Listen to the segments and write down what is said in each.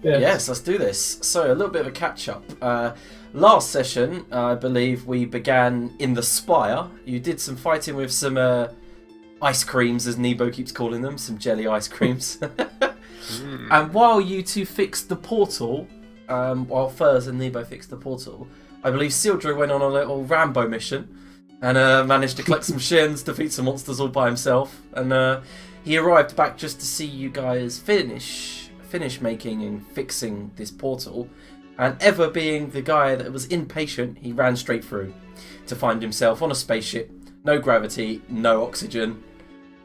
Yes, let's do this. So, a little bit of a catch-up. Last session, I believe we began in the Spire. You did some fighting with some ice creams, as Nebo keeps calling them, some jelly ice creams. And while you two fixed the portal, while Furs and Nebo fixed the portal, I believe Sildro went on a little Rambo mission and managed to collect some shins, defeat some monsters all by himself. And he arrived back just to see you guys finish making and fixing this portal. And ever being the guy that was impatient, he ran straight through to find himself on a spaceship, no gravity, no oxygen.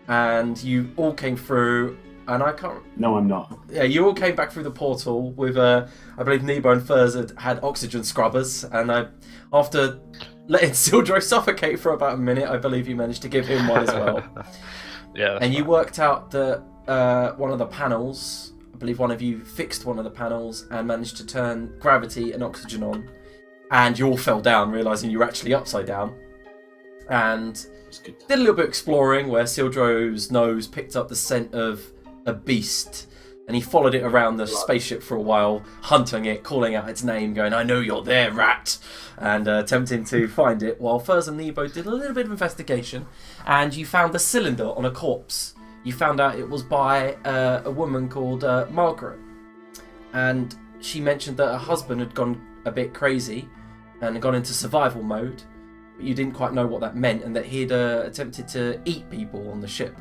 And you all came through, and I can't... No, I'm not. Yeah, you all came back through the portal with, I believe Nebo and Furs had oxygen scrubbers, and after letting Sildro suffocate for about a minute, I believe you managed to give him one as well. Yeah. And you worked out that one of the panels... I believe one of you fixed one of the panels and managed to turn gravity and oxygen on, and you all fell down, realising you were actually upside down. And did a little bit of exploring where Sildro's nose picked up the scent of a beast, and he followed it around the spaceship for a while, hunting it, calling out its name, going, "I know you're there, rat!" and attempting to find it, while Furs and Nebo did a little bit of investigation, and you found a cylinder on a corpse. You found out it was by a woman called Margaret. And she mentioned that her husband had gone a bit crazy and had gone into survival mode. But you didn't quite know what that meant, and that he'd attempted to eat people on the ship.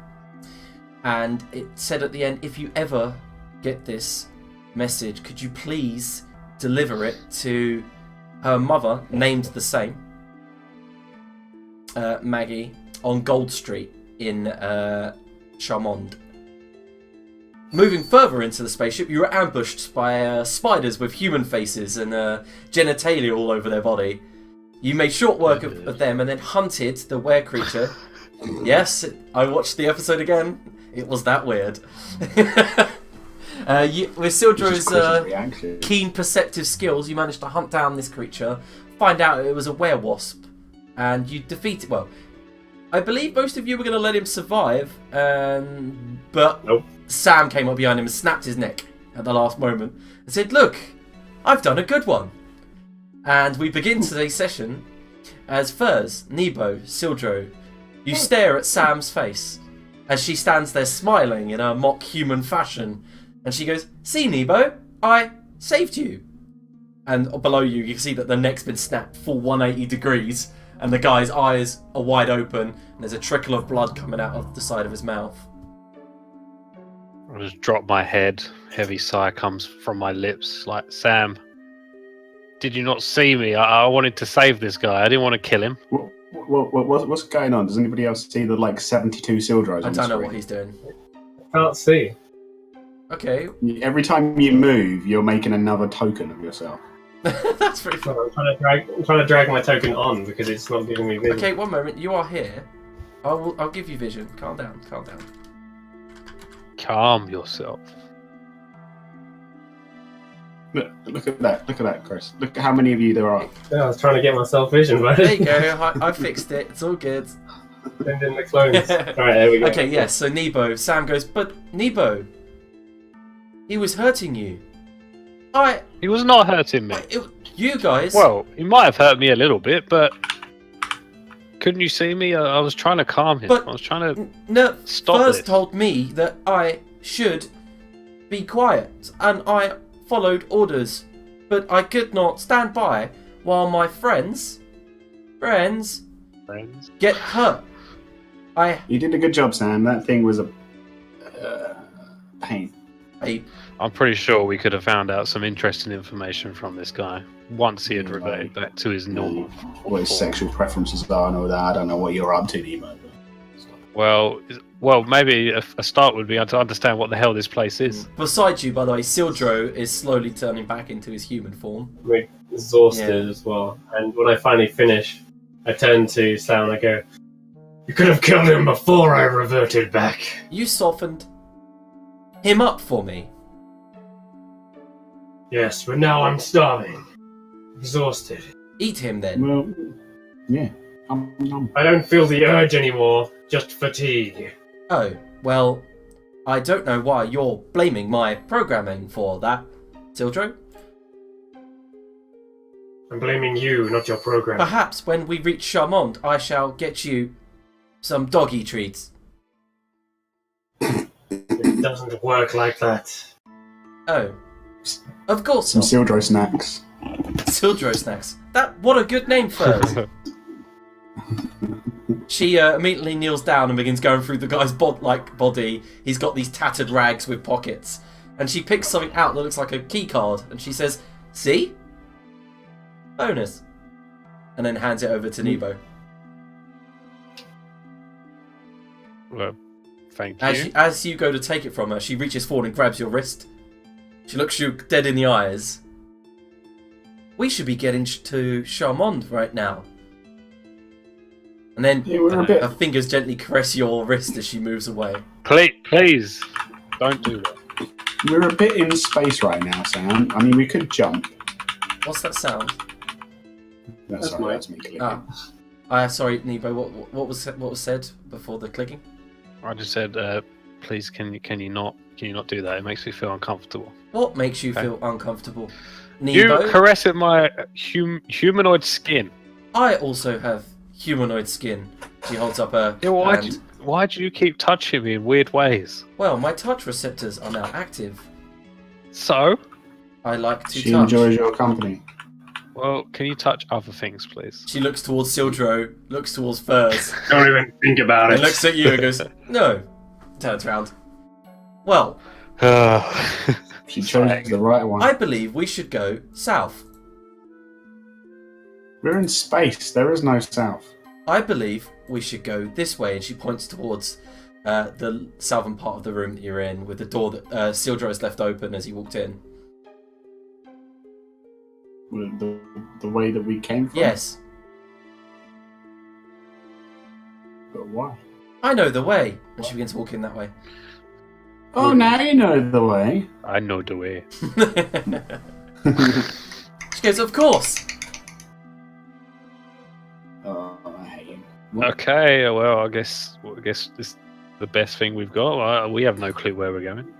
And it said at the end, if you ever get this message, could you please deliver it to her mother, named the same, Maggie, on Gold Street in... Charmonde. Moving further into the spaceship, you were ambushed by spiders with human faces and genitalia all over their body. You made short work of them and then hunted the were creature. Yes, I watched the episode again. It was that weird. With Sildro's keen perceptive skills, you managed to hunt down this creature, find out it was a werewasp, and you defeated... Well, I believe most of you were going to let him survive, but nope. Sam came up behind him and snapped his neck at the last moment and said, "Look, I've done a good one." And we begin today's session as Furs, Nebo, Sildro. You stare at Sam's face as she stands there smiling in a mock human fashion, and she goes, "See, Nebo, I saved you." And below you, you can see that the neck's been snapped full 180 degrees. And the guy's eyes are wide open, and there's a trickle of blood coming out of the side of his mouth. I just drop my head. Heavy sigh comes from my lips. Like, Sam, did you not see me? I wanted to save this guy. I didn't want to kill him. What's going on? Does anybody else see the 72 Sildros? I don't know what he's doing. I can't see. Okay. Every time you move, you're making another token of yourself. That's pretty fun. I'm trying to drag my token on because it's not giving me vision. Okay, one moment. You are here. I'll give you vision. Calm down. Calm yourself. Look at that, Chris. Look at how many of you there are. Yeah, I was trying to get myself vision, but there you go. I fixed it. It's all good. Send in the clones. Alright, there we go. Okay, yes. So Nebo, Sam goes, "But Nebo, he was hurting you." He was not hurting me. You guys... Well, he might have hurt me a little bit, but couldn't you see me? I was trying to calm him. But I was trying to stop this. First told me that I should be quiet, and I followed orders. But I could not stand by while my friends get hurt. You did a good job, Sam. That thing was a pain. I'm pretty sure we could have found out some interesting information from this guy once he had reverted back to his normal. What his sexual preferences are and all that. I don't know what you're up to, Nebo. Well, maybe a start would be to understand what the hell this place is. Besides you, by the way, Sildro is slowly turning back into his human form. We're exhausted as well. And when I finally finish, I turn to Sam and I go, "You could have killed him before I reverted back." You softened him up for me. Yes, but now I'm starving. Exhausted. Eat him then. Well, yeah. I don't feel the urge anymore, just fatigue. Oh, well, I don't know why you're blaming my programming for that. Sildro? I'm blaming you, not your program. Perhaps when we reach Charmonde, I shall get you some doggy treats. It doesn't work like that. Oh. Of course Some not. Sildro snacks. Sildro snacks. What a good name for it. She immediately kneels down and begins going through the guy's body. He's got these tattered rags with pockets. And she picks something out that looks like a key card. And she says, see? Bonus. And then hands it over to Nebo. Well, thank you. As you go to take it from her, she reaches forward and grabs your wrist. She looks you dead in the eyes. We should be getting to Charmonde right now. And then her fingers gently caress your wrist as she moves away. Please, don't do that. We're a bit in space right now, Sam. I mean, we could jump. What's that sound? That's me clicking. Sorry, Nebo. What was said before the clicking? I just said, please, can you not do that? It makes me feel uncomfortable. What makes you feel uncomfortable? Nebo? You caress at my humanoid skin. I also have humanoid skin. She holds up her hand. Why do you keep touching me in weird ways? Well, my touch receptors are now active. So? I like to She touch. enjoys your company. Well, can you touch other things, please? She looks towards Sildro, looks towards Furs, Don't even think about and it. looks at you and goes, no. Turns around. Well, She chose the right one. I believe we should go south. We're in space. There is no south. I believe we should go this way. And she points towards the southern part of the room that you're in, with the door that Sildro has left open as he walked in. The way that we came from? Yes. But why? I know the way. And she begins walking that way. Oh, now you know the way. I know the way. She goes, of course. Oh, I hate you. Okay, well, I guess this is the best thing we've got. We have no clue where we're going.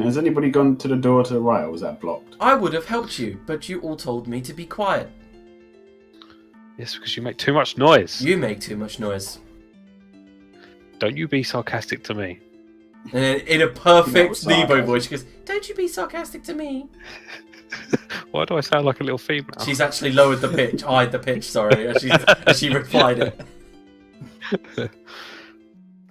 Has anybody gone to the door to the right, or was that blocked? I would have helped you, but you all told me to be quiet. Yes, because you make too much noise. You make too much noise. Don't you be sarcastic to me. And then in a perfect No, Nebo voice, she goes, don't you be sarcastic to me. Why do I sound like a little female? She's actually lowered the pitch, eyed the pitch, sorry, as she replied it.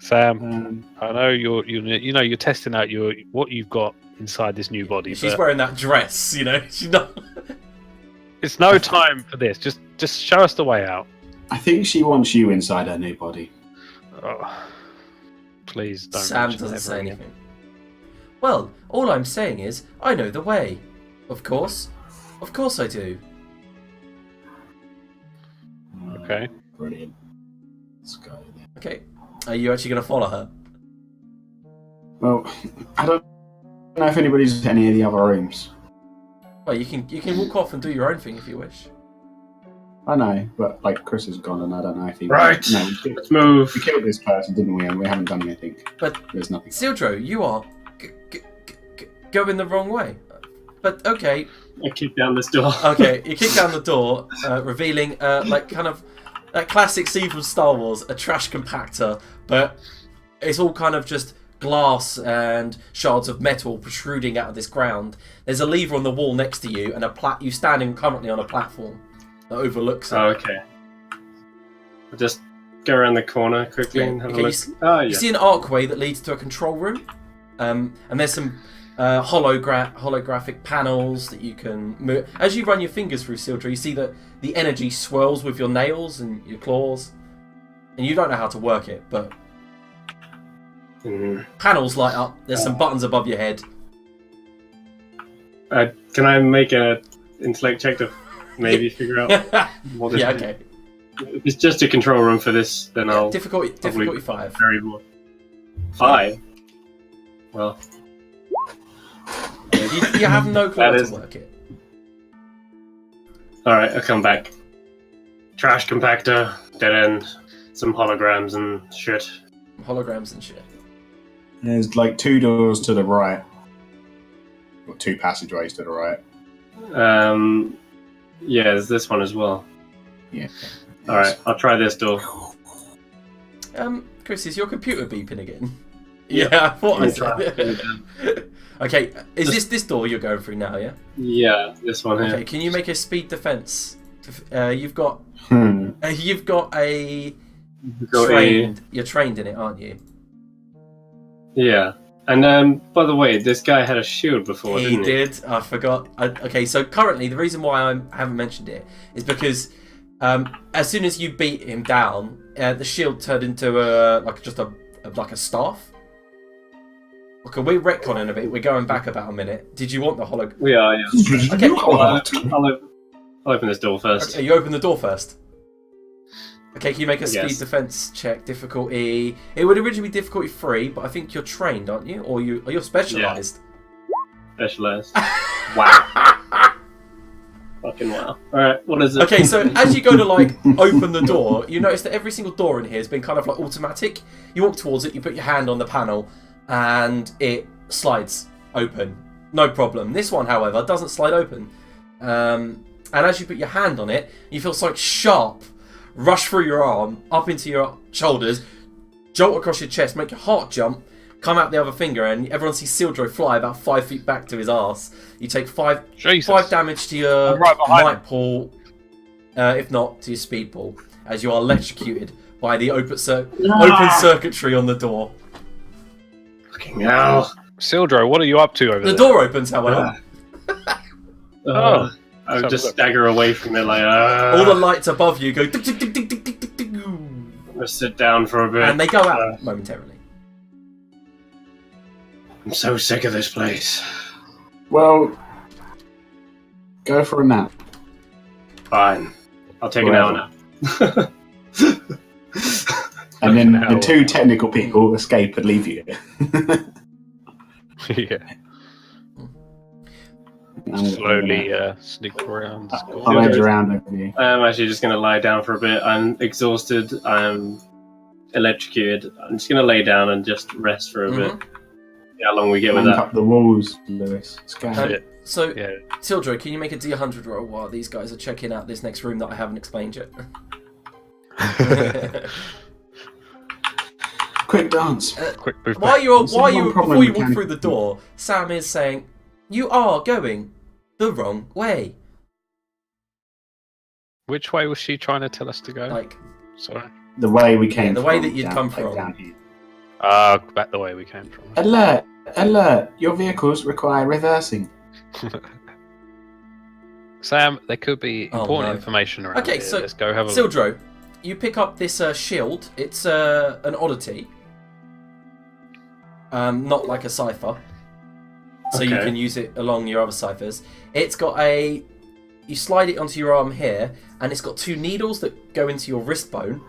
Sam, I know you're testing out what you've got inside this new body. She's but wearing that dress, you know. She's not. it's no time for this. Just show us the way out. I think she wants you inside her new body. Oh, please don't. Sam mention doesn't it say ever again. anything. Well, all I'm saying is, I know the way. Of course I do. Okay. Brilliant. Let's go then. Okay, are you actually going to follow her? Well, I don't know if anybody's in any of the other rooms. Well, you can walk off and do your own thing if you wish. I know, but like Chris is gone, and I don't know if he. Right. No, Let's move. we killed this person, didn't we? And we haven't done anything. But There's nothing. Sildro, you are going the wrong way. But okay, I kick down this door. okay, you kick down the door, revealing like kind of that classic scene from Star Wars, a trash compactor, but it's all kind of just glass and shards of metal protruding out of this ground. There's a lever on the wall next to you, and you standing currently on a platform that overlooks it. Oh, okay. I'll just go around the corner quickly and have Okay, a look. Oh, yeah. You see an archway that leads to a control room, and there's some holographic panels that you can move. As you run your fingers through Sildra, you see that the energy swirls with your nails and your claws, and you don't know how to work it, but panels light up. There's some buttons above your head. Can I make a intellect check to maybe figure out what this Yeah, is? okay. If it's just a control room for this, then I'll Difficulty probably 5. very more. 5? Well, You have no clue how That to is- work it. alright, I'll come back. Trash compactor, dead end, some holograms and shit. Holograms and shit. There's like 2 doors to the right. Got 2 passageways to the right. Yeah, there's this one as well. Yeah. Alright, I'll try this door. Chris, is your computer beeping again? Yeah. I thought I I'm trying to said. do Okay, is this door you're going through now? Yeah. Yeah, this one here. Okay, can you make a speed defense? You've got Hmm. you've got a Got trained. You're trained in it, aren't you? Yeah. And by the way, this guy had a shield before, He didn't he? did. I forgot. Okay, so currently the reason why I haven't mentioned it is because as soon as you beat him down, the shield turned into like a staff. Okay, we're retconning a bit. We're going back about a minute. Did you want the holo? We are, yeah. Okay. I'll open this door first. Okay, you open the door first. Okay, can you make a speed Yes. defense check? Difficulty. It would originally be difficulty 3, but I think you're trained, aren't you? Or you're specialised. Specialized. Wow. Fucking wow. Alright, what is it? Okay, so as you go to like open the door, you notice that every single door in here has been kind of like automatic. You walk towards it, you put your hand on the panel, and it slides open. No problem. This one, however, doesn't slide open. And as you put your hand on it, you feel something sharp rush through your arm, up into your shoulders, jolt across your chest, make your heart jump, come out the other finger, and everyone sees Sildro fly about 5 feet back to his arse. You take 5 damage to your I'm right behind might pool, if not to your speed pool, as you are electrocuted by the open circuitry on the door. Fucking hell. Sildro, what are you up to over The there? door opens, however. I would just stagger away from it like, All the lights above you go tick, tick, tick, tick, tick, tick, tick, tick, Let's sit down for a bit. and they go out momentarily. I'm so sick of this place. Well, go for a nap. Fine. I'll take an hour nap. And then Fucking the 2 technical people escape and leave you. Yeah. Slowly sneak around. I'll edge around over you. I'm actually just going to lie down for a bit. I'm exhausted. I'm electrocuted. I'm just going to lay down and just rest for a bit. See how long we get with Climb that. up the walls, Lewis. Scan. So, Yeah. Sildro, can you make a D100 roll while these guys are checking out this next room that I haven't explained yet? Quick dance. Quick move While back. you Before you walk walk through the door, Sam is saying, "You are going the wrong way." Which way was she trying to tell us to go? Like, Sorry. The way we came the way from, that you'd down- come like from. down here. Back the way we came from. Alert! Alert! Your vehicles require reversing. Sam, there could be Oh, important no. information around Okay, here. so Let's go have a Sildro, you pick up this shield. It's an oddity, not like a cipher, so you Okay. can use it along your other ciphers. It's got you slide it onto your arm here, and it's got 2 needles that go into your wrist bone.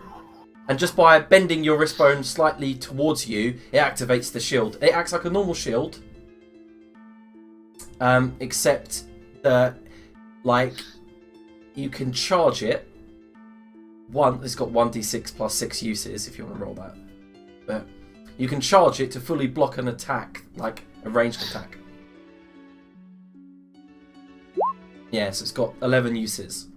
And just by bending your wrist bone slightly towards you, it activates the shield. It acts like a normal shield, except that, like, you can charge it. It's got 1d6 plus 6 uses if you want to roll that. But you can charge it to fully block an attack, like a ranged attack. Yeah, so it's got 11 uses.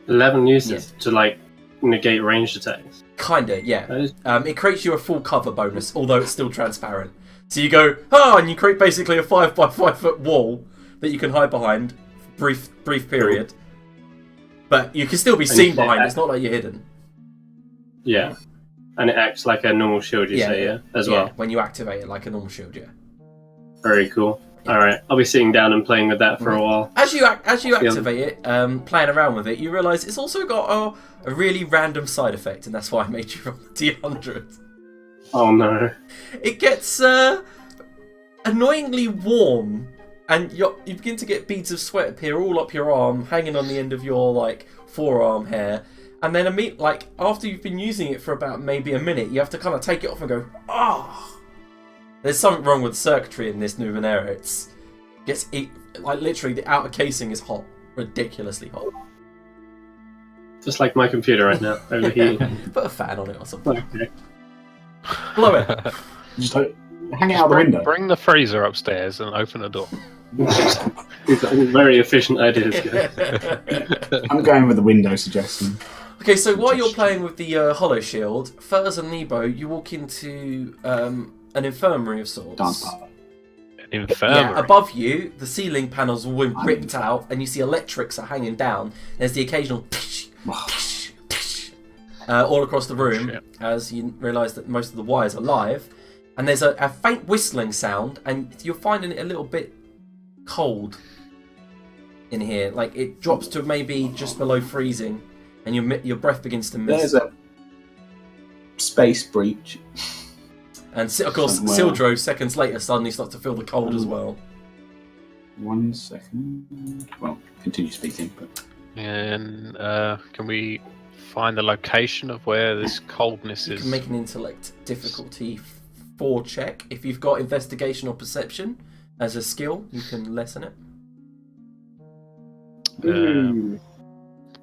11 uses to, like, negate ranged attacks. Kinda, yeah. That is- It creates you a full cover bonus, although it's still transparent. So you go, and you create basically a 5 by 5 foot wall that you can hide behind for brief period. But you can still be seen behind. It's not like you're hidden. Yeah. And it acts like a normal shield, you say, yeah? As well. When you activate it like a normal shield, yeah. Very cool. Alright, I'll be sitting down and playing with that for a while. As you activate it, playing around with it, you realise it's also got a really random side effect, and that's why I made you roll a D100. Oh no. It gets annoyingly warm, and you begin to get beads of sweat appear all up your arm, hanging on the end of your like forearm hair. And then after you've been using it for about maybe a minute, you have to kind of take it off and go, There's something wrong with the circuitry in this Numenera. Literally the outer casing is hot, ridiculously hot. Just like my computer right now, overheating. Put a fan on it or something. Okay. Blow it. Just Hang it out the window. Bring the freezer upstairs and open the door. We've got very efficient ideas. I'm going with the window suggestion. Okay, so while you're playing with the Hollow Shield, Furs and Nebo, you walk into an infirmary of sorts. Dance party. Infirmary. Yeah, above you, the ceiling panels all been ripped out, and you see electrics are hanging down. There's the occasional all across the room, as you realise that most of the wires are live. And there's a faint whistling sound, and you're finding it a little bit cold in here. Like, it drops to maybe just below freezing, and your breath begins to mist. There's a space breach. And of course, Sildro, seconds later, suddenly starts to feel the cold as well. 1 second. Well, continue speaking. But And can we find the location of where this coldness You is? can make an intellect difficulty 4 check. If you've got investigation or perception as a skill, you can lessen it.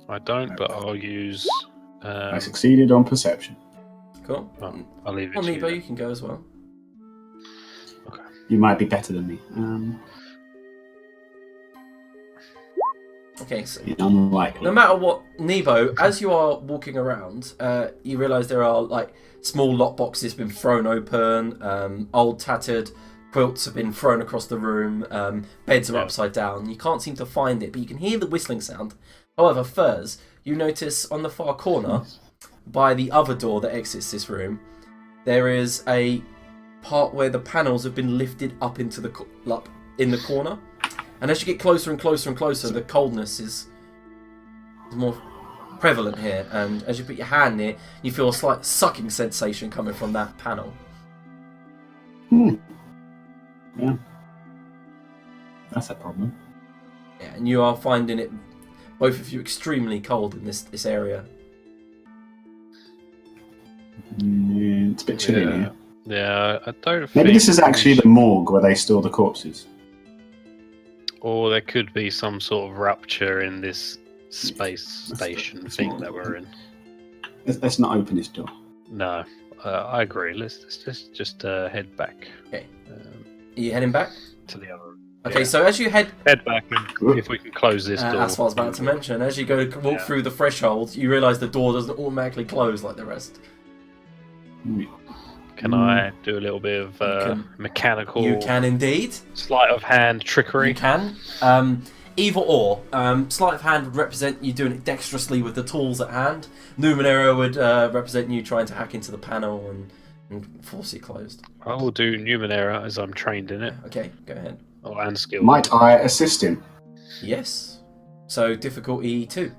I don't, but I'll use. I succeeded on perception. Cool. I'll leave it Well, to Nebo, you. you can go as well. You might be better than me. Okay, so Unlikely. no matter what, Nebo, as you are walking around, you realise there are like small lock boxes been thrown open, old tattered quilts have been thrown across the room, beds are upside down. You can't seem to find it, but you can hear the whistling sound. However, Furs, you notice on the far corner, by the other door that exits this room, there is a part where the panels have been lifted up into the in the corner. And as you get closer and closer and closer, the coldness is more prevalent here. And as you put your hand near, you feel a slight sucking sensation coming from that panel. Yeah. That's a problem. Yeah, and you are finding it, both of you, extremely cold in this area. It's a bit chilly in here. Yeah, I don't think... Maybe this is actually the morgue where they store the corpses. Or there could be some sort of rupture in this space station thing that we're in. Let's not open this door. No, I agree. Let's just head back. Okay. Are you heading back? To the other room. Okay, Yeah. so as you head back and if we can close this door. that's what I was about to mention. As you go to walk through the threshold, you realise the door doesn't automatically close like the rest. Can I do a little bit of mechanical... You can indeed. Sleight of hand trickery? You can. Either or. Sleight of hand would represent you doing it dexterously with the tools at hand. Numenera would represent you trying to hack into the panel and force it closed. I will do Numenera as I'm trained in it. Okay, go ahead. Oh, and skill. Might I assist him? Yes. So difficulty 2.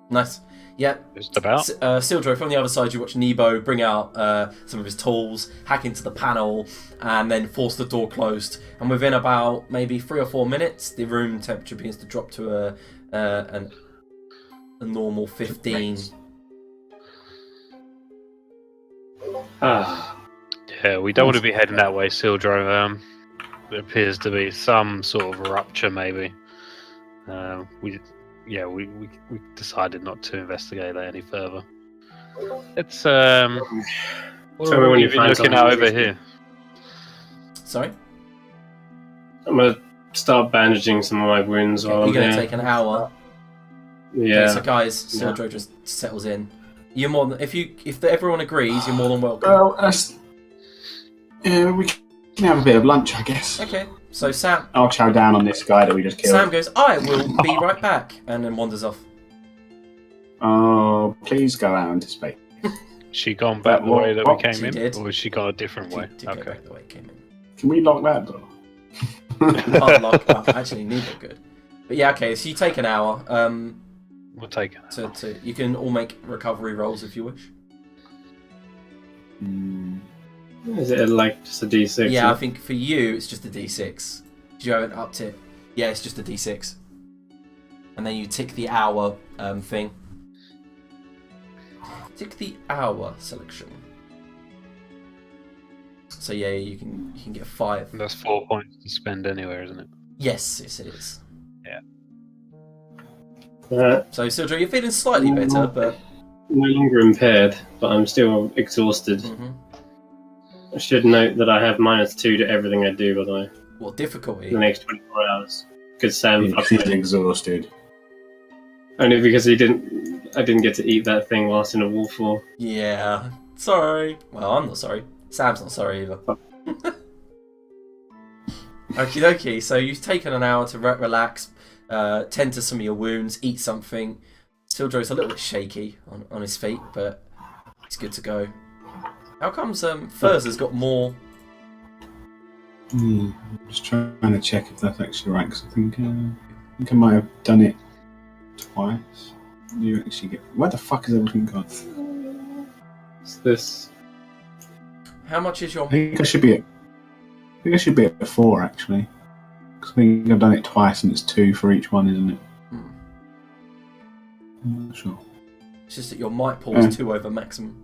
Nice. Yeah. Just about. Sildro, from the other side, you watch Nebo bring out some of his tools, hack into the panel, and then force the door closed. And within about maybe 3 or 4 minutes, the room temperature begins to drop to a normal 15. Yeah, we don't want to be heading that way, Sildro. There appears to be some sort of rupture, maybe. We decided not to investigate that any further. It's what are we looking at over here? Sorry? I'm going to start bandaging some of my wounds while You're I'm going to here. take an hour. Yeah. Okay, so guys, Sildro just settles in. You're more than, if everyone agrees, you're more than welcome. Well, we can have a bit of lunch, I guess. Okay, so Sam. I'll chow down on this guy that we just killed. Sam goes, I will be right back, and then wanders off. Oh, please go out into space. She gone back the way that we came She in, did. or has she gone a different way? To go back the way it came in. Can we lock that door? Can't lock up. Actually, neither good. But yeah, okay. So you take an hour. We'll take it. You can all make recovery rolls if you wish. Is it like just a D6? Yeah, I think for you it's just a D6. You haven't upped it. Yeah, it's just a D6. And then you tick the hour thing. Tick the hour selection. So yeah, you can get 5. That's 4 points to spend anywhere, isn't it? Yes, it is. Yeah. So Sildra, you're feeling slightly better, but I'm no longer impaired, but I'm still exhausted. Mhm. I should note that I have -2 to everything I do, by the way, What difficulty? in the next 24 hours. Because Sam fucked He's me. exhausted. Only because I didn't get to eat that thing whilst in a wall fall. Yeah. Sorry. Well, I'm not sorry. Sam's not sorry either. Okie dokie. So you've taken an hour to relax, tend to some of your wounds, eat something. Sildro's a little bit shaky on his feet, but he's good to go. How comes Furs has got more? I'm just trying to check if that's actually right, because I think I might have done it twice. You actually get... Where the fuck is everything gone? What's this? How much is your? I think I should be at 4, actually. Because I think I've done it twice and it's 2 for each one, isn't it? I'm not sure. It's just that your might pool is 2 over maximum.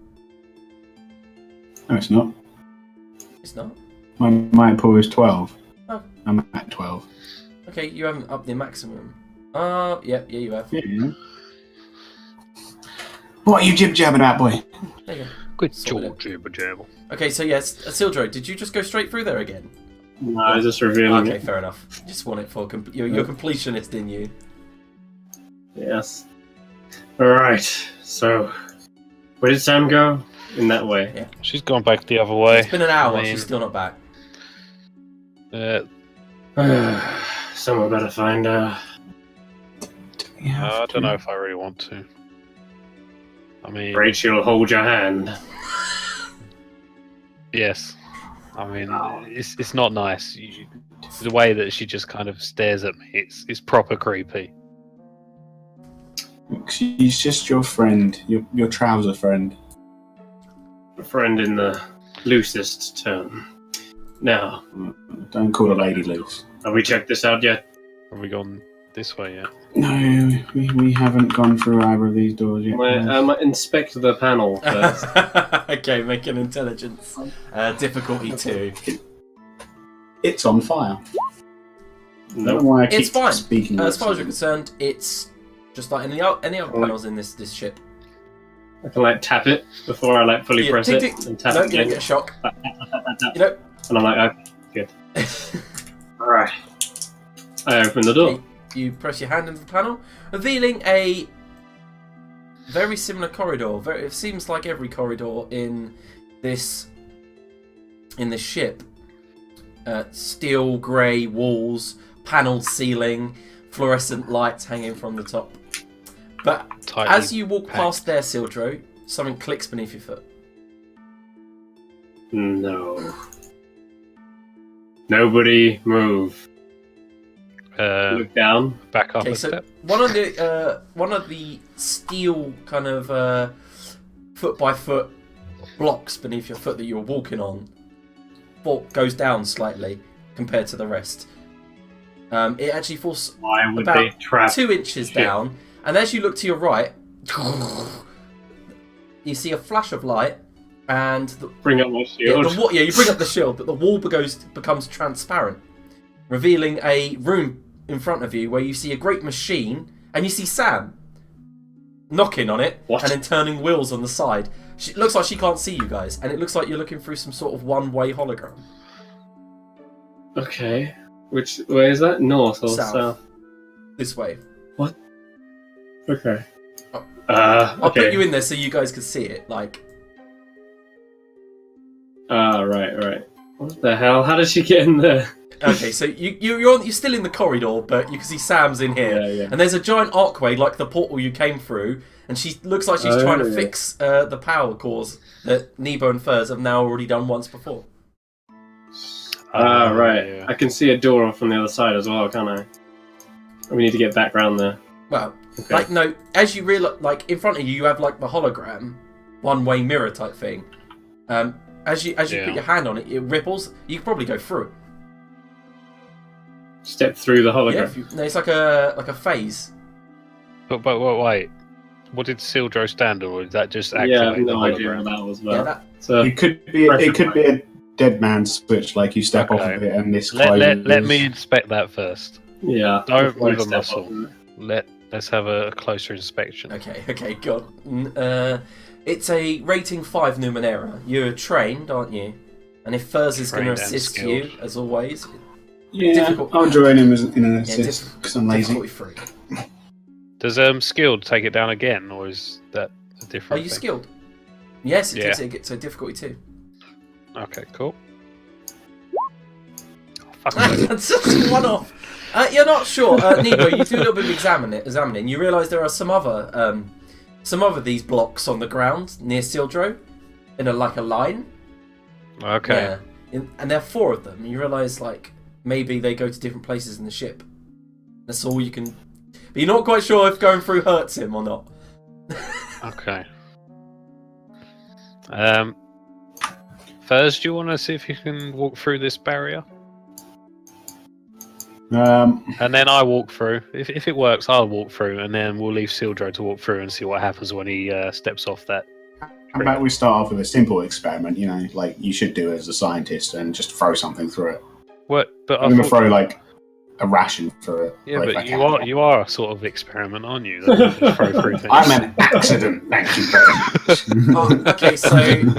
No, it's not. It's not. My might pool is 12. Oh. I'm at 12. Okay, you haven't upped the maximum. Yeah, you have. Yeah. What are you jib-jabbing about, boy? There you go. Good Sorted job, jibber jabber. Okay, so yes, Sildro, did you just go straight through there again? No, I was just revealing Okay, it. fair enough. Just want it for you're completionist in you. Yes. Alright, so... Where did Sam go? In that way. Yeah. She's gone back the other way. It's been an hour. I mean, She's still not back. Someone better find her. I don't know if I really want to. I mean, Rachel, hold your hand. yes. I mean, it's not nice. The way that she just kind of stares at me, it's proper creepy. She's just your friend, your trouser friend. A friend in the loosest term. Now, Don't call a lady loose. have we checked this out yet? Have we gone this way yet? No, we haven't gone through either of these doors yet. Inspect the panel first. Okay, make an intelligence. Difficulty 2. It's on fire. I don't know Nope. why I It's keep fine. speaking. As far as you're concerned, it's just like any other panels in this ship. I can tap it before I fully Yeah, press tick, it tick. and tap No, it you don't again. get a shock. Tap, tap, tap, tap, tap. You know. And I'm okay, good. Alright. I open the door. You press your hand into the panel, revealing a very similar corridor. It seems like every corridor in this ship. Steel grey walls, panelled ceiling, fluorescent lights hanging from the top. But Tightly as you walk packed. past there, Sildro, something clicks beneath your foot. No. Nobody move. Look down. Back up Okay, a so step. one of the steel kind of foot by foot blocks beneath your foot that you were walking on goes down slightly compared to the rest. It actually falls Why would about they trap 2 inches shit? down, and as you look to your right, you see a flash of light, and Bring up my shield. you bring up the shield, but the wall becomes transparent, revealing a room in front of you where you see a great machine, and you see Sam knocking on it What? and then turning wheels on the side. It looks like she can't see you guys, and it looks like you're looking through some sort of one-way hologram. Okay. Which way is that? North or South. south? This way. Okay. Oh. Okay. I'll put you in there so you guys can see it. Like, Right. What the hell? How did she get in there? okay, so you're still in the corridor, but you can see Sam's in here. Yeah. And there's a giant archway like the portal you came through, and she looks like she's trying to yeah. fix the power cores that Nebo and Furs have now already done once before. Right. Yeah. I can see a door from the other side as well, can't I? We need to get back round there. Well, Okay. like no, as you realize, like in front of you have like the hologram, one-way mirror type thing. As you Yeah. put your hand on it, it ripples. You can probably go through it. Step through the Yeah, hologram. no, it's like a phase. But wait. What did Sildro stand on, or did that just Yeah, I activate have the no idea hologram? what that was Yeah, about. that. So, It could be a dead man's switch, like you step off Okay. of it and this Let closes. me inspect that first. yeah. Don't before I move a step muscle. off. Let's have a closer inspection. Okay, good. It's a rating 5 Numenera. You're trained, aren't you? And if Furs is going to Trained and assist skilled. you, as always, Yeah, difficult. I'll join him in an yeah, assist because I'm lazy. difficulty 3. Does skilled take it down again, or is that a Are different you thing? skilled? Yes, it Yeah. gives it so difficulty 2. Okay, cool. Oh, fuck it. That's just a one-off. You're not sure, Nebo. You do a little bit of examining. You realise there are some other these blocks on the ground near Sildro, in a line. Okay. Yeah, and there are 4 of them. You realise maybe they go to different places in the ship. That's all you can. But you're not quite sure if going through hurts him or not. Okay. First, do you want to see if you can walk through this barrier? And then I walk through. If it works, I'll walk through, and then we'll leave Sildro to walk through and see what happens when he steps off that. How about we start off with a simple experiment, like you should do as a scientist, and just throw something through it. What? But I'm going to throw a ration through it. Yeah, if I but can. you are a sort of experiment, aren't you? That you just throw through things. I'm an accident. Thank you very much. Oh, okay, so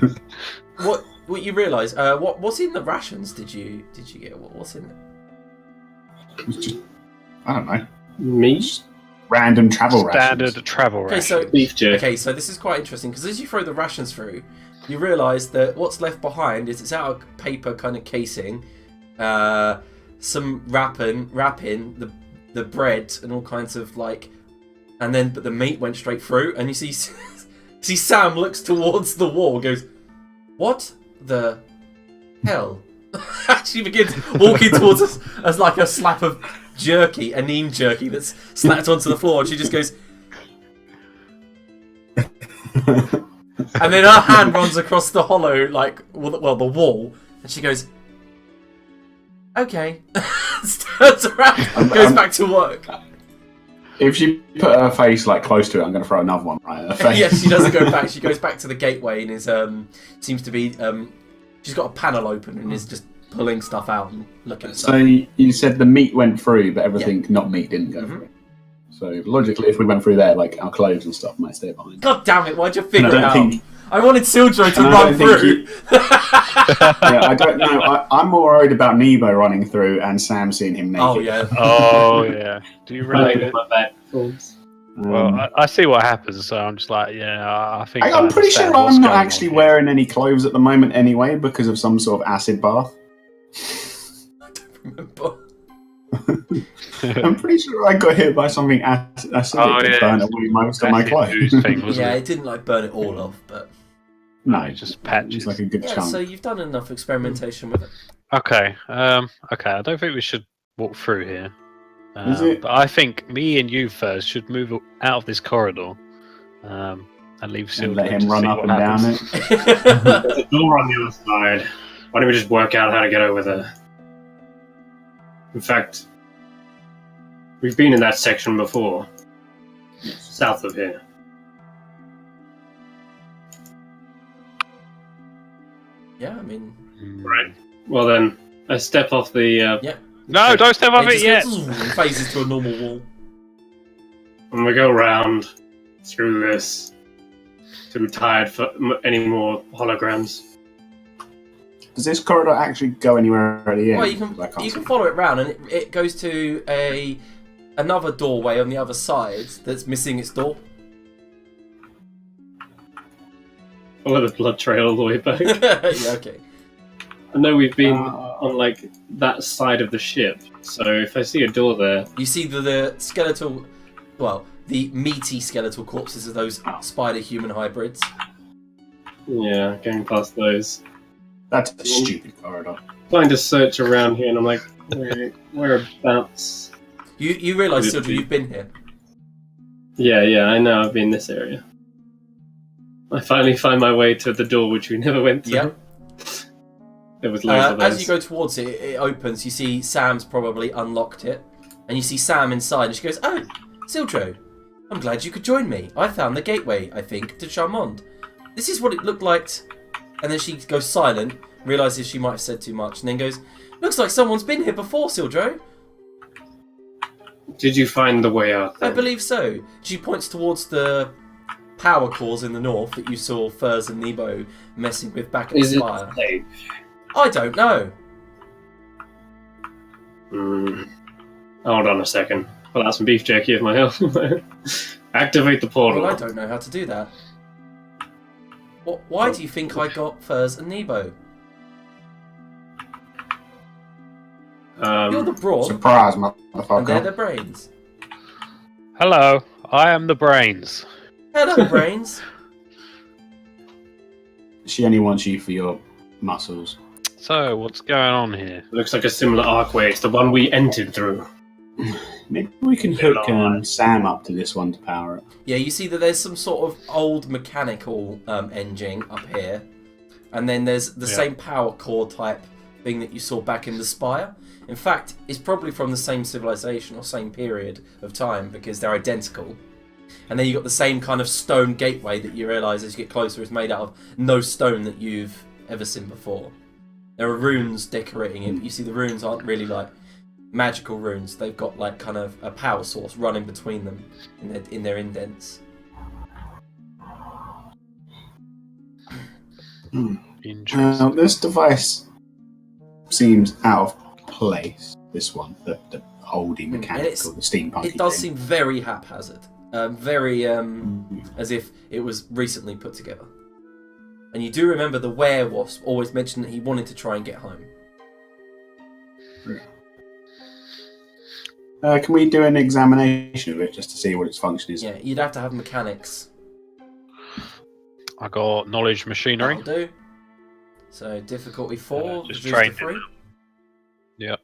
what you realise? What's in the rations? Did you get? What's in it? It's just, I don't know, Meat, random travel Standard rations. travel Okay, ration. so beef jerky. okay, so this is quite interesting because as you throw the rations through, you realise that what's left behind is it's out of paper kind of casing, some wrapping the bread and all kinds of but the meat went straight through, and you see Sam looks towards the wall, goes, "What the hell?" She begins walking towards us as like a slap of jerky, a neem jerky that's slapped onto the floor, and she just goes. And then her hand runs across the hollow, the wall, and she goes, "Okay." Turns around and goes back to work. If she put her face close to it, I'm going to throw another one right at her face. Yes, she doesn't go back. She goes back to the gateway and is seems to be she's got a panel open and is just pulling stuff out and looking at So stuff. you said the meat went through, but everything not meat didn't go through. So logically, if we went through there, our clothes and stuff might stay behind. God damn it! Why'd you And figure it I out? don't think. I wanted Sildro to And I run don't think through. Yeah, I don't know. I'm more worried about Nebo running through and Sam seeing him naked. Oh yeah. Oh yeah. Do you Running really? with my back forms. Well, I see what happens, so I'm just I think. I'm pretty sure understand what's I'm not going on actually here. wearing any clothes at the moment anyway because of some sort of acid bath. I don't remember. I'm pretty sure I got hit by something acidic Oh, that yeah. burned away most of my Acid clothes. ooze thing, wasn't Yeah, it? it didn't burn it all off, but No, Just patches. It's like a good yeah. chunk. So you've done enough experimentation with it. Okay. Okay. I don't think we should walk through here. Is it? But I think me and you first should move out of this corridor, and leave And Sildro let him to run see up what and down happens. it. There's a door on the other side. Why don't we just work out how to get over there? In fact, we've been in that section before. South of here. Yeah, I mean, Right. Well then, I step off the... No, don't step off it just yet. phases to a normal wall. and we go round through this. Too tired for any more holograms. Does this corridor actually go anywhere at the end? Well, I you can't can see. follow it round, and it goes to another doorway on the other side that's missing its door. Follow the blood trail all the way back. Yeah, okay. I know we've been on that side of the ship, so if I see a door there, You see the skeletal, the meaty skeletal corpses of those spider-human hybrids. yeah, going past those. That's a stupid corridor. Trying to search around here, and I'm like, whereabouts? You realise, Sildra, you've been here. Yeah, I know. I've been in this area. I finally find my way to the door which we never went to. Yep. There was loads of those. As you go towards it, it opens. You see Sam's probably unlocked it, and you see Sam inside, and she goes, "Oh, Sildro, I'm glad you could join me. I found the gateway, I think, to Charmonde. This is what it looked like." And then she goes silent, realizes she might have said too much, and then goes, "Looks like someone's been here before, Sildro. Did you find the way out? I Then? believe so." She points towards the power cores in the north that you saw Furs and Nebo messing with back at Is the it spire. safe? I don't know. Hold on a second. Pull out some beef jerky of my health. Activate the portal. Well, I don't know how to do that. Why do you think I got Furs and Nebo? You're the brawn, Surprise, and they're motherfucker. the brains. Hello, I am the brains. Hello, brains. She only wants you for your muscles. So, what's going on here? Looks like a similar archway. It's the one we entered through. Maybe we can hook Sam up to this one to power it. Yeah, you see that there's some sort of old mechanical engine up here, and then there's the same power core type thing that you saw back in the Spire. In fact, it's probably from the same civilization or same period of time because they're identical. And then you've got the same kind of stone gateway that you realise as you get closer is made out of no stone that you've ever seen before. There are runes decorating it, but you see the runes aren't really like magical runes. They've got like kind of a power source running between them in their indents. Interesting. This device seems out of place. This one, the oldie mechanical, the steampunk. It does seem very haphazard, very as if it was recently put together. And you do remember the werewasp always mentioned that he wanted to try and get home. Can we do an examination of it just to see what its function is? Yeah, you'd have to have mechanics. I got knowledge machinery. That'll do. So difficulty 4, just reduced train to 3. Yep.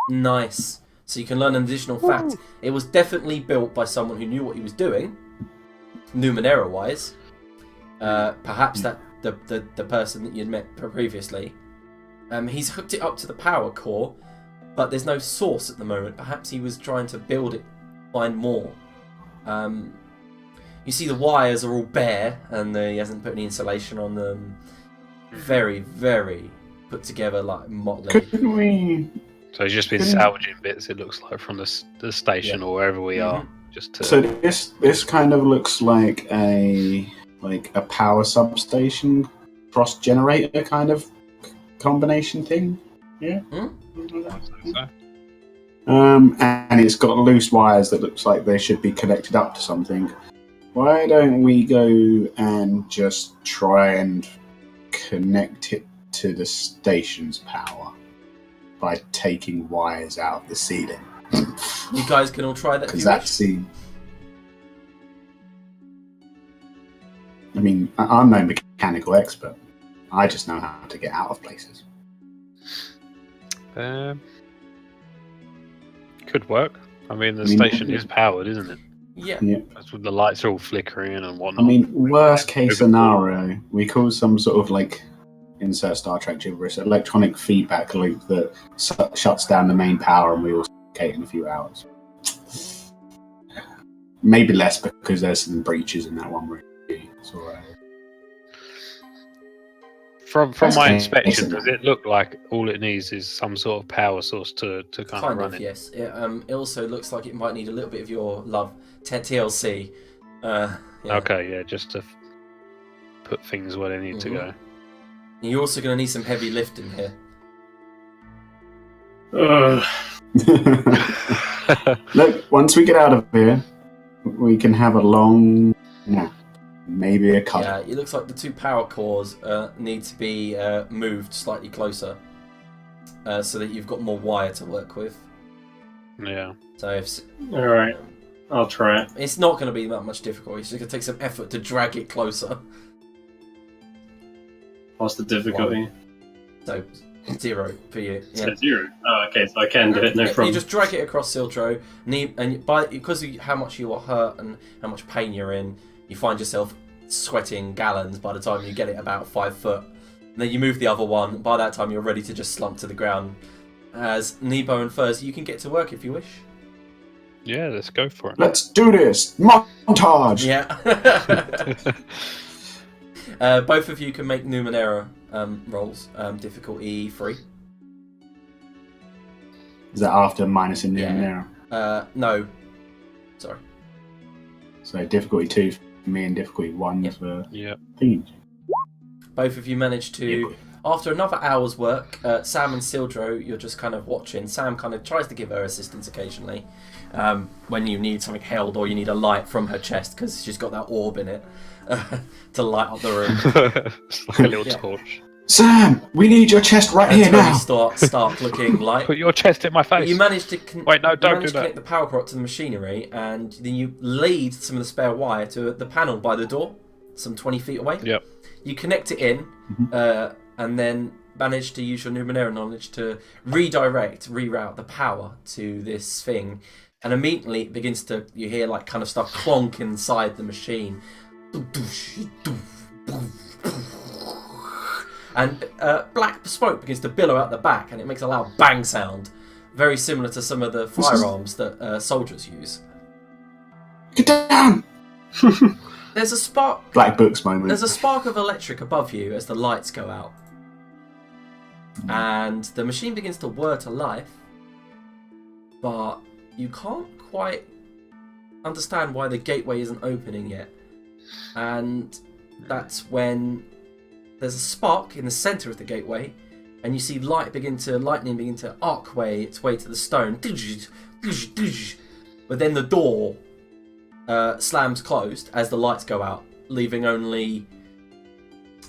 Nice. So you can learn an additional fact. It was definitely built by someone who knew what he was doing, Numenera-wise. Perhaps that the person that you'd met previously. He's hooked it up to the power core, but there's no source at the moment. Perhaps he was trying to build it, find more. You see the wires are all bare, and he hasn't put any insulation on them. Very, very put together, like motley. Couldn't we? So he's just been salvaging bits. It looks like from the station or wherever we are. Just to... So this kind of looks like a power substation cross generator kind of combination thing. Yeah. I think so. And it's got loose wires that looks like they should be connected up to something. Why don't we go and just try and connect it to the station's power by taking wires out of the ceiling? You guys can all try that. Because that seems... I mean, I'm no mechanical expert. I just know how to get out of places. Could work. I mean, the station is powered, isn't it? Yeah. That's when the lights are all flickering and whatnot. I mean, worst case scenario, we call some sort of insert Star Trek gibberish, electronic feedback loop that shuts down the main power and we all communicate in a few hours. Maybe less because there's some breaches in that one room. So, from my inspection, does it look like all it needs is some sort of power source to kind of run it? Yes. It also looks like it might need a little bit of your love, TLC. Okay, yeah, just to put things where they need to go. You're also going to need some heavy lifting here. Look, once we get out of here, we can have a long nap. Maybe a cuddle. Yeah, it looks like the two power cores need to be moved slightly closer so that you've got more wire to work with. Yeah. So Alright, I'll try it. it's not going to be that much difficult. It's just going to take some effort to drag it closer. What's the difficulty? So 0 for you. Yeah. So 0. Oh, okay, so I can do it, no problem. You just drag it across Siltro, and because of how much you are hurt and how much pain you're in, you find yourself sweating gallons by the time you get it about 5 foot. And then you move the other one. By that time, you're ready to just slump to the ground. As Nebo and Furs, you can get to work if you wish. Yeah, let's go for it. Let's do this! Montage! Yeah. Both of you can make Numenera rolls. Difficulty 3. Is that after minus in Numenera? No. Sorry. So difficulty 2 for me and difficulty 1 for Yeah. Theme. Both of you manage to, after another hour's work, Sam and Sildro, you're just kind of watching. Sam kind of tries to give her assistance occasionally when you need something held or you need a light from her chest because she's got that orb in it to light up the room. It's like a little torch. Sam, we need your chest right here Until now. you start looking like. Put your chest in my face. But you managed to Wait, no, don't do to that. connect the power cord to the machinery, and then you lead some of the spare wire to the panel by the door, some 20 feet away. Yep. You connect it in, and then manage to use your Numenera knowledge to reroute the power to this thing, and immediately it begins to, you hear like kind of stuff clonk inside the machine. And black smoke begins to billow out the back, and it makes a loud bang sound, very similar to some of the firearms that soldiers use. Get down! There's a spark. Black Books moment. There's a spark of electric above you as the lights go out, and the machine begins to whir to life, but you can't quite understand why the gateway isn't opening yet. And that's when there's a spark in the centre of the gateway, and you see lightning begin to arc its way to the stone. But then the door slams closed as the lights go out, leaving only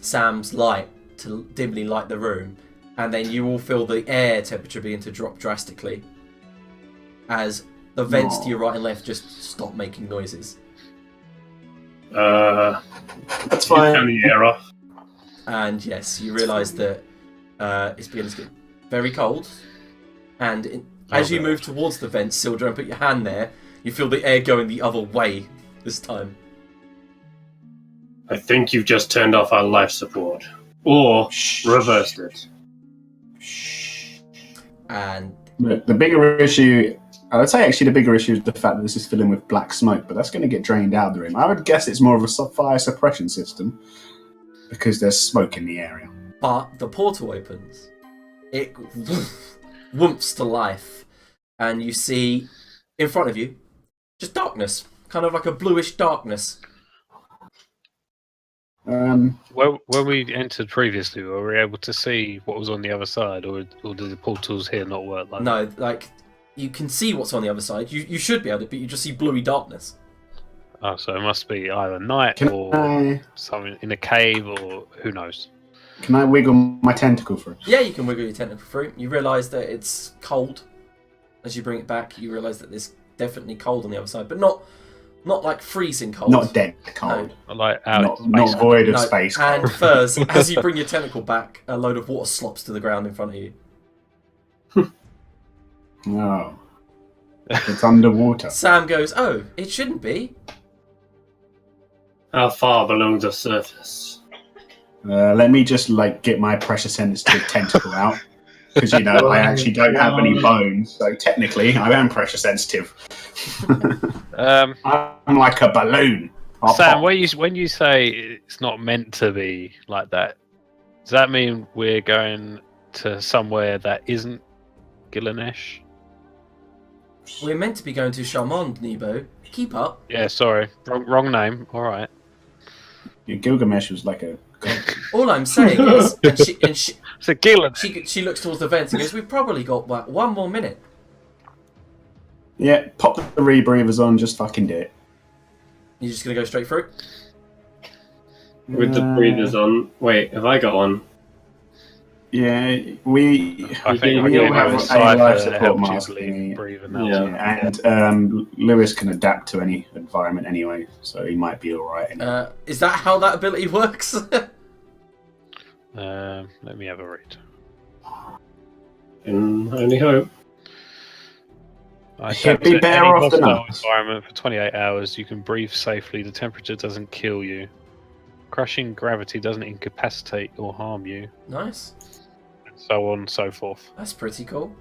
Sam's light to dimly light the room. And then you all feel the air temperature begin to drop drastically as the vents to your right and left just stop making noises. That's fine. Turn the air off. And yes, you realise that it's beginning to get very cold. And as you move towards the vents, Sildra, and put your hand there, you feel the air going the other way this time. I think you've just turned off our life support. Or reversed it. And The bigger issue, I would say actually the bigger issue is the fact that this is filling with black smoke, but that's going to get drained out of the room. I would guess it's more of a fire suppression system because there's smoke in the area. But the portal opens. It whoomps to life. And you see in front of you just darkness. Kind of like a bluish darkness. When we entered previously, were we able to see what was on the other side, or did the portals here not work like that? No, like, you can see what's on the other side. You should be able to, but you just see bluey darkness. Oh, so it must be either night or something in a cave, or who knows. Can I wiggle my tentacle for it? Yeah, you can wiggle your tentacle through. You realise that it's cold. As you bring it back, you realise that there's definitely cold on the other side, but not like freezing cold. Not dead cold. No. Like out Not void of space cold. And first, as you bring your tentacle back, a load of water slops to the ground in front of you. No. It's underwater. Sam goes, "Oh, it shouldn't be." How far below the surface? Let me just get my pressure sensitive tentacle out. Because, I actually don't have any bones, so technically I am pressure sensitive. I'm like a balloon. Sam, when you say it's not meant to be like that, does that mean we're going to somewhere that isn't Gilgamesh? We're meant to be going to Charmonde, Nebo. Keep up. Yeah, sorry. Wrong name. All right. Yeah, Gilgamesh was like a god. All I'm saying is, and she So Gilgamesh. she looks towards the vents and goes, "We've probably got one more minute." Yeah, pop the rebreathers on, just fucking do it. You're just gonna go straight through? With the breathers on. Wait, have I got one? Yeah, I we think all I have have a a cipher life that support helps mask. you thingy. breathe and Yeah. And Lewis can adapt to any environment anyway, so he might be alright anyway. Is that how that ability works? Let me have a read. Can only hope. He'd be better off than hostile us. environment for 28 hours. You can breathe safely. The temperature doesn't kill you. Crushing gravity doesn't incapacitate or harm you. Nice. And so on and so forth. That's pretty cool.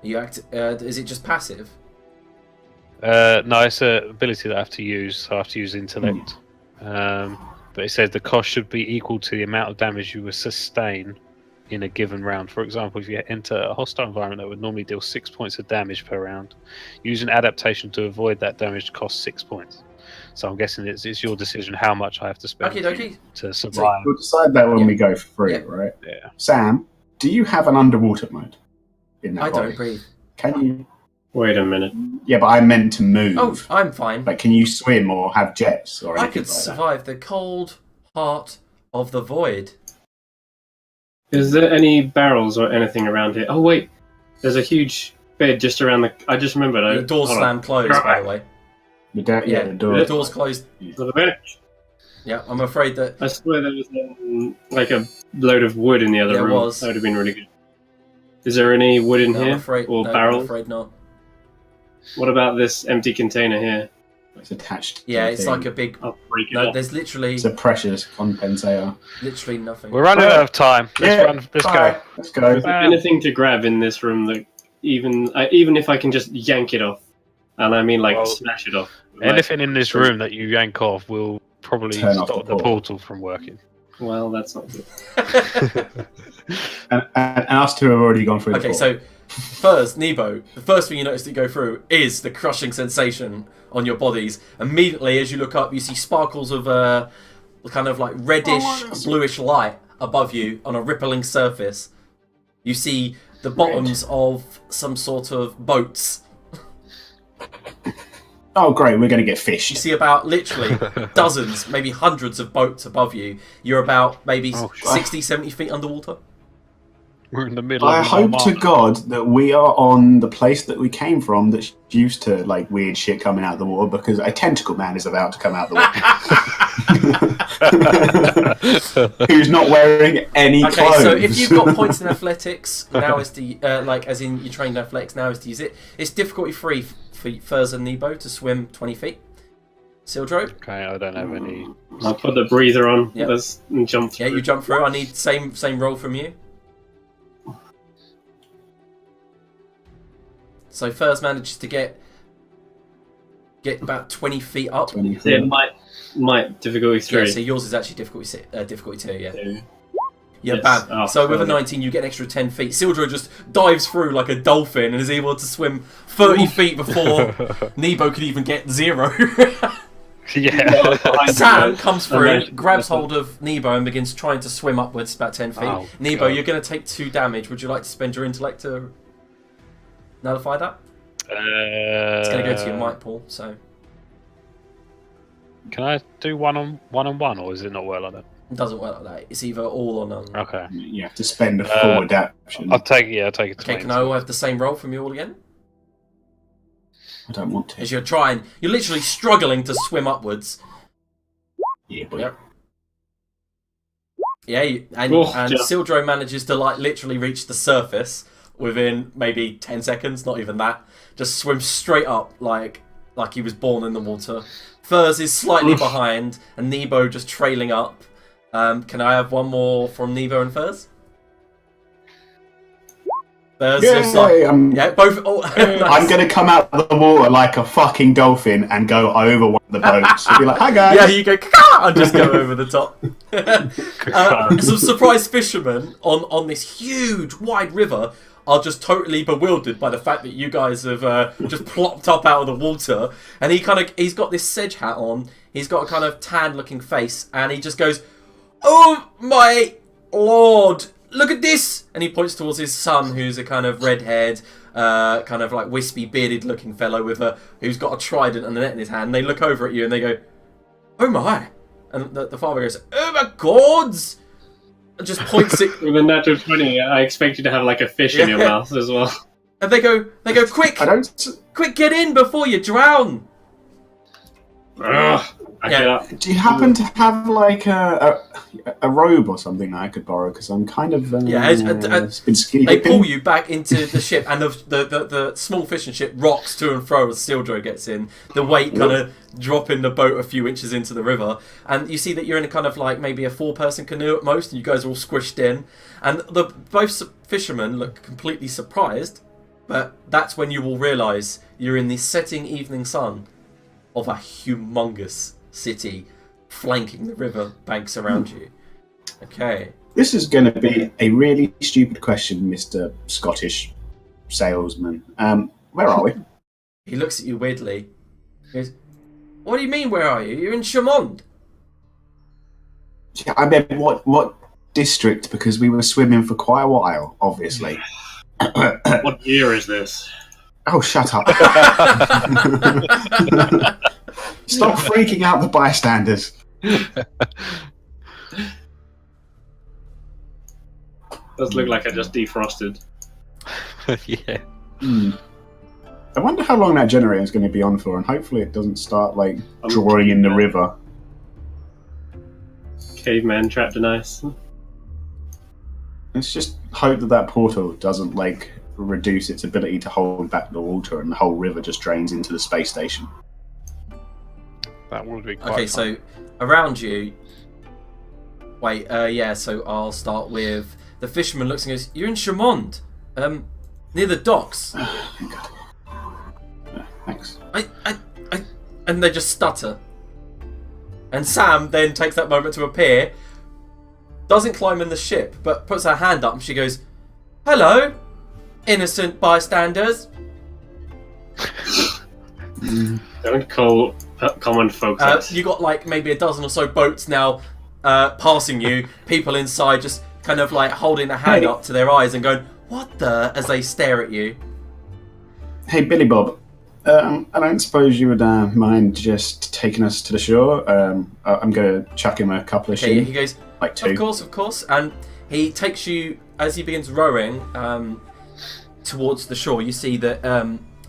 Is it just passive? No, it's an ability that I have to use. So I have to use intellect. But it says the cost should be equal to the amount of damage you will sustain in a given round. For example, if you enter a hostile environment that would normally deal 6 points of damage per round, use an adaptation to avoid that damage costs 6 points. So I'm guessing it's your decision how much I have to spend Okie dokie. to survive. We'll decide that when Yeah. we go for free, Yeah. right? Yeah. Sam, do you have an underwater mode? In that I body? don't breathe. Can you? Wait a minute. Yeah, but I meant to move. Oh, I'm fine. Like, can you swim or have jets or I anything could like that? survive the cold heart of the void. Is there any barrels or anything around here? Oh wait, there's a huge bed just around the. I just remembered. The door's hold on. slammed closed, by the way. Yeah, the door. The door's closed. To the bench. Yeah, I'm afraid that. I swear there was like a load of wood in the other There room. was. That would have been really good. Is there any wood in No, here I'm afraid, or no, I'm barrels? afraid not. What about this empty container here? It's attached. Yeah, to it's the like a thing. big. I'll break it No, off. there's literally It's a precious compensator. nothing. We're running out of time. Let's Let's go. Let's go. Is there anything to grab in this room that even if I can just yank it off, and I mean like Well, smash it off. Like, Anything in this room that you yank off will probably Turn off stop the the portal from working. well, that's not good. And us two have already gone through the Okay, portal. so first, Nebo, the first thing you notice that you go through is the crushing sensation on your bodies. Immediately, as you look up, you see sparkles of kind of like reddish, bluish light above you on a rippling surface. You see the bottoms of some sort of boats. Oh, great, we're going to get You fished. see about literally dozens, maybe hundreds of boats above you. You're about maybe Oh, shit. 60, 70 feet underwater. We're in the middle I of hope to Numenera. God that we are on the place that we came from that's used to like weird shit coming out of the water, because a tentacle man is about to come out of the water. Who's not wearing any Okay, clothes. so if you've got points in athletics, now is the like as in you trained in athletics, now is to use it. It's difficulty free for Furs and Nebo to swim 20 feet. Sildro, Okay, I don't have any. I'll put the breather on. Yep. Let's jump through. yeah, you jump through. I need same roll from you. So Furs manages to get about 20 feet up. 24. Yeah, might difficulty Yeah, 3. so yours is actually difficulty 2, yeah. Two. Yeah, Yes. bam. Oh, So with a okay. 19, you get an extra 10 feet. Sildro just dives through like a dolphin and is able to swim 30 feet before Nebo could even get 0. Yeah. Sam comes through, Imagine- grabs hold of Nebo and begins trying to swim upwards about 10 feet. Oh, Nebo, God. you're going to take 2 damage. Would you like to spend your intellect to nullify that? It's going to go to your might pool, so Can I do one on one, or is it not work like that? it doesn't work like that. It's either all or none. Okay. You have to spend a full adaptation. I'll take it. Okay, can I all have the same roll from you all again? I don't want to. As you're literally struggling to swim upwards. Yeah, boy. Yep. Yeah, and Oh, and yeah. Sildro manages to like literally reach the surface within maybe 10 seconds, not even that. Just swims straight up like he was born in the water. Furs is slightly behind, and Nebo just trailing up. Can I have one more from Nebo and Furs? Furs just like, yeah, both. Oh, nice. I'm going to come out of the water like a fucking dolphin and go over one of the boats and be like, hi guys. Yeah, you go "Caw!" and just go over the top. Some surprised fishermen on this huge, wide river are just totally bewildered by the fact that you guys have just plopped up out of the water. And he's got this sedge hat on. He's got a kind of tan-looking face, and he just goes, "Oh my lord! Look at this!" And he points towards his son, who's a kind of red-haired, kind of like wispy, bearded-looking fellow who's got a trident and a net in his hand. And they look over at you and they go, "Oh my!" And the father goes, "Oh my gods!" And just points it. With a natural 20, I expect you to have like a fish in your Yeah. mouth as well. And they go, quick, I don't. quick, get in before you drown. Ugh, I Yeah. cannot. Do you happen to have like a robe or something that I could borrow? Because I'm kind of Yeah, it's been skinny They dipping. pull you back into the ship, and the small fishing ship rocks to and fro as Sildro gets in. The weight kind of dropping the boat a few inches into the river, and you see that you're in a kind of like maybe a 4-person canoe at most, and you guys are all squished in. And both fishermen look completely surprised, but that's when you will realise you're in the setting evening sun of a humongous city flanking the river banks around you. Okay. This is going to be a really stupid question, Mr. Scottish salesman. Where are we? He looks at you weirdly. He goes, What do you mean, where are you? You're in Charmonde. Yeah, I mean, what district? Because we were swimming for quite a while, obviously. What year is this? Oh, shut up. Stop freaking out the bystanders. Does look like I just defrosted. Yeah. I wonder how long that generator is going to be on for, and hopefully it doesn't start I'm drawing in the river. Caveman trapped in ice. Let's just hope that portal doesn't reduce its ability to hold back the water, and the whole river just drains into the space station. That would be quite Okay, fun. so around you. Wait, yeah. So I'll start with the fisherman. Looks and goes, "You're in Charmonde, near the docks." Thank God. Thanks. And they just stutter. And Sam then takes that moment to appear, doesn't climb in the ship, but puts her hand up and she goes, "Hello, innocent bystanders." Don't call common folks that. You got maybe a dozen or so boats now passing you, people inside just kind of holding a hand up to their eyes and going, "What the?" as they stare at you. Hey, Billy Bob. I don't suppose you would mind just taking us to the shore? I'm going to chuck him a couple of Okay, sheep. he goes, Like 2. Of course. And he takes you, as he begins rowing towards the shore, you see that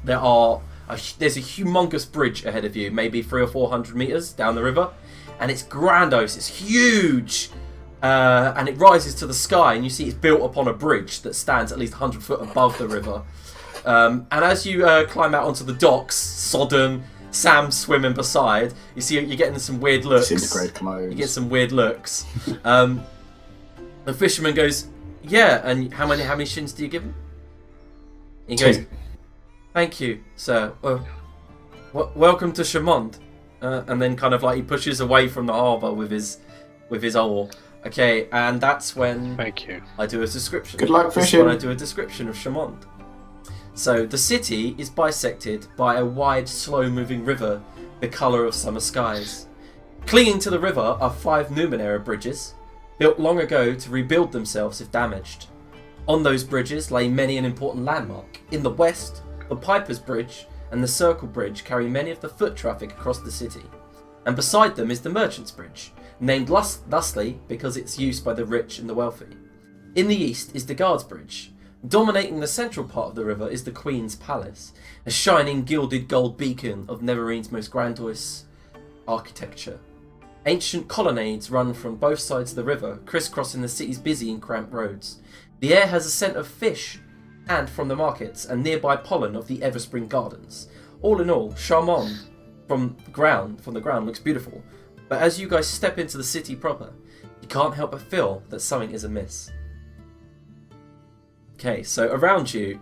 there's a humongous bridge ahead of you, maybe 300 or 400 meters down the river. And it's grandiose, it's huge. And it rises to the sky, and you see it's built upon a bridge that stands at least 100 foot above the river. And as you climb out onto the docks, Sodom, Sam swimming beside, you see you're getting some weird looks. Disintegrated clothes. You get some weird looks. The fisherman goes, "Yeah, and how many shins do you give him?" He goes, 2. "Thank you, sir. Welcome to Charmonde." And then he pushes away from the harbour with his oar. Okay, and that's when Thank you. I do a description. Good luck This is fishing. when I do a description of Charmonde. So the city is bisected by a wide, slow-moving river, the colour of summer skies. Clinging to the river are 5 Numenera bridges, built long ago to rebuild themselves if damaged. On those bridges lay many an important landmark. In the west, the Piper's Bridge and the Circle Bridge carry many of the foot traffic across the city. And beside them is the Merchant's Bridge, named thusly because it's used by the rich and the wealthy. In the east is the Guard's Bridge. Dominating the central part of the river is the Queen's Palace, a shining gilded gold beacon of Neverine's most grandiose architecture. Ancient colonnades run from both sides of the river, crisscrossing the city's busy and cramped roads. The air has a scent of fish and from the markets, and nearby pollen of the Everspring Gardens. All in all, Charmonde from the ground looks beautiful, but as you guys step into the city proper, you can't help but feel that something is amiss. Okay, so around you,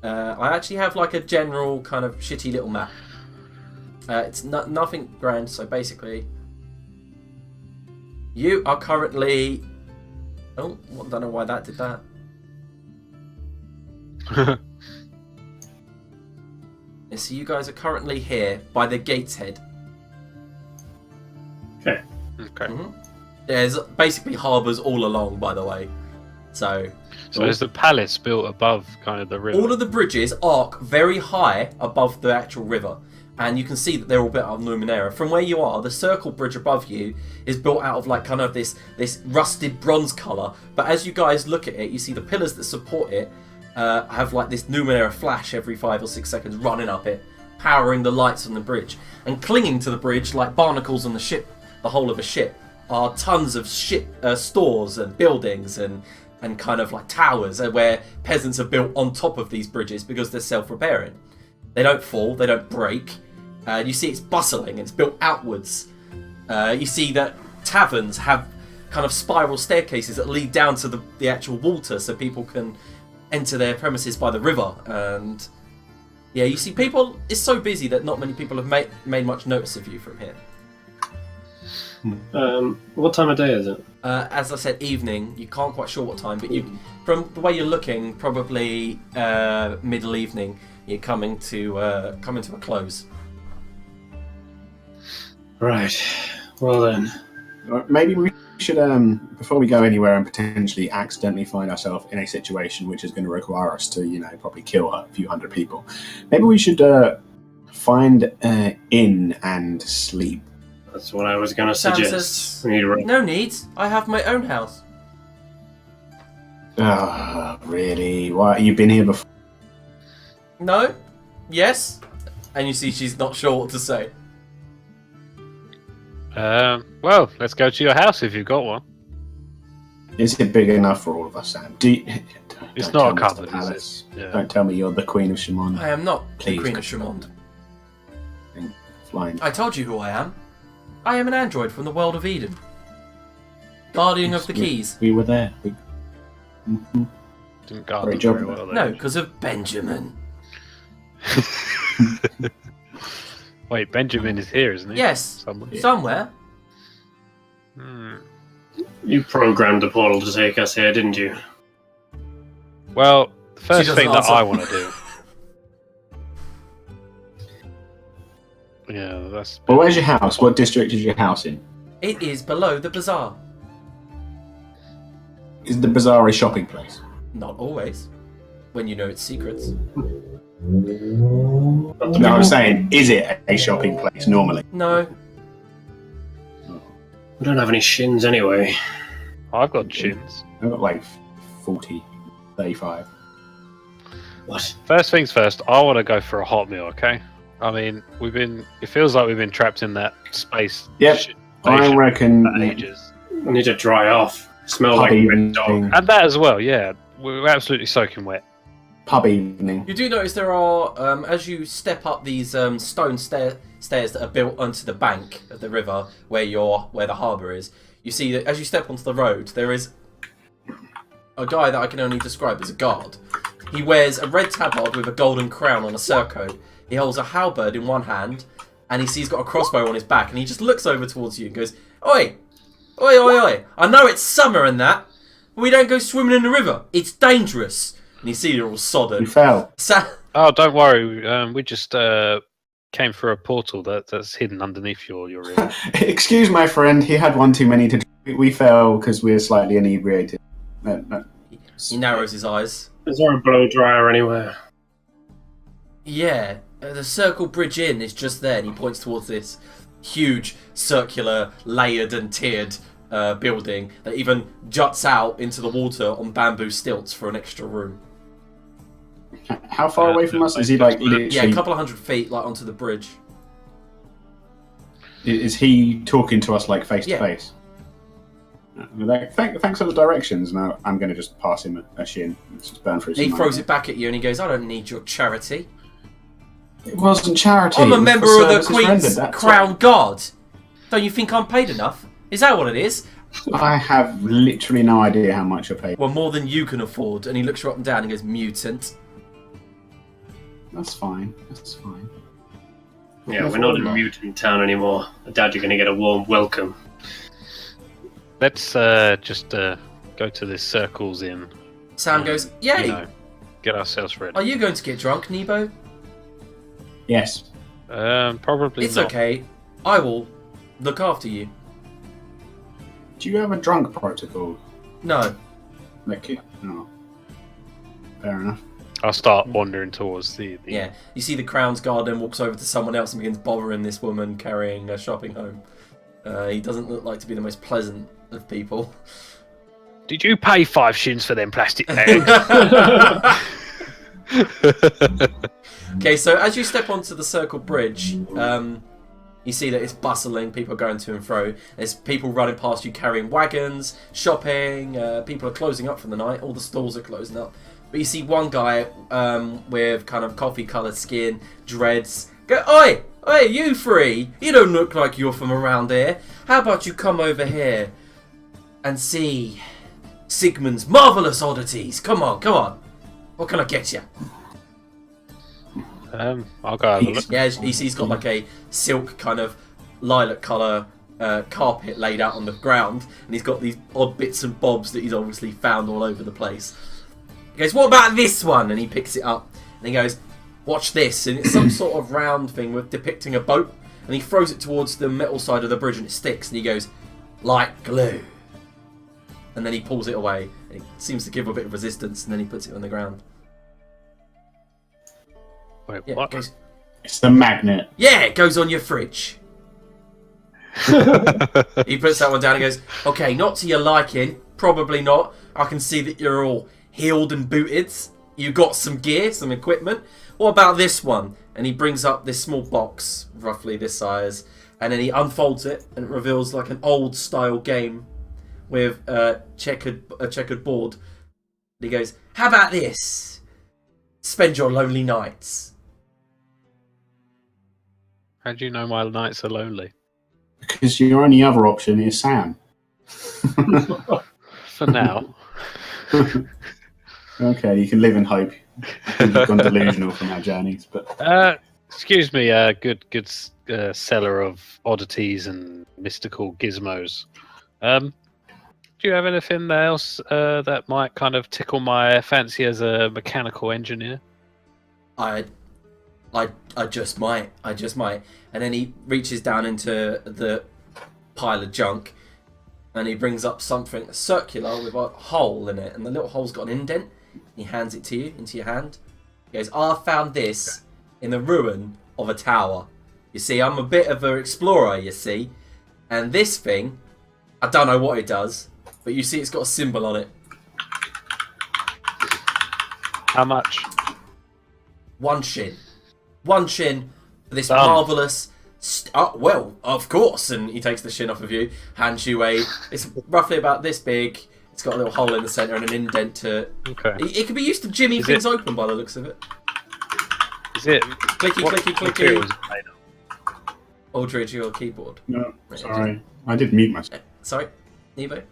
I actually have a general kind of shitty little map. It's nothing grand, so basically, you are currently... Oh, I don't know why that did that. Yeah, so you guys are currently here by the gate's head. Okay. Okay. Mm-hmm. There's basically harbours all along, by the way. So is the palace built above kind of the river? all of the bridges arc very high above the actual river, and you can see that they're all built out of Numenera. From where you are, the Circle Bridge above you is built out of kind of this rusted bronze colour. But as you guys look at it, you see the pillars that support it have this Numenera flash every 5 or 6 seconds running up it, powering the lights on the bridge. And clinging to the bridge, like barnacles on the ship, the hull of a ship, are tons of stores and buildings and kind of towers where peasants have built on top of these bridges because they're self-repairing. They don't fall, they don't break. You see it's bustling, it's built outwards. You see that taverns have kind of spiral staircases that lead down to the actual water so people can enter their premises by the river. And yeah, you see people, it's so busy that not many people have made much notice of you from here. What time of day is it? As I said, evening. You can't quite sure what time, but from the way you're looking, probably middle evening. You're coming to a close. Right. Well then. Maybe we should, before we go anywhere and potentially accidentally find ourselves in a situation which is going to require us to, probably kill a few hundred people, maybe we should find an inn and sleep. That's what I was going to Sam suggest. says, We need to no need. I have my own house. Oh, really? Why? You've been here before? No? Yes? And you see she's not sure what to say. Well, let's go to your house if you've got one. Is it big enough for all of us, Sam? It's don't not a tell me it's the cupboard, is palace. it? Yeah. Don't tell me you're the Queen of Charmonde. I am not the Please, Queen of come on. Charmonde. Flying. I told you who I am. I am an android from the world of Eden. Guardian of the keys. We were there. Didn't guard Great them job. very well, though. No, because of Benjamin. Wait, Benjamin is here, isn't he? Yes, Somewhere. somewhere. Hmm. You programmed the portal to take us here, didn't you? Well, the first doesn't thing that answer. I want to do. Yeah, that's. Well, where's your house? What district is your house in? It is below the bazaar. Is the bazaar a shopping place? Not always. When you know its secrets. No, I'm saying, is it a shopping place normally? No. We don't have any shins anyway. I've got chins. I've got like 40, 35. What? First things first, I want to go for a hot meal, okay? I mean, it feels like we've been trapped in that space. Yep, shit I station reckon. for ages. I need to dry off. Smell like Pub a red evening. dog. And that as well, yeah. We're absolutely soaking wet. Pub evening. You do notice there are, as you step up these stone stairs that are built onto the bank of the river where the harbour is, you see that as you step onto the road, there is a guy that I can only describe as a guard. He wears a red tabard with a golden crown on a surcoat. He holds a halberd in one hand, and he's got a crossbow on his back, and he just looks over towards you and goes, Oi! Oi, oi, oi! I know it's summer and that, but we don't go swimming in the river. It's dangerous. And you see you're all sodden. You fell. Oh, don't worry. We just came through a portal that's hidden underneath your river. Excuse my friend, he had one too many to drink. We fell because we're slightly inebriated. No. He narrows his eyes. Is there a blow dryer anywhere? Yeah, the Circle Bridge Inn is just there, and he points towards this huge, circular, layered and tiered building that even juts out into the water on bamboo stilts for an extra room. How far away from us? Is he like literally... Yeah, a couple of 100 feet, like onto the bridge. Is he talking to us like face Yeah. to face? Thanks for the directions. Now I'm going to just pass him a shin. Let's just burn through some He money. throws it back at you and he goes, I don't need your charity. It wasn't charity. I'm it a was member for of the services Queen's rendered, that's Crown Guard. Don't you think I'm paid enough? Is that what it is? all. I have literally no idea how much you're paid. Well, more than you can afford. And he looks you up and down and goes, mutant. That's fine. That's fine. Yeah, we're not in mutant town anymore. I doubt you're going to get a warm welcome. Let's just go to this Circles Inn. Sam goes, yay! Get ourselves ready. Are you going to get drunk, Nebo? Yes. Probably It's not. okay. I will look after you. Do you have a drunk protocol? No. Like, no. Fair enough. I'll start wandering towards the... Yeah. You see the Crown's guard then walks over to someone else and begins bothering this woman carrying a shopping home. He doesn't look like to be the most pleasant of people. Did you pay 5 shins for them plastic bags? Okay, so as you step onto the Circle Bridge, you see that it's bustling, people are going to and fro. There's people running past you carrying wagons, shopping, people are closing up for the night, all the stalls are closing up. But you see one guy with kind of coffee-coloured skin, dreads, go, Oi! Oi, you three! You don't look like you're from around here. How about you come over here and see Sigmund's marvellous oddities? Come on, come on. What can I get you? I'll go have a look. Yeah, he's got like a silk kind of lilac colour carpet laid out on the ground, and he's got these odd bits and bobs that he's obviously found all over the place. He goes, what about this one? And he picks it up, and he goes, watch this. And it's some sort of round thing with depicting a boat, and he throws it towards the metal side of the bridge and it sticks, and he goes, like glue. And then he pulls it away. It seems to give a bit of resistance, and then he puts it on the ground. Wait, Yeah, what? It's the magnet. Yeah, it goes on your fridge. He puts that one down and goes, okay, not to your liking, probably not. I can see that you're all healed and booted. You got some gear, some equipment. What about this one? And he brings up this small box, roughly this size, and then he unfolds it and it reveals like an old style game with a checkered board. And he goes, how about this? Spend your lonely nights. How do you know my nights are lonely? Because your only other option is Sam. For now. Okay, you can live in hope. You've gone delusional from our journeys, but Excuse me, good seller of oddities and mystical gizmos. Do you have anything else that might kind of tickle my fancy as a mechanical engineer? I just might. And then he reaches down into the pile of junk and he brings up something circular with a hole in it, and the little hole's got an indent. He hands it to you into your hand. He goes, I found this in the ruin of a tower. You see, I'm a bit of an explorer, you see. And this thing, I don't know what it does, but you see it's got a symbol on it. How much? 1 shin. 1 shin for this Done. marvellous... well, of course. And he takes the shin off of you, hands you a... It's roughly about this big. It's got a little hole in the centre and an indent to... Okay. It could be used to jimmy Is things it- open by the looks of it. Is it? Clicky, what clicky, material clicky. is it made of? Aldridge, your keyboard. no, sorry, I did mute myself. Sorry, Nebo?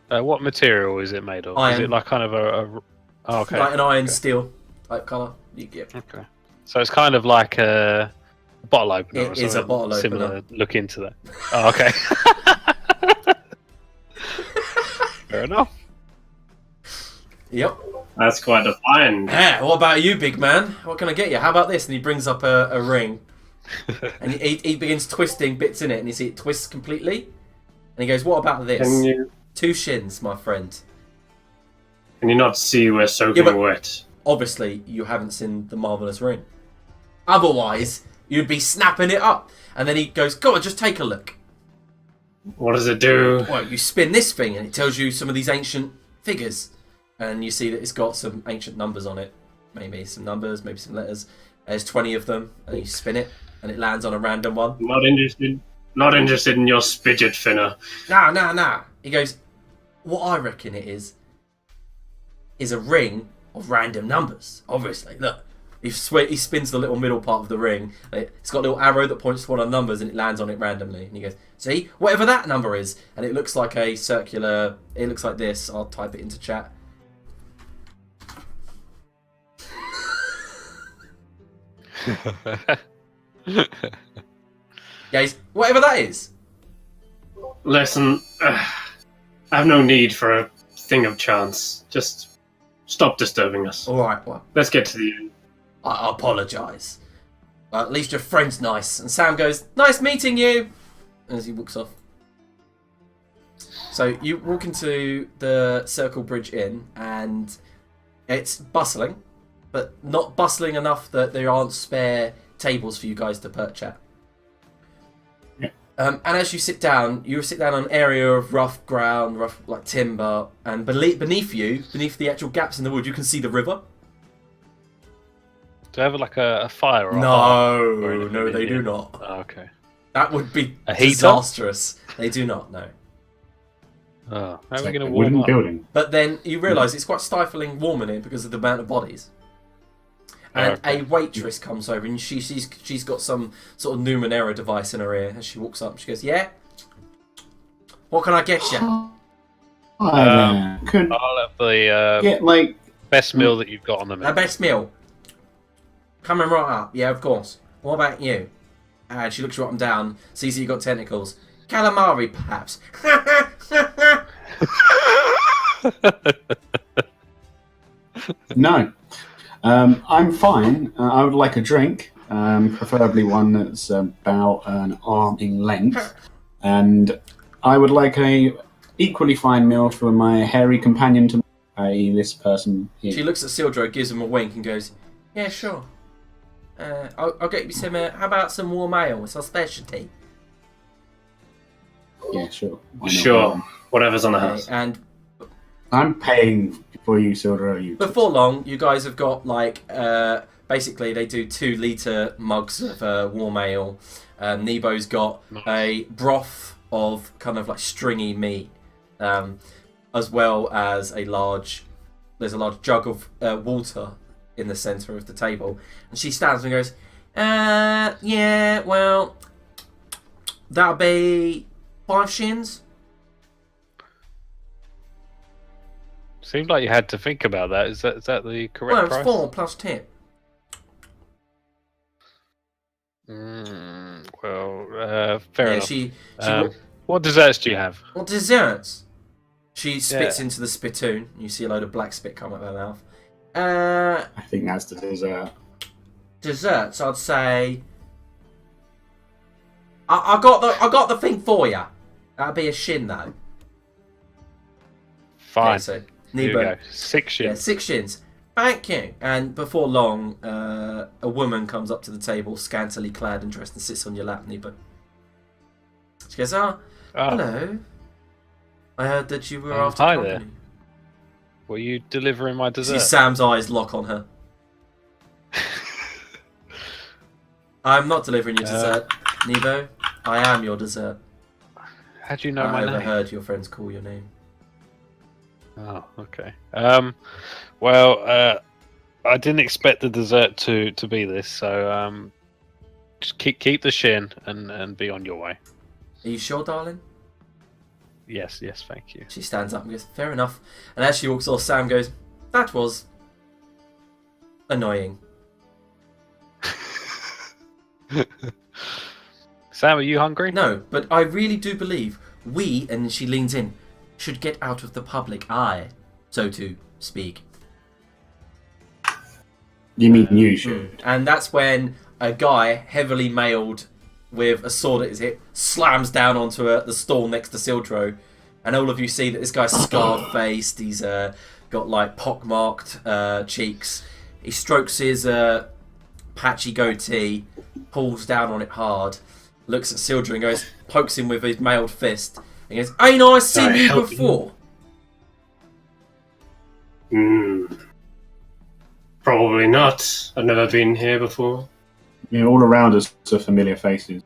What material is it made of? Is Iron. it like kind of a oh, okay. Like an iron Okay. steel type colour. Yeah. Okay. So it's kind of like a bottle opener. It or is a something bottle similar. opener. Look into that. Oh, okay. Fair enough. Yep. That's quite defined. Yeah, what about you, big man? What can I get you? How about this? And he brings up a ring. And he begins twisting bits in it, and you see it twists completely. And he goes, what about this? Can you 2 shins, my friend. not see we're soaking Yeah, but- wet? Obviously, you haven't seen the marvellous ring. Otherwise, you'd be snapping it up. And then he goes, go on, just take a look. What does it do? Well, you spin this thing, and it tells you some of these ancient figures. And you see that it's got some ancient numbers on it. Maybe some numbers, maybe some letters. There's 20 of them, and you spin it, and it lands on a random one. Not interested. Not interested in your spidget finner. Nah. He goes, what I reckon it is a ring of random numbers. Obviously, look. He spins the little middle part of the ring. It's got a little arrow that points to one of the numbers, and it lands on it randomly. And he goes, see? Whatever that number is. And it looks like a circular... It looks like this. I'll type it into chat. Guys, whatever that is. Listen, I have no need for a thing of chance. Just stop disturbing us. All right, well, Let's get to the end. I apologise. Well, at least your friend's nice. And Sam goes, nice meeting you, as he walks off. So you walk into the Circle Bridge Inn, and it's bustling, but not bustling enough that there aren't spare tables for you guys to perch at. Yeah. And as you sit down on an area of rough ground, rough like timber, and beneath you, beneath the actual gaps in the wood, you can see the river. Do they have like a fire? Or a hearth or No, anything no, in they here? do not. Oh, okay. That would be A heater? disastrous. They do not, no. Oh, how It's are we like going a to wooden warm up? building. But then you realise it's quite stifling warm in here because of the amount of bodies. And Okay. a waitress comes over, and she's got some sort of Numenera device in her ear. As she walks up, she goes, yeah? What can I get you? Could I'll have the get like best meal that you've got on the The menu. best meal. Coming right up. Yeah, of course. What about you? And she looks you up and down, sees that you've got tentacles. Calamari, perhaps. no. I'm fine. I would like a drink. preferably one that's about an arm in length. And I would like a equally fine meal for my hairy companion to this person here. She looks at Sildro, gives him a wink, and goes, "Yeah, sure. I'll get you some. How about some warm ale? It's our specialty." Yeah, sure. Why not? Sure. Whatever's on the Okay, house. and I'm paying for you, Sildro. You before long, you guys have got like basically they do 2-litre mugs of warm ale. Nebo's got a broth of kind of like stringy meat, as well as there's a large jug of water in the centre of the table. And she stands and goes, yeah, well, that'll be 5 shins. Seemed like you had to think about that. Is that the correct Well, price? it's 4 plus tip. Fair Yeah, enough. she What desserts do you have? what desserts? She spits into the spittoon. You see a load of black spit come out of her mouth. I think that's the dessert. Desserts, I'd say. I got the thing for you. That'll be a shin though. Fine. Okay, so Here we Nebo, go. 6 shins. yeah, 6 shins. Thank you. And before long, a woman comes up to the table, scantily clad and dressed, and sits on your lap, Nebo. She goes, hello. I heard that you were after hi company. there. Were you delivering my See dessert? Sam's eyes lock on her. I'm not delivering your dessert, Nebo. I am your dessert. How do you know I my name? overheard your friends call your name. Oh, okay. Well, I didn't expect the dessert to be this, so just keep the shin and be on your way. Are you sure, darling? Yes, thank you. She stands up and goes, fair enough. And as she walks off, Sam goes, that was annoying. Sam, are you hungry? No, but I really do believe we, and she leans in, should get out of the public eye, so to speak. You mean you should? And that's when a guy, heavily mailed with a sword at his hip, slams down onto the stall next to Sildro. And all of you see that this guy's scarred-faced, he's got like pockmarked cheeks. He strokes his patchy goatee, pulls down on it hard, looks at Sildro and goes, pokes him with his mailed fist, and goes, ain't I seen you before? Probably not. I've never been here before. Yeah, all around us are familiar faces,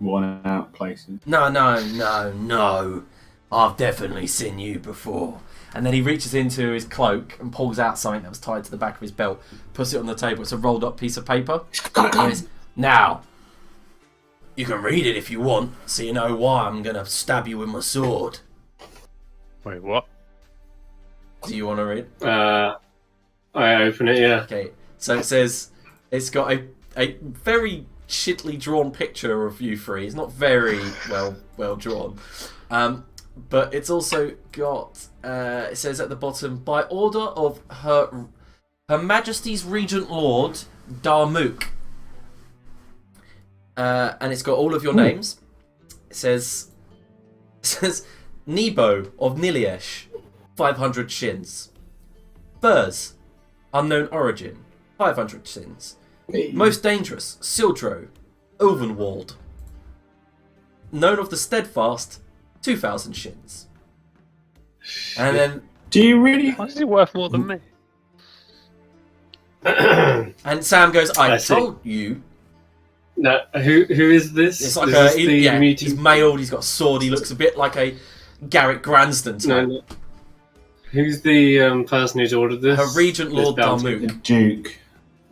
worn out places. No. I've definitely seen you before. And then he reaches into his cloak and pulls out something that was tied to the back of his belt, puts it on the table. It's a rolled up piece of paper. And he goes, now, you can read it if you want, so you know why I'm going to stab you with my sword. Wait, what? Do you want to read? I open it, yeah. Okay, so it says, it's got a very shittily drawn picture of you three. It's not very well drawn. But it's also got, it says at the bottom, by order of Her Majesty's Regent Lord Darmook. And it's got all of your names. It says Nebo of Niliesh, 500 shins. Furs, unknown origin, 500 shins. Most dangerous, Sildro, Ovenwald. Known of the steadfast, 2,000 shins. And then... Do you really? Why is it worth more than me? And Sam goes, I see. told you. No, who is this? It's like is this the meaty- he's mailed, he's got a sword, he looks a bit like a Garrett Gransden type. No. Who's the person who's ordered this? Her Regent This Lord bounty? The Darmook. Duke,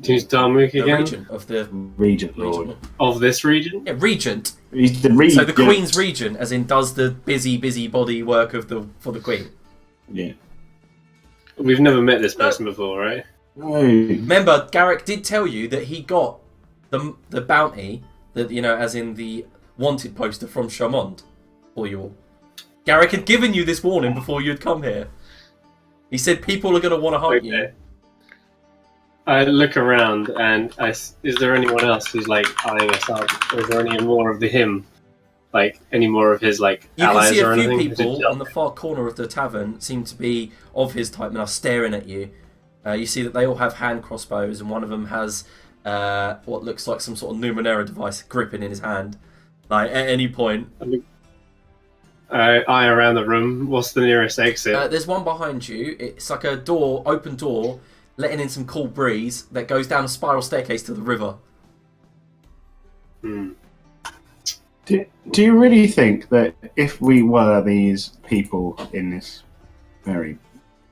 Who's Darmook The again? Regent of the... Regent Lord. Of this region? Yeah, Regent. He's the Regent. So the Queen's Regent, as in does the busy body work for the Queen. Yeah. We've never met this person before, right? No. Remember, Garrick did tell you that he got the bounty, that as in the wanted poster from Charmonde for you all. Garrick had given you this warning before you'd come here. He said people are going to want to hunt you. I look around and is there anyone else who's like eyeing us up? Or is there any more of him? Like any more of his like You can allies see or a few anything? people on the far corner of the tavern seem to be of his type and are staring at you. You see that they all have hand crossbows, and one of them has what looks like some sort of Numenera device gripping in his hand. Like at any point. Eye around the room. What's the nearest exit? There's one behind you. It's like a open door, letting in some cool breeze that goes down a spiral staircase to the river. Hmm. Do you really think that if we were these people in this very,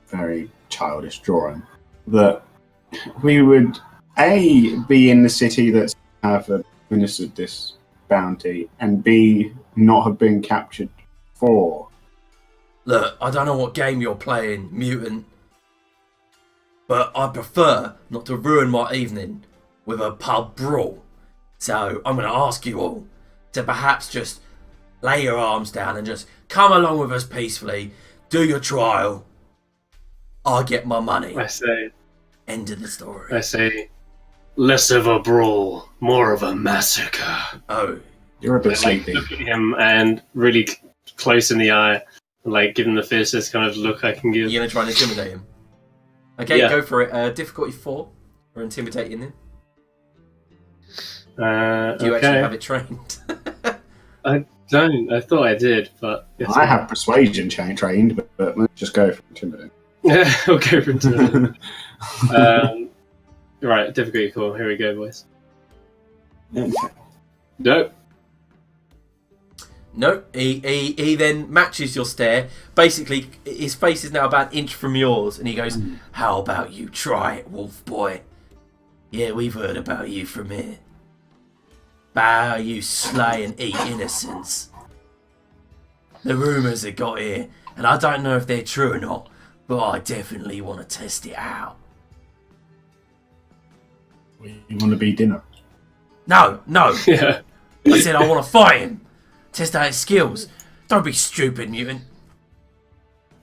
very childish drawing, that we would be in the city that's have administered this bounty, and B, not have been captured for? Look, I don't know what game you're playing, mutant, but I prefer not to ruin my evening with a pub brawl. So I'm going to ask you all to perhaps just lay your arms down and just come along with us peacefully, do your trial. I get my money. I say, End of the story. I say, less of a brawl, more of a massacre. Oh, You're a bit I sleepy. look at him and really close in the eye, like give him the fiercest kind of look I can give. you're going to try and intimidate him? Okay, Yeah. go for it. Difficulty 4 for intimidating him. Do you Okay. actually have it trained? Don't. I thought I did, but I have persuasion trained, but let's just go for intimidate. we'll go for intimidate. Right, difficulty 4. Here we go, boys. Nope. No, he then matches your stare. Basically, his face is now about an inch from yours, and he goes, "How about you try it, wolf boy? Yeah, we've heard about you from here. How you slay and eat innocents. The rumours have got here, and I don't know if they're true or not, but I definitely want to test it out." You want to be dinner? No, Yeah. I said I want to fight him. Test out his skills. Don't be stupid, mutant.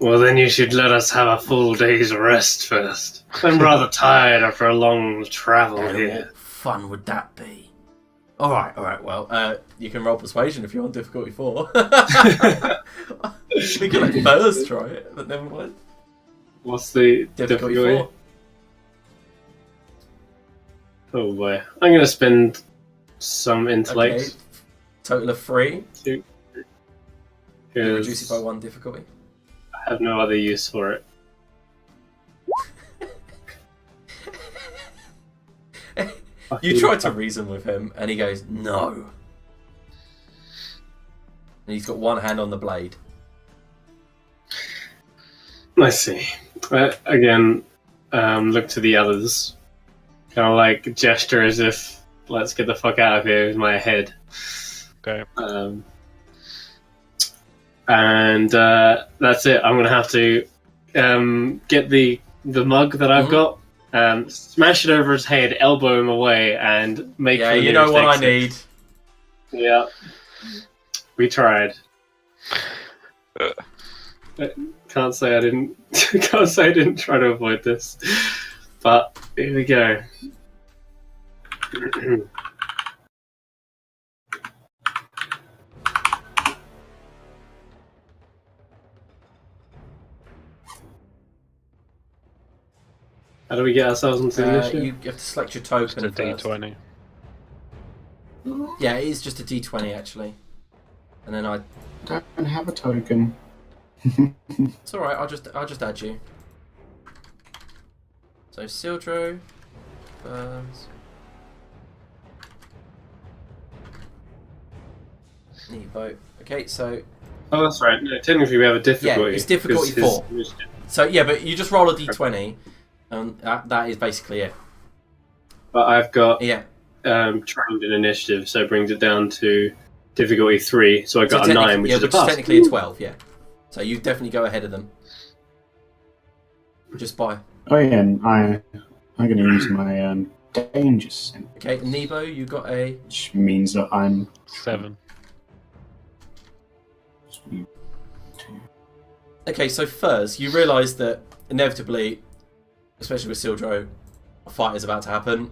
Well, then you should let us have a full day's rest first. I'm rather tired after a long travel And here. what fun would that be? All right. Well, you can roll persuasion if you're on difficulty 4. We could like first try it, but never mind. What's the Difficulty difficulty? 4. Oh boy. I'm going to spend some intellect. Okay. Total of 3. To, You reduce it by because 1 difficulty. I have no other use for it. You try to reason with him, and he goes, "No." And he's got one hand on the blade. I see. Again, look to the others. Kind of like gesture as if, let's get the fuck out of here with my head. Okay. And that's it. I'm going to have to get the mug that I've got, smash it over his head, elbow him away, and make Yeah, for the you know nearest what I exit. need. Yeah. We tried. Can't say I didn't. Can't say I didn't try to avoid this, but here we go. How do we get ourselves into the initiative? You have to select your Just token a first. D20. Yeah, it is just a D20 actually. And then I don't have a token. it's all right. I'll just add you. So Sildro, Burns, Nebo. Okay, so Oh, that's right. No, technically, we have a difficulty. it's difficulty because 4. his- yeah, but you just roll a D20, and that is basically it. But I've got Yeah. trained in initiative, so it brings it down to difficulty 3. So I got a 9, which is a which is pass. technically a 12. Yeah. So you definitely go ahead of them. Just by. Oh yeah, and I'm going to use my danger sense, Okay, Nebo, you got a. which means that I'm 7. Okay, so first, you realise that inevitably, especially with Sildro, a fight is about to happen.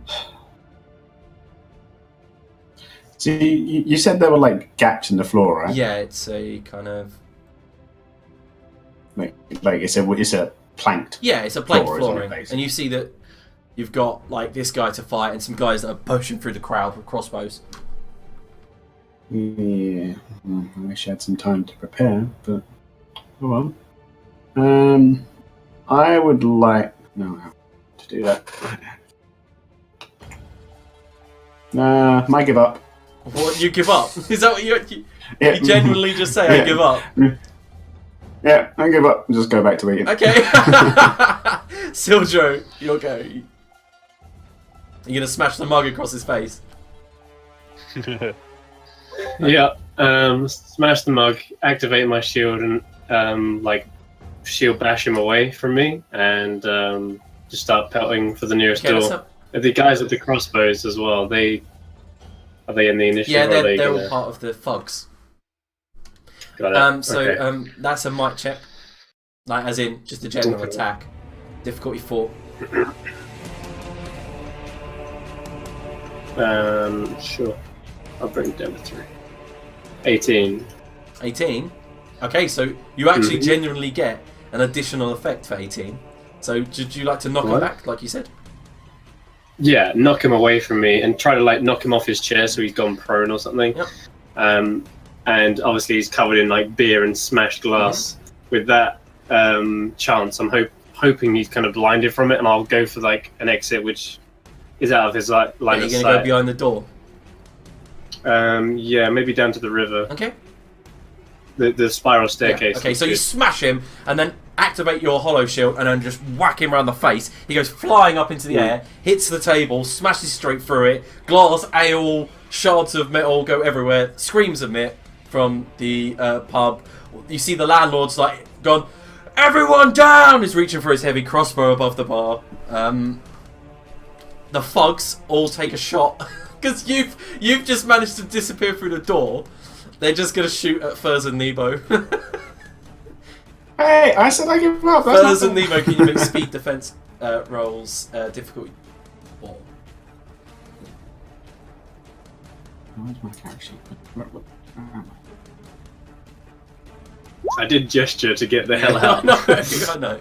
So you said there were like gaps in the floor, right? Yeah, it's a kind of Like it's a planked. yeah, it's a plank Floor, isn't it, flooring, basically? and you see that you've got like this guy to fight and some guys that are pushing through the crowd with crossbows. Yeah, I wish I had some time to prepare, but oh well. I would like to do that. Might give up. What, you give up? Is that what you Yeah. you genuinely just say? I Yeah. give up. Yeah, I give up and just go back to eating. Okay. Sildro, you'll go. You're gonna smash the mug across his face. Yeah. Smash the mug, activate my shield, and shield bash him away from me, and just start pelting for the nearest Okay, door. The guys with the crossbows as well. Are they in the initiative? yeah, or are they they're all gonna... part of the thugs. Got it. Okay. That's a might check, like as in just a general Okay. attack. Difficulty 4. Sure. I'll bring it down to 3. 18. 18. Okay, so you actually Mhm. genuinely get an additional effect for 18. So would you like to knock him What? back, like you said? Yeah, knock him away from me and try to knock him off his chair so he's gone prone or something. Yep. And obviously he's covered in beer and smashed glass. With that chance, I'm hoping he's kind of blinded from it, and I'll go for an exit which is out of his line Yeah, of you're sight. gonna go behind the door. Yeah, maybe down to the river. Okay. The spiral Yeah. staircase. Okay, looks so you good. smash him and then activate your hollow shield and then just whack him around the face. He goes flying up into the air, hits the table, smashes straight through it. Glass, ale, shards of metal go everywhere. Screams emit from the pub. You see the landlord's gone, "Everyone down!" He's reaching for his heavy crossbow above the bar. The thugs all take a shot because you've just managed to disappear through the door. They're just gonna shoot at Furs and Nebo. Hey, I said I give up. That's Furs not and Nebo, can you make speed defense rolls? Difficulty 4. Where's my character sheet? Where am I did gesture to get the hell out. I know.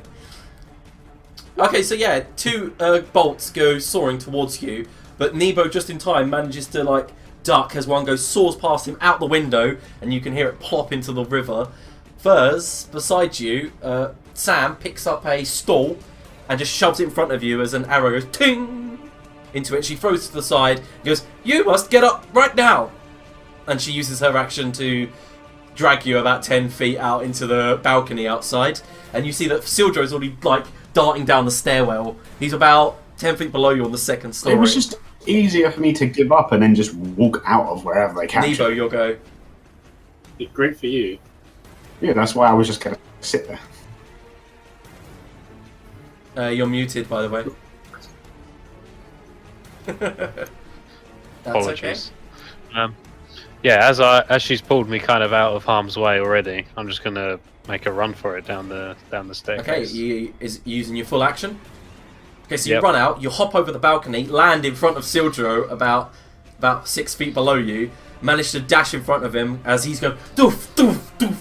Okay, so yeah, 2 bolts go soaring towards you, but Nebo just in time manages to duck as one soars past him out the window, and you can hear it plop into the river. Furs, beside you, Sam picks up a stall and just shoves it in front of you as an arrow goes ting into it. She throws it to the side and goes, "You must get up right now!" And she uses her action to drag you about 10 feet out into the balcony outside. And you see that Sildro's already darting down the stairwell. He's about 10 feet below you on the second story. It was just easier for me to give up and then just walk out of wherever they captured. Nebo, you'll go. Great for you. Yeah, that's why I was just gonna sit there. You're muted, by the way. That's Apologies. Yeah, as she's pulled me kind of out of harm's way already, I'm just gonna make a run for it down the okay. staircase. You is using your full action. Okay, so you Yep. run out, you hop over the balcony, land in front of Sildro about 6 feet below you, manage to dash in front of him as he's going doof doof doof.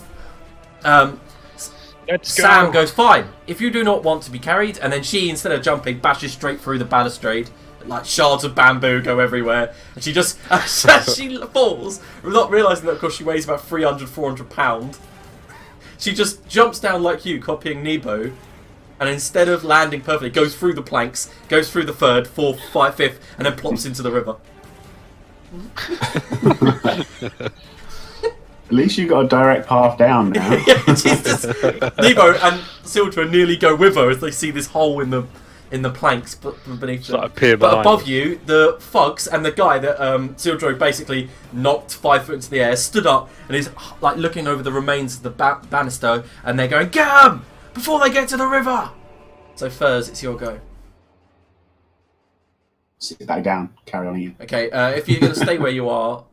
Let's Sam go. goes, "Fine, if you do not want to be carried," and then she, instead of jumping, bashes straight through the balustrade. Shards of bamboo go everywhere, and she just as she falls, not realising that of course she weighs about 300-400 pounds. She just jumps down like you, copying Nebo, and instead of landing perfectly, goes through the planks, goes through the 3rd, 4th, 5th, 5th, and then plops into the river. At least you got a direct path down now. Yeah, Jesus. Nebo and Sildra nearly go with her as they see this hole in the planks beneath them. Appear But behind above them. you, the thugs and the guy that Sildro basically knocked 5 foot into the air stood up and is looking over the remains of the banister, and they're going, "Get 'em! Before they get to the river!" So Furs, it's your go. Sit back down. Carry on eating. Okay, if you're going to stay where you are,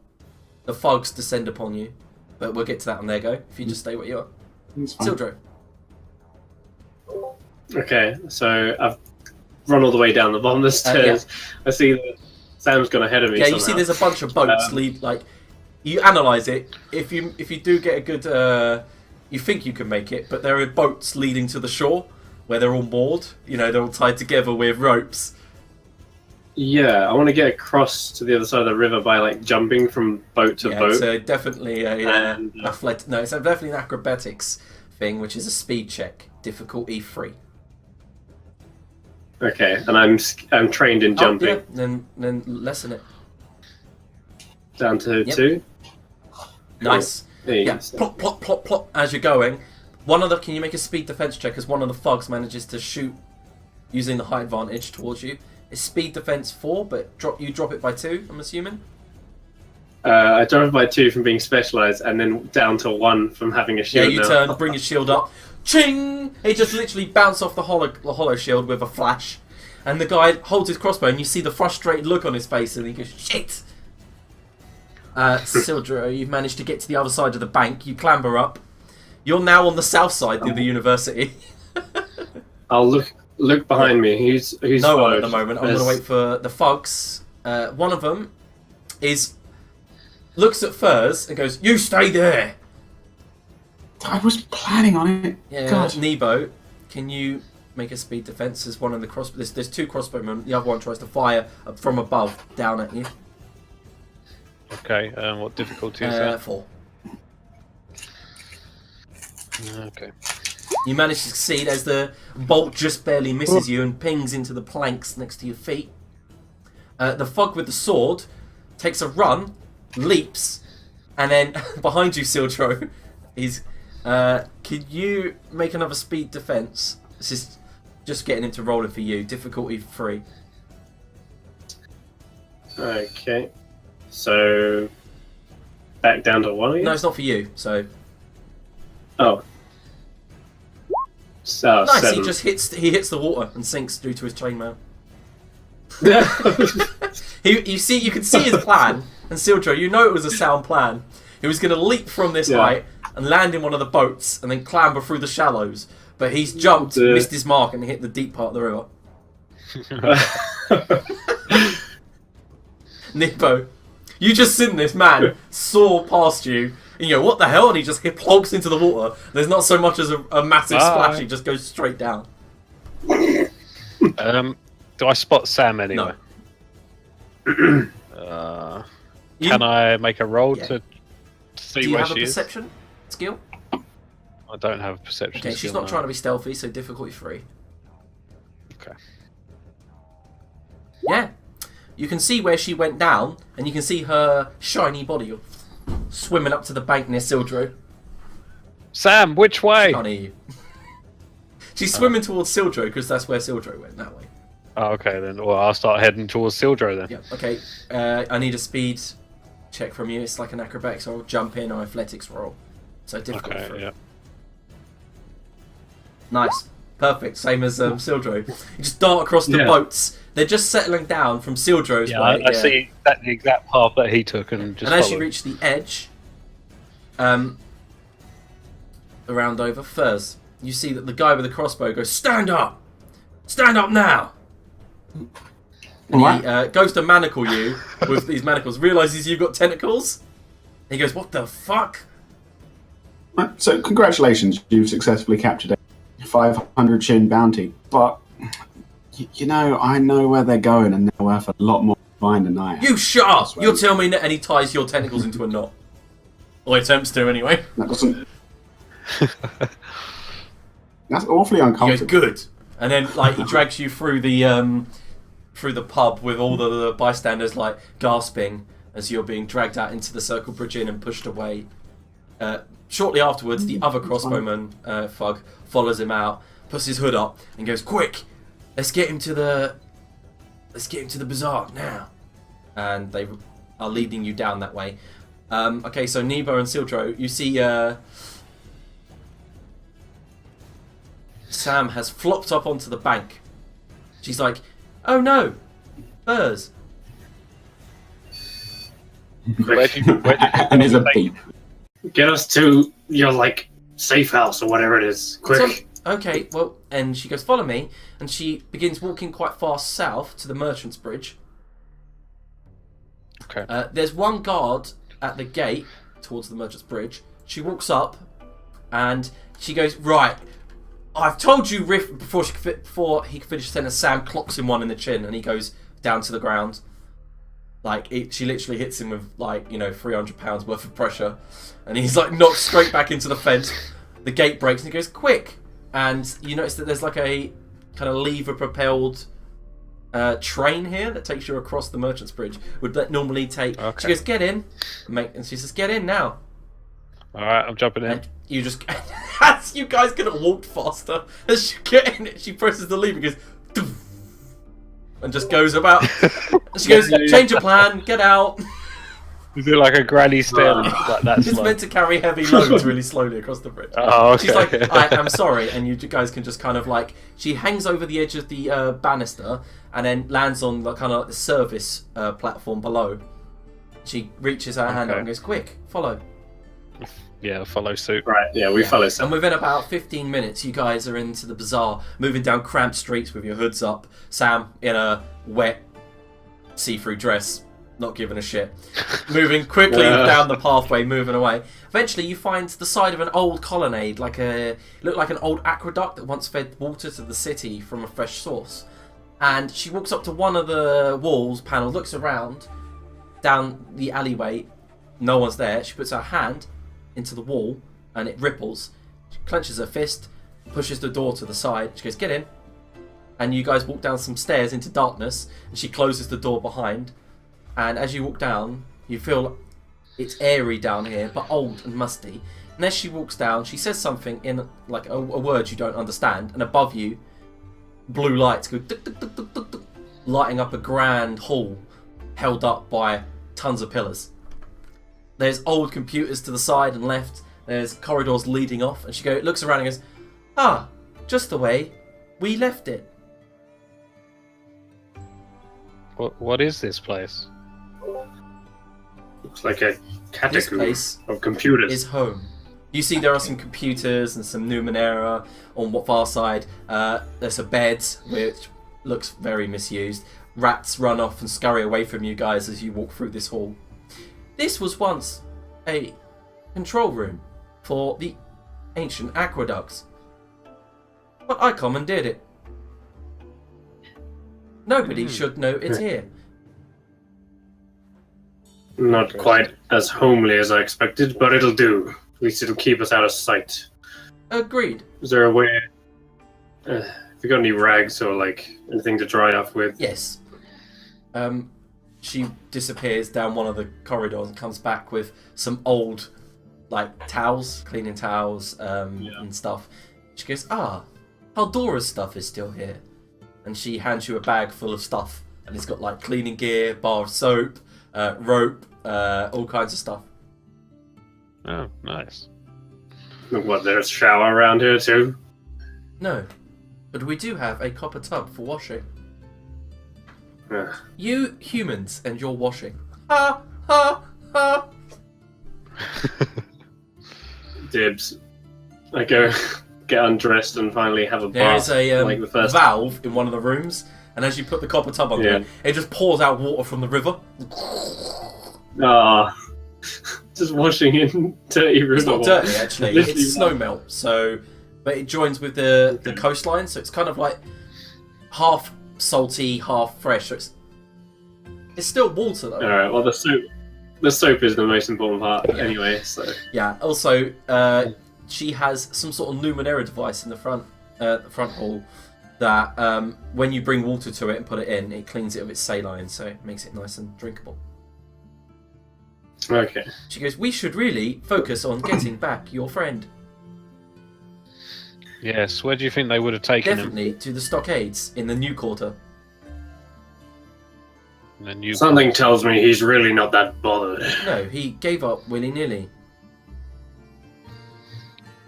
the thugs descend upon you. But we'll get to that on their go. If you just stay where you are. It's fine. Sildro. Okay, so I've run all the way down the bottom of the stairs. I see that Sam's gone ahead of me. Yeah, somehow. you see there's a bunch of boats you analyse it. If you do get a good, you think you can make it, but there are boats leading to the shore where they're all moored. You know, they're all tied together with ropes. Yeah, I want to get across to the other side of the river by like jumping from boat to boat. So definitely it's definitely an acrobatics thing, which is a speed check, difficulty 3. Okay, and I'm trained in jumping. Oh, yeah. Then lessen it. Down to 2. Nice. Yeah. Plop, plop, plop, plop. As you're going, can you make a speed defense check? As one of the thugs manages to shoot using the height advantage towards you. It's speed defense 4, but you drop it by 2. I'm assuming. I drove by 2 from being specialised, and then down to 1 from having a shield. Yeah, you turn, bring your shield up. Ching! It just literally bounced off the hollow shield with a flash. And the guy holds his crossbow, and you see the frustrated look on his face, and he goes, shit! Sildro, you've managed to get to the other side of the bank. You clamber up. You're now on the south side of the university. I'll look behind me. Who's no one at the moment. I'm going to wait for the thugs. One of them looks at Furs and goes, "You stay there." I was planning on it. Yeah, God. Nebo, can you make a speed defense as one of the there's 2 crossbowmen. The other one tries to fire from above down at you. Okay. What difficulty is that? 4. Okay. You manage to succeed as the bolt just barely misses you and pings into the planks next to your feet. The thug with the sword takes a run, leaps, and then behind you, Sildro, can you make another speed defense? This is just getting into rolling for you. Difficulty 3. Okay. So back down to 1 again? No, it's not for you. So oh. So nice. 7. He hits the water and sinks due to his chainmail. You can see his plan, and Sildro, you know it was a sound plan. He was going to leap from this height and land in one of the boats, and then clamber through the shallows. But he's jumped, missed his mark, and hit the deep part of the river. Nippo, you just seen this man soar past you, and you go, "What the hell?" And he just plogs into the water. There's not so much as a massive splash; he just goes straight down. Do I spot Sam anywhere? No. Can I make a roll to see Do you where have a she is? perception skill? I don't have a perception Okay, skill. she's not no. trying to be stealthy, so difficulty 3. Okay. Yeah. You can see where she went down, and you can see her shiny body swimming up to the bank near Sildro. Sam, which way? Can't hear you. She's swimming towards Sildro, because that's where Sildro went, that way. Oh, okay then. Well, I'll start heading towards Sildro then. Yeah, okay. I need a speed check from you. It's like an acrobatics or jump in or athletics roll. So difficult. Okay, yeah. Nice. Perfect. Same as Sildro. You just dart across the boats. They're just settling down from Sildro's way. I see the exact path that he took and just And as you followed. reach the edge, around over Furs, you see that the guy with the crossbow goes, "Stand up! Stand up now!" And he goes to manacle you with these manacles, realises you've got tentacles. And he goes, "What the fuck?" So congratulations, you've successfully captured a 500 shin bounty. But, you know, I know where they're going and they're worth a lot more to find than I am. "You shut up! You'll tell me," and he ties your tentacles into a knot. Or attempts to, anyway. That doesn't... That's awfully He goes, uncomfortable. "Good." And then, like, he drags you through the pub with all the bystanders, like, gasping as you're being dragged out into the Circle Bridge Inn and pushed away. Shortly afterwards, the other crossbowman, thug, follows him out, puts his hood up, and goes, "Quick! Let's get him to the bazaar now." And they are leading you down that way. Okay, so Nebo and Sildro, you see Sam has flopped up onto the bank. She's like, "Oh no, Furs." Where'd you And there's a beep. Get us to your, like, safe house or whatever it is. Quick. okay, well, and she goes, follow me, and she begins walking quite fast south to the Merchant's Bridge. Okay. There's one guard at the gate towards the Merchant's Bridge. She walks up, and she goes, right, I've told you, Riff, before he could finish the sentence, Sam clocks him one in the chin, and he goes down to the ground. Like, she literally hits him with, like, you know, 300 pounds worth of pressure. And he's, like, knocked straight back into the fence. The gate breaks, and he goes, quick! And you notice that there's, like, a kind of lever-propelled train here that takes you across the Merchant's Bridge. Would that normally take... Okay. She goes, get in. And she says, get in now. Alright, I'm jumping in. And you just... As you guys could have walked faster. As you get in, she presses the lever and goes... Doof, and just goes about. She goes, change your plan, get out. Is it like a granny stair like that? It's meant to carry heavy loads really slowly across the bridge. Oh, okay. She's like, I'm sorry, and you guys can just kind of like, she hangs over the edge of the banister and then lands on the kind of like the service platform below. She reaches her hand up and goes, quick, follow. Yeah, follow suit. Right, yeah, we follow Sam. And within about 15 minutes, you guys are into the bazaar, moving down cramped streets with your hoods up. Sam in a wet, see-through dress, not giving a shit. Moving quickly down the pathway, moving away. Eventually, you find the side of an old colonnade, looked like an old aqueduct that once fed water to the city from a fresh source. And she walks up to one of the walls panel, looks around, down the alleyway, no one's there. She puts her hand into the wall and it ripples. She clenches her fist, pushes the door to the side. She goes, get in. And you guys walk down some stairs into darkness, and she closes the door behind. And as you walk down, you feel it's airy down here, but old and musty. And as she walks down, she says something in like a word you don't understand, and above you, blue lights go tuk, tuk, tuk, tuk, tuk, tuk, lighting up a grand hall held up by tons of pillars. There's old computers to the side and left. There's corridors leading off, and she looks around and goes, ah, just the way we left it. What is this place? Looks like a This catacomb place of computers. is home. You see there are some computers and some Numenera on what far side. There's a bed which looks very misused. Rats run off and scurry away from you guys as you walk through this hall. This was once a control room for the ancient aqueducts. But I commandeered it. Nobody should know it's here. Not quite as homely as I expected, but it'll do. At least it'll keep us out of sight. Agreed. Is there a way... have you got any rags or, like, anything to dry off with? Yes. She disappears down one of the corridors and comes back with some old, like, towels, cleaning towels, and stuff. She goes, Haldora's stuff is still here. And she hands you a bag full of stuff. And it's got, like, cleaning gear, bar of soap, rope, all kinds of stuff. Oh, nice. What, there's a shower around here too? No. But we do have a copper tub for washing. Ugh. You humans and your washing. Ha! Ha! Ha! Dibs. I go get undressed and finally have a There is bath. a like the first... valve in one of the rooms, and as you put the copper tub on there, it just pours out water from the river. Just washing in dirty river. It's not water. dirty, actually. Literally It's snow melt, but it joins with the coastline, so it's kind of like half salty, half fresh. So it's still water though. Alright, well the soap is the most important part anyway, so... Yeah, also, she has some sort of Numenera device in the front hall that when you bring water to it and put it in, it cleans it of its saline, so it makes it nice and drinkable. Okay. She goes, we should really focus on getting back your friend. Yes, where do you think they would have taken Definitely to the stockades in the new quarter. him? The new Something tells me he's really not that bothered. No, he gave up willy-nilly.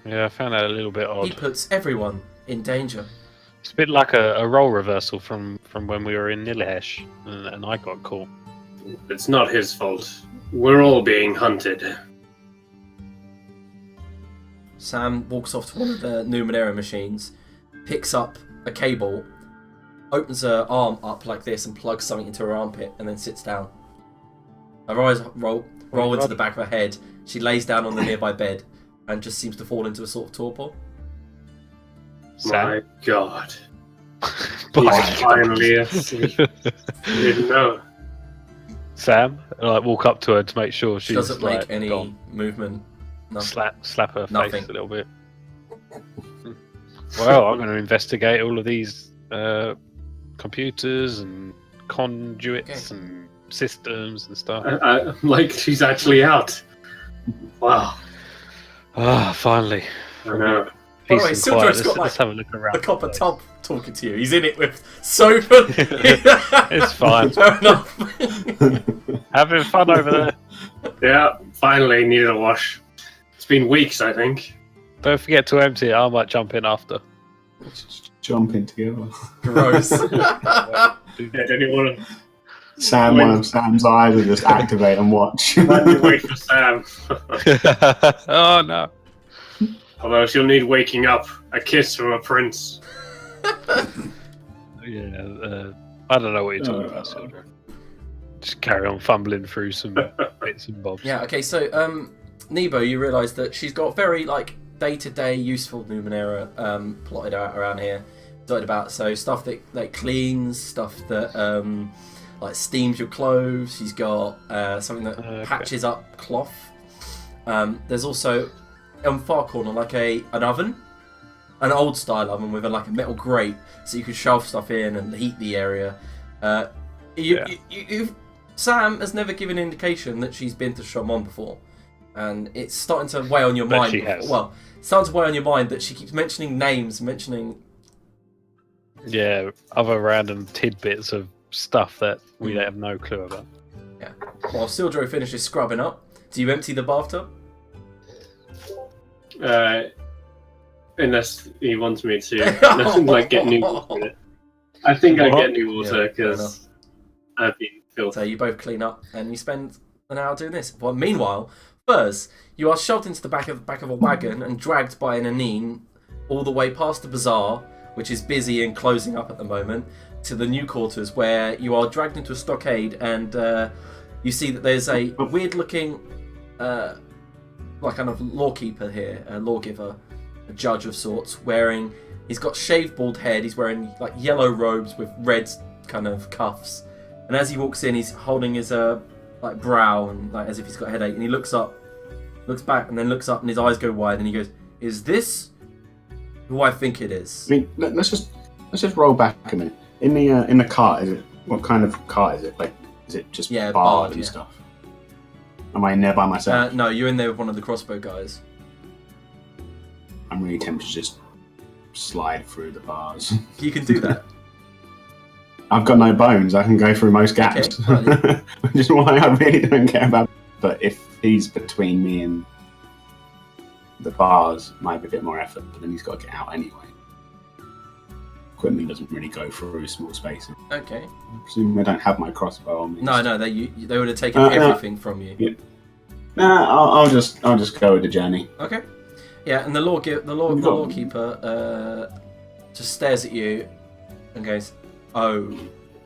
Yeah, I found that a little bit odd. He puts everyone in danger. It's a bit like a role reversal from when we were in Nilhesh, and I got caught. It's not his fault. We're all being hunted. Sam walks off to one of the Numenera machines, picks up a cable, opens her arm up like this and plugs something into her armpit and then sits down. Her eyes roll into the back of her head. She lays down on the nearby bed and just seems to fall into a sort of torpor. My God. By Finally asleep. Didn't know. Sam, and like walk up to her to make sure She she's doesn't make like, any gone. movement. Nothing. Slap her Nothing. face a little bit. Well, I'm going to investigate all of these computers and conduits and systems and stuff. Like she's actually out. Wow. Ah, finally. I know. By the way, Peace and quiet. Sildro's got Let's have a look around. a copper tub talking to you. He's in it with sofa. It's fine. Fair enough. Having fun over there. Yeah, finally needed a wash. It's been weeks, I think. Don't forget to empty it. I might jump in after. Just jumping together. Gross. Yeah, don't you want One of Sam's eyes will just activate and watch. to wait for Sam? Oh no. Although she'll need waking up. A kiss from a prince. Yeah, I don't know what you're talking about, Sildro. Just carry on fumbling through some bits and bobs. Yeah. Okay. So, Nebo, you realise that she's got very like day-to-day useful Numenera plotted out around here, dotted about. So stuff that cleans, stuff that like steams your clothes. She's got something that patches up cloth. There's also on far corner like an oven, an old style oven with like a metal grate, so you can shove stuff in and heat the area. Sam has never given indication that she's been to Charmonde before, and it's starting to weigh on your mind. She has. Well, it's starting to weigh on your mind that she keeps mentioning names, Yeah, other random tidbits of stuff that we have no clue about. Yeah. While Sildro finishes scrubbing up, do you empty the bathtub? Unless he wants me to, like get new water in it. I think I get new water Yeah, fair because I've been filthy. So you both clean up and you spend an hour doing this. Well, meanwhile, Furs, you are shoved into the back of a wagon and dragged by an Anine all the way past the bazaar, which is busy and closing up at the moment, to the new quarters where you are dragged into a stockade and you see that there's a weird-looking, like kind of lawkeeper here, a lawgiver, a judge of sorts, he's got shaved bald head, he's wearing like yellow robes with red kind of cuffs, and as he walks in, he's holding his like brow and like as if he's got a headache, and he looks back, and then looks up, and his eyes go wide, and he goes, "Is this who I think it is?" I mean, let's just roll back a minute. In the cart, is it? What kind of cart is it? Like, is it just barred and stuff? Am I in there by myself? No, you're in there with one of the crossbow guys. I'm really tempted to just slide through the bars. You can do that. I've got no bones. I can go through most gaps. Okay, Which is why I really don't care about. But if he's between me and the bars, might be a bit more effort. But then he's got to get out anyway. Equipment doesn't really go through small spaces. Okay. I presume I don't have my crossbow on me. No, they would have taken everything from you. Yeah. Nah, I'll just go with the journey. Okay. Yeah, and the lawkeeper just stares at you and goes, "Oh,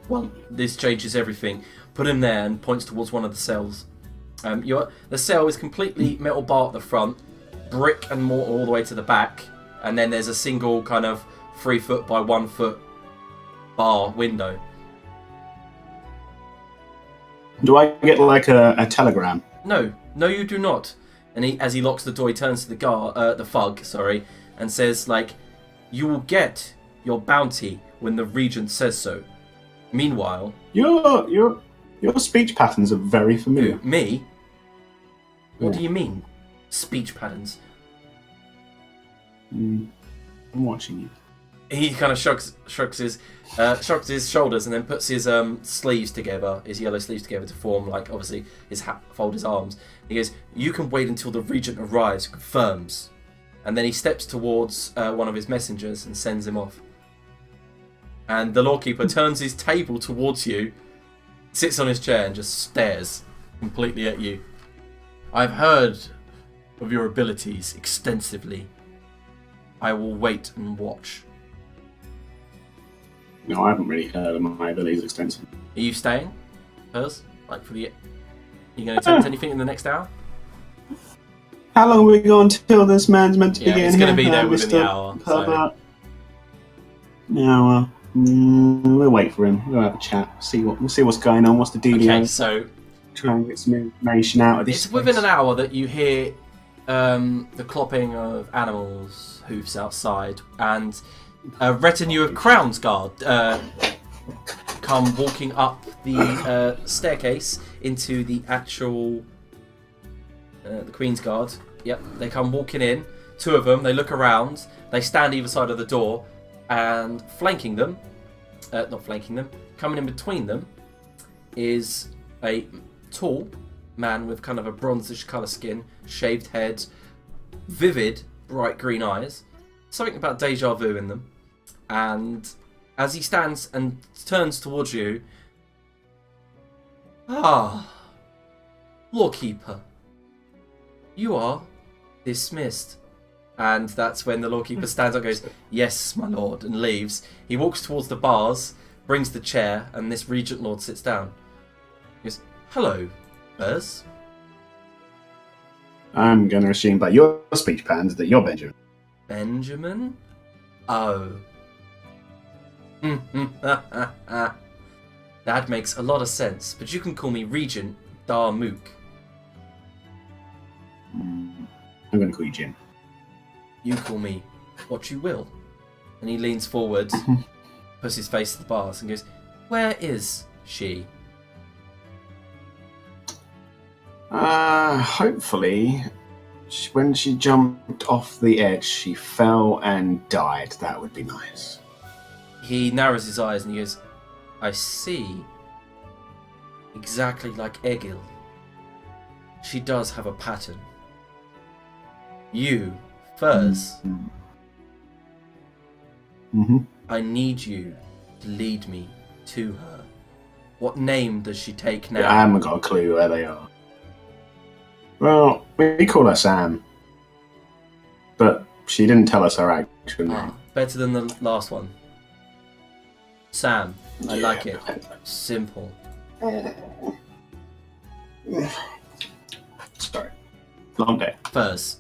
well, this changes everything. Put him there," and points towards one of the cells. The cell is completely metal bar at the front, brick and mortar all the way to the back, and then there's a single kind of 3 foot by 1 foot bar window. Do I get like a telegram? No, you do not. And as he locks the door, he turns to the thug, and says, like, "You will get your bounty when the regent says so. Meanwhile..." Your speech patterns are very familiar. Who, me? What Yeah. do you mean? Speech patterns? I'm watching you. He kind of shrugs his shoulders and then puts his sleeves together, his yellow sleeves together to form, like, obviously, fold his arms. He goes, "You can wait until the regent arrives, confirms." And then he steps towards one of his messengers and sends him off. And the lawkeeper turns his table towards you, sits on his chair and just stares completely at you. "I've heard of your abilities extensively. I will wait and watch. No, I haven't really heard of my abilities extensively. Are you staying, Pers? Like for the... Are you going to attempt anything in the next hour? How long are we going till this man's meant to be Yeah, getting it's going to here, be there within the Mr. hour. So. Herbert? No, we'll wait for him. We'll have a chat. We'll see what's going on. What's the deal? Okay, so Try and get some information out of this. it's within an hour that you hear the clopping of animals' hoofs outside, and a retinue of Crown's Guard come walking up the staircase into the actual the Queen's Guard. Yep, they come walking in. Two of them. They look around. They stand either side of the door, and flanking them, not flanking them, coming in between them, is a tall man with kind of a bronzish colour skin, shaved head, vivid, bright green eyes, something about deja vu in them. And as he stands and turns towards you, Lawkeeper, you are dismissed. And that's when the Lawkeeper stands up and goes, yes, my lord, and leaves. He walks towards the bars, brings the chair, and this Regent Lord sits down. He goes, hello, Bers. I'm going to assume by your speech patterns that you're Benjamin. Benjamin? Oh. That makes a lot of sense, but you can call me Regent Darmook. I'm going to call you Jim. You call me what you will. And he leans forward, puts his face to the bars, and goes, where is she? Hopefully, when she jumped off the edge, she fell and died. That would be nice. He narrows his eyes and he goes, I see. Exactly like Egil. She does have a pattern. You, Furs, I need you to lead me to her. What name does she take now? I haven't got a clue where they are. Well, we call her Sam. But she didn't tell us her actual name. Better than the last one. Sam, I like it. Simple. Sorry. Long day. Furs,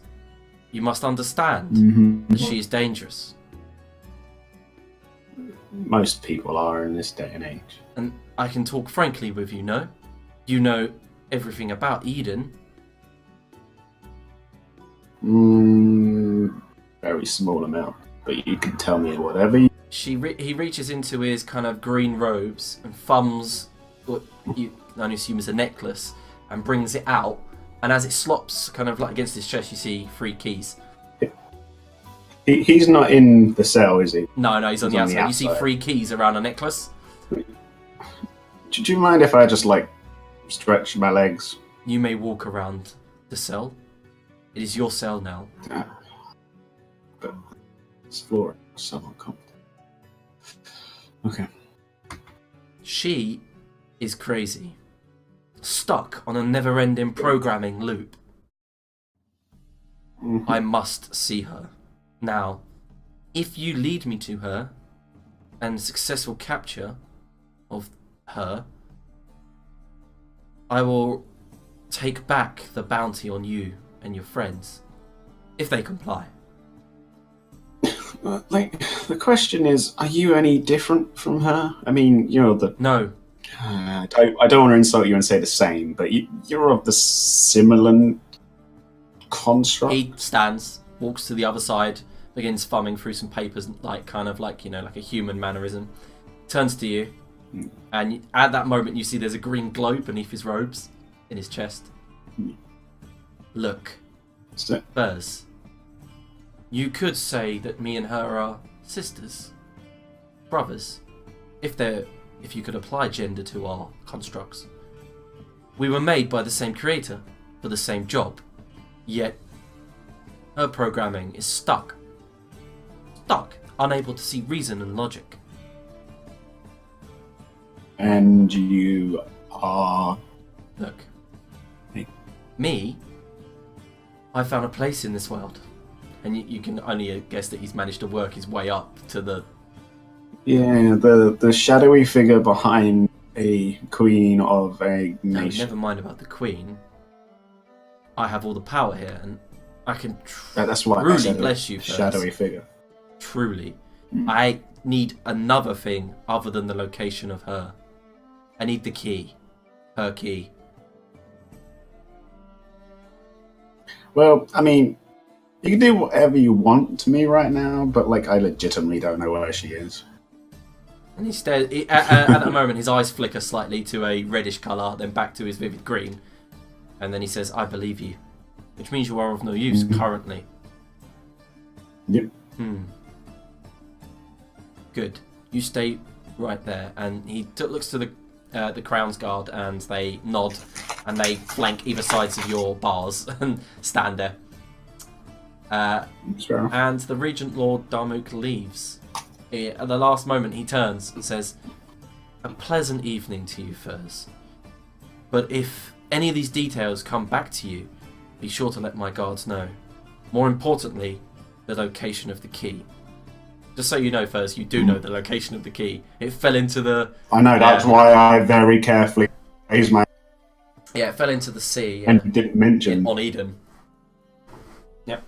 you must understand that she is dangerous. Most people are in this day and age. And I can talk frankly with you, no? You know everything about Eden. Very small amount, but you can tell me whatever you... He reaches into his kind of green robes and thumbs what you can only assume is a necklace and brings it out. And as it slops kind of like against his chest, you see 3 keys. He's not in the cell, is he? No, he's on the outside. You see 3 keys around a necklace. Do you mind if I just, stretch my legs? You may walk around the cell. It is your cell now. But this floor is somewhat comfortable. Okay. She is crazy. Stuck on a never-ending programming loop. I must see her. Now, if you lead me to her, and successful capture of her, I will take back the bounty on you and your friends, if they comply. The question is, are you any different from her? I mean, you're the... No. I don't want to insult you and say the same, but you're of the similar construct. He stands, walks to the other side, begins thumbing through some papers, like a human mannerism. Turns to you, and at that moment you see there's a green glow beneath his robes, in his chest. Look, Bers, you could say that me and her are sisters, brothers, if you could apply gender to our constructs. We were made by the same creator for the same job, yet her programming is stuck, unable to see reason and logic. And you are... Look, Hey. me, I found a place in this world. And you can only guess that he's managed to work his way up to the... Yeah, the shadowy figure behind a queen of a No, nation. never mind about the queen. I have all the power here, and I can That's why I truly said bless you, Furs. shadowy figure. Truly. Mm. I need another thing other than the location of her. I need the key. Her key. Well, I mean, you can do whatever you want to me right now, but like, I legitimately don't know where she is. And he stares. At that moment, his eyes flicker slightly to a reddish colour, then back to his vivid green. And then he says, I believe you. Which means you are of no use currently. Yep. Good. You stay right there. And he looks to the Crown's Guard, and they nod, and they flank either sides of your bars and stand there. Sure. And the Regent Lord Darmuk leaves. At the last moment, he turns and says, a pleasant evening to you, Furs. But if any of these details come back to you, be sure to let my guards know. More importantly, the location of the key. Just so you know, Furs, you do know the location of the key. It fell into the... I know, that's why I very carefully raised my... Yeah, it fell into the sea. And didn't mention... On Eden. Yep.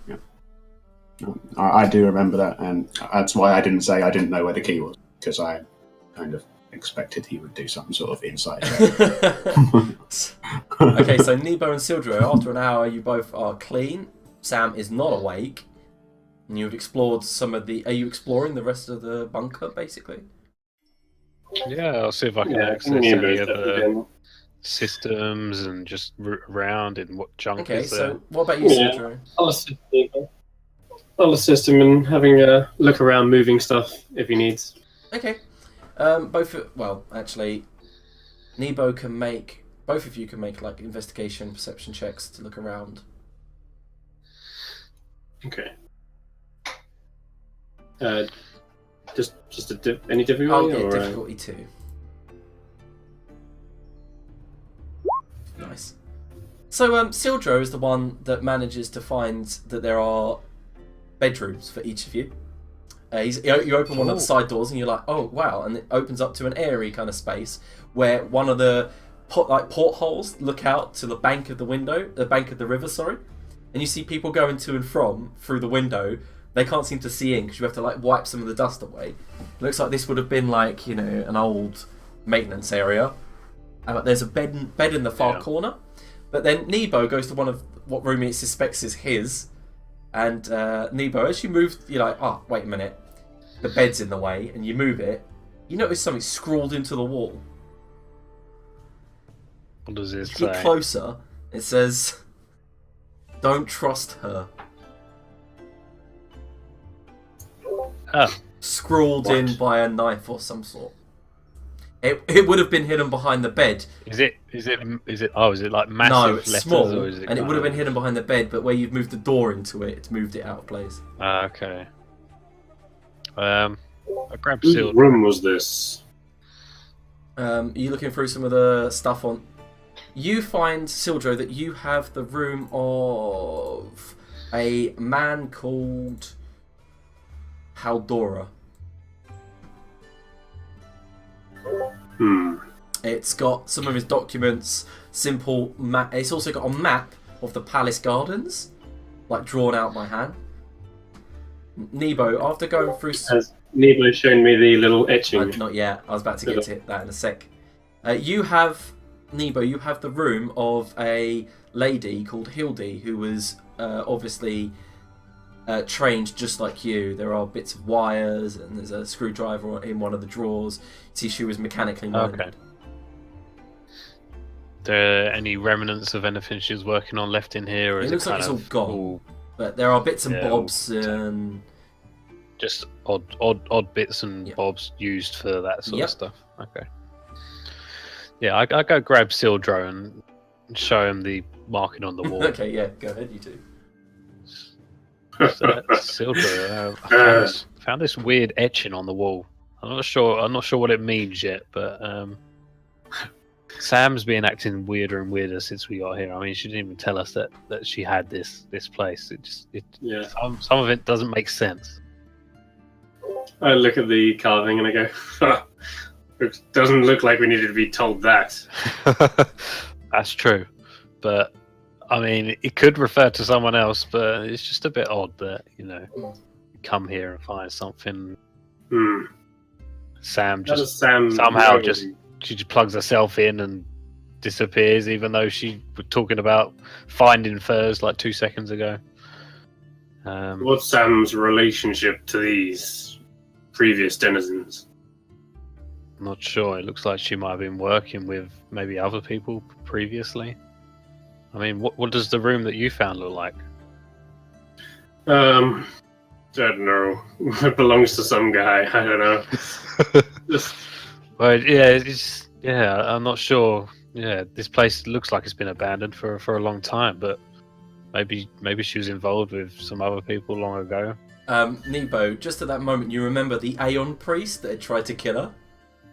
I do remember that, and that's why I didn't say I didn't know where the key was, because I kind of expected he would do some sort of insight check. Okay, so Nebo and Sildro, after an hour, you both are clean. Sam is not awake. And you've explored some of the... Are you exploring the rest of the bunker, basically? Yeah, I'll see if I can access any of the systems and just root around and what junk is there. So what about you, Sildro? I'll assist him in having a look around, moving stuff if he needs. Okay. Actually, Nebo can make... Both of you can make, like, investigation, perception checks to look around. Okay. Any difficulty? I'll get difficulty 2. Nice. So, Sildro is the one that manages to find that there are bedrooms for each of you. You open one of the side doors and you're like, oh wow, and it opens up to an airy kind of space where one of the portholes look out to the bank of the river, and you see people going to and from through the window. They can't seem to see in because you have to like wipe some of the dust away. It looks like this would have been like, you know, an old maintenance area. There's a bed in the far corner, but then Nebo goes to one of what room he suspects is his. And Nebo, as you move, you're like, oh, wait a minute. The bed's in the way, and you move it. You notice something scrawled into the wall. What does it say? Get closer. It says, don't trust her. Oh. Scrawled in by a knife or some sort. It would have been hidden behind the bed. Is it like massive no, it's letters? small, Or is it and it would have been hidden behind the bed, but where you've moved the door into it, it's moved it out of place. Okay. I grabbed Whose Sildro. room was this? Are you looking through some of the stuff on... You find, Sildro, that you have the room of a man called Haldora. It's got some of his documents, simple map. It's also got a map of the palace gardens, like drawn out by hand. Nebo, after going through... Has Nebo shown me the little etching? Not yet. I was about to get to that in a sec. You have, Nebo, you have the room of a lady called Hildy, who was obviously trained just like you. There are bits of wires, and there's a screwdriver in one of the drawers. See, she was mechanically minded. Okay. There any remnants of anything she was working on left in here, or It is looks it like kind it's all gone, but there are bits and bobs and just odd bits and bobs used for that sort of stuff. Okay. Yeah, I go grab Sildro and show him the marking on the wall. Okay, yeah, go ahead, you two. So Sildro, I found this weird etching on the wall. I'm not sure what it means yet, but Sam's been acting weirder and weirder since we got here. I mean, she didn't even tell us that she had this place. Yeah. Some of it doesn't make sense. I look at the carving and I go, huh, it doesn't look like we needed to be told that. That's true, but I mean, it could refer to someone else. But it's just a bit odd that you come here and find something. Sam just somehow she just plugs herself in and disappears, even though she was talking about finding furs like 2 seconds ago. What's Sam's relationship to these previous denizens? Not sure. It looks like she might have been working with maybe other people previously. I mean, what does the room that you found look like? I don't know. It belongs to some guy. I don't know. Well, yeah, I'm not sure. Yeah, this place looks like it's been abandoned for a long time, but maybe she was involved with some other people long ago. Nebo, just at that moment, you remember the Aeon priest that had tried to kill her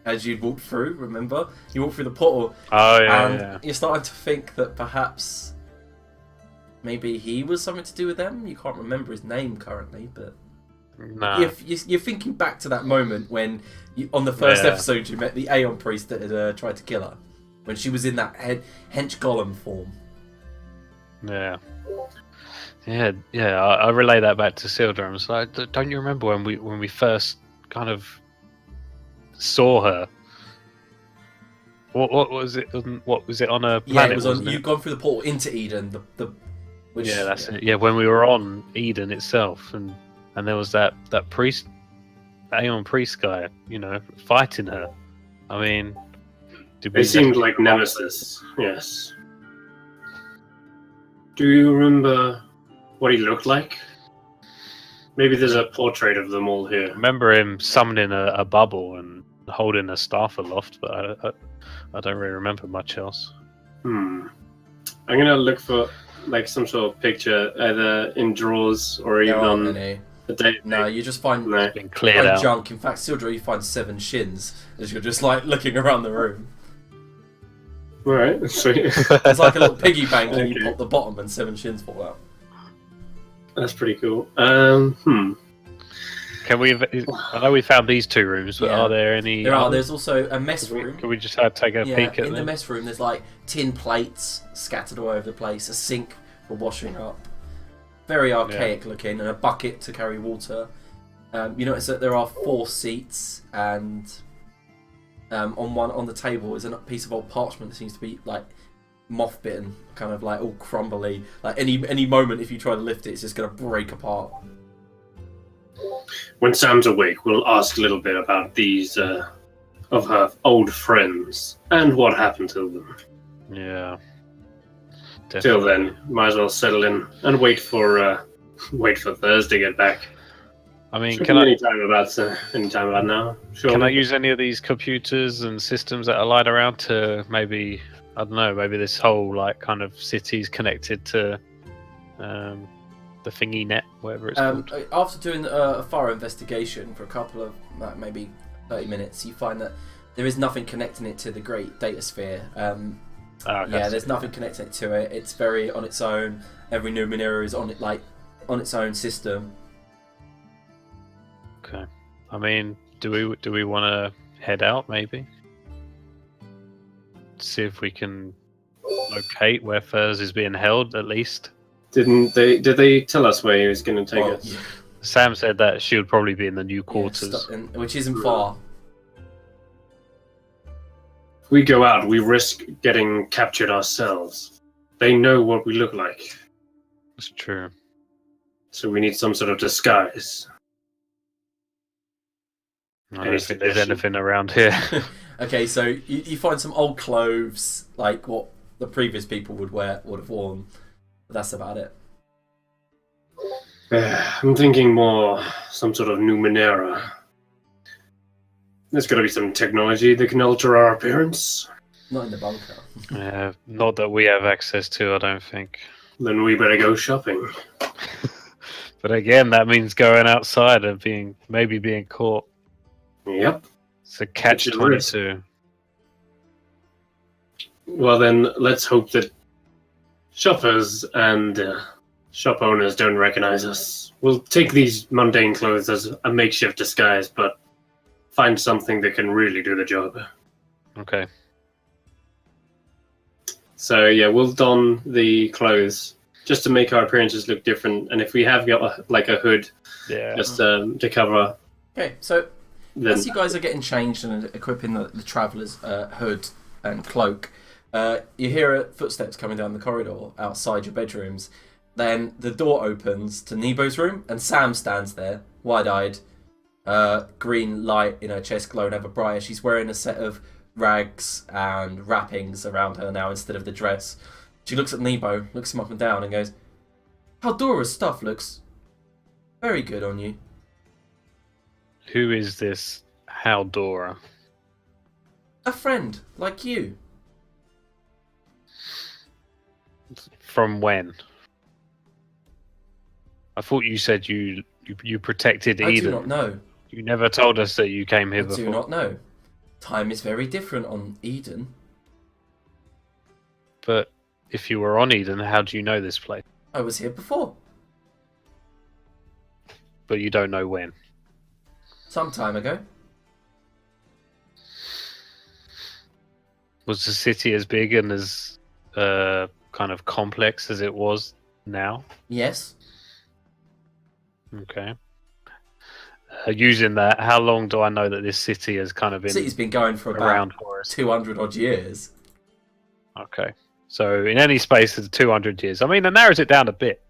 as you'd walked through. Remember, you walked through the portal. Oh yeah, and you're starting to think that perhaps maybe he was something to do with them. You can't remember his name currently, but. No. You're thinking back to that moment when, on the first episode, you met the Aeon priest that had tried to kill her. When she was in that hench golem form. Yeah. I relay that back to Sildra. I'm like, don't you remember when we first kind of saw her? What was it? What was it on a planet? Yeah, it was on. You'd gone through the portal into Eden. That's it. Yeah, when we were on Eden itself, and there was that priest, Aeon priest guy, fighting her. I mean, they seemed like nemesis. Yes. Do you remember what he looked like? Maybe there's a portrait of them all here. I remember him summoning a bubble and holding a staff aloft, but I don't really remember much else. I'm gonna look for like some sort of picture, either in drawers or even on the day. No, you just find been cleared out. Junk. In fact, Sildra, you find 7 shins as you're just like looking around the room. Alright, sweet. It's like a little piggy bank, and you pop the bottom, and 7 shins fall out. That's pretty cool. Can we? I know we found these 2 rooms, but are there any? There's also a mess room. Can we just take a peek at them? In the mess room, there's like tin plates scattered all over the place, a sink for washing up, very archaic looking, and a bucket to carry water. You notice that there are 4 seats, and on the table is a piece of old parchment that seems to be like moth bitten, kind of like all crumbly. Like any moment, if you try to lift it, it's just going to break apart. When Sam's awake, we'll ask a little bit about these of her old friends and what happened to them. Yeah. Definitely. Till then, might as well settle in and wait for Thursday to get back. I mean, can I anytime about now? Sure. Can I use any of these computers and systems that are lying around to maybe, I don't know, maybe this whole like kind of city's connected to the thingy net, whatever it's called. After doing a thorough investigation for a couple of maybe 30 minutes, you find that there is nothing connecting it to the great data sphere. There's nothing connecting it to it. It's very on its own. Every Numenera is on its own system. Okay. I mean, do we want to head out maybe? See if we can locate where Furs is being held at least. Did they tell us where he was going to take us? Yeah. Sam said that she would probably be in the new quarters, which isn't far. If we go out, we risk getting captured ourselves. They know what we look like. That's true. So we need some sort of disguise. I don't think there's anything around here. Okay, so you find some old clothes, like what the previous people would have worn. But that's about it. I'm thinking more some sort of Numenera. There's got to be some technology that can alter our appearance. Not in the bunker. Not that we have access to, I don't think. Then we better go shopping. But again, that means going outside and being caught. Yep. It's a catch-22. Well, then, let's hope that shoppers and shop owners don't recognize us. We'll take these mundane clothes as a makeshift disguise, but find something that can really do the job. Okay. So, yeah, we'll don the clothes just to make our appearances look different. And if we have got, a hood, Yeah. just to cover... Okay, so then... as you guys are getting changed and equipping the traveller's hood and cloak, you hear footsteps coming down the corridor outside your bedrooms. Then the door opens to Nebo's room, and Sam stands there, wide-eyed, green light in her chest glowing ever brighter. She's wearing a set of rags and wrappings around her now instead of the dress. She looks at Nebo, looks him up and down, and goes, "Haldora's stuff looks very good on you." Who is this Haldora? A friend, like you. From when? I thought you said you protected I Eden. do not know. You never told us that you came here I before. do not know. Time is very different on Eden. But if you were on Eden, how do you know this place? I was here before. But you don't know when. Some time ago. Was the city as big and as kind of complex as it was now? Yes. Okay. Using that, how long do I know that this city has kind of The been city's been going for around about for us? 200 odd years. Okay. So in any space of 200 years. I mean, that narrows it down a bit.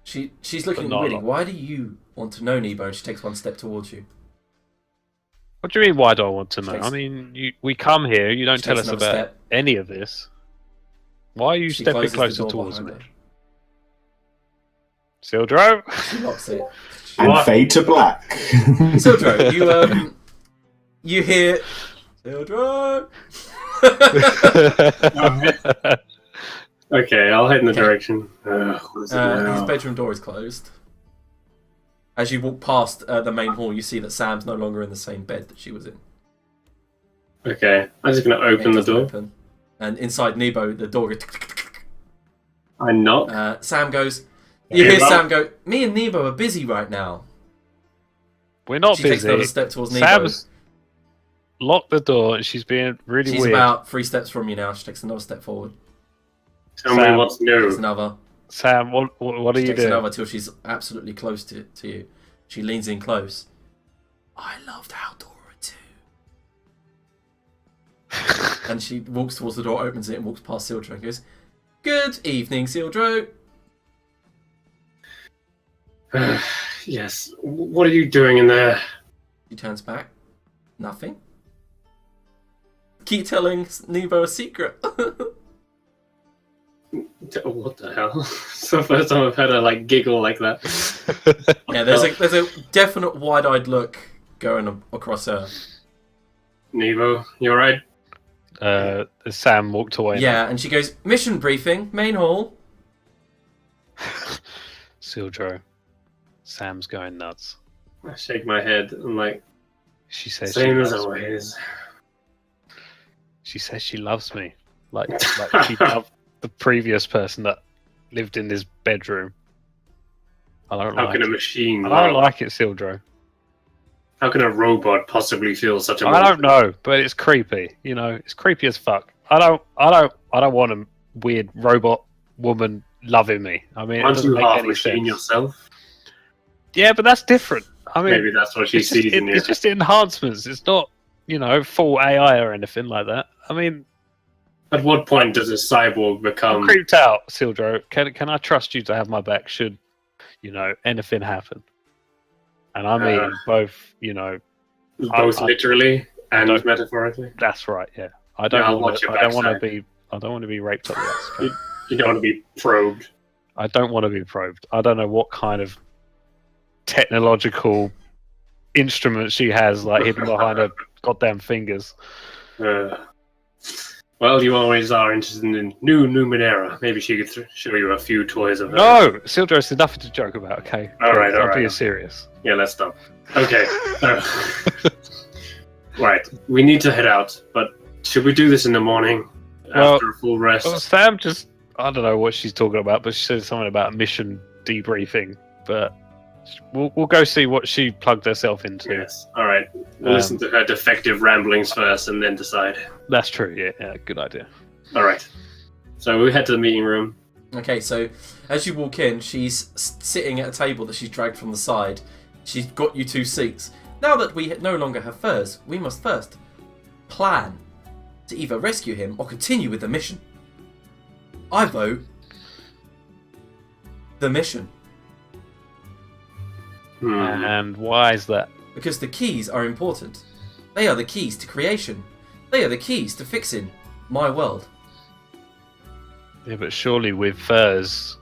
She's looking not a really. lot. Why do you want to know Nebo? And she takes one step towards you. What do you mean, why do I want to know? Takes- I mean, we come here, you don't She tell takes us another about step. any of this. Why are you She stepping closes the closer door towards behind me? her. Sildro? She locks it. And What? fade to black. Sildro, you hear Sildro. Okay, I'll head in the Okay. direction. What is it now? His bedroom door is closed. As you walk past the main hall, you see that Sam's no longer in the same bed that she was in. Okay, I'm just going to open It the doesn't door. open. And inside Nebo, the door goes. I knock. Sam goes. You Hey, hear Bob. Sam go. Me and Nebo are busy right now. We're not She takes busy. another step towards Nebo. Sam's locked the door and she's being really She's weird. about 3 steps from you now. She takes another step forward. Tell me Sam. what's Takes new. another. Sam, what are She you takes doing? another till she's absolutely close to you. She leans in close. I loved Haldora too. And she walks towards the door, opens it, and walks past Sildro and goes, "Good evening, Sildro." Yes. What are you doing in there? She turns back. Nothing. Keep telling Nebo a secret. What the hell? It's the first time I've had her giggle like that. Yeah, there's a definite wide-eyed look going across her. Nebo, you alright? Sam walked away. Yeah, and she goes, "Mission briefing, main hall." Sildro. Sam's going nuts. I shake my head. I'm like, She says same she as loves me. always. She says she loves me. Like she loved the previous person that lived in this bedroom. I don't How like can a it. machine I don't love? like it, Sildro. How can a robot possibly feel such a I don't know, but it's creepy. You know, it's creepy as fuck. I don't want a weird robot woman loving me. I mean, it Aren't doesn't you make half any machine sense. yourself? Yeah, but that's different. I mean, Maybe that's what she it's just, sees in you. it's just enhancements. It's not, full AI or anything like that. I mean, At what point does a cyborg I'm become... creeped out, Sildro. Can I trust you to have my back should, anything happen? And I mean both, both I literally and don't- metaphorically? that's right, yeah. I Yeah, don't I'll want watch to your I don't want to backside. be I don't want to be raped up the ass. Okay? You don't want to be probed. I don't want to be probed. I don't know what kind of technological instrument she has hidden behind her goddamn fingers. Well, you always are interested in new Numenera. Maybe she could show you a few toys of her. No, Sildro, it's nothing to joke about. Okay, All right, I'm all right. being serious. Yeah, let's stop. Okay. Right. We need to head out, but should we do this in the morning? after a full rest. Well, Sam just, I don't know what she's talking about, but she said something about mission debriefing. But we'll go see what she plugged herself into. Yes. All right. We'll listen to her defective ramblings first, and then decide. That's true. Yeah, good idea. All right. So we head to the meeting room. Okay, so as you walk in, she's sitting at a table that she's dragged from the side. She's got you 2 seats. Now that we no longer have furs, we must first plan to either rescue him or continue with the mission. I vote the mission. And why is that? Because the keys are important. They are the keys to creation. They are the keys to fixing my world. Yeah, but surely with furs,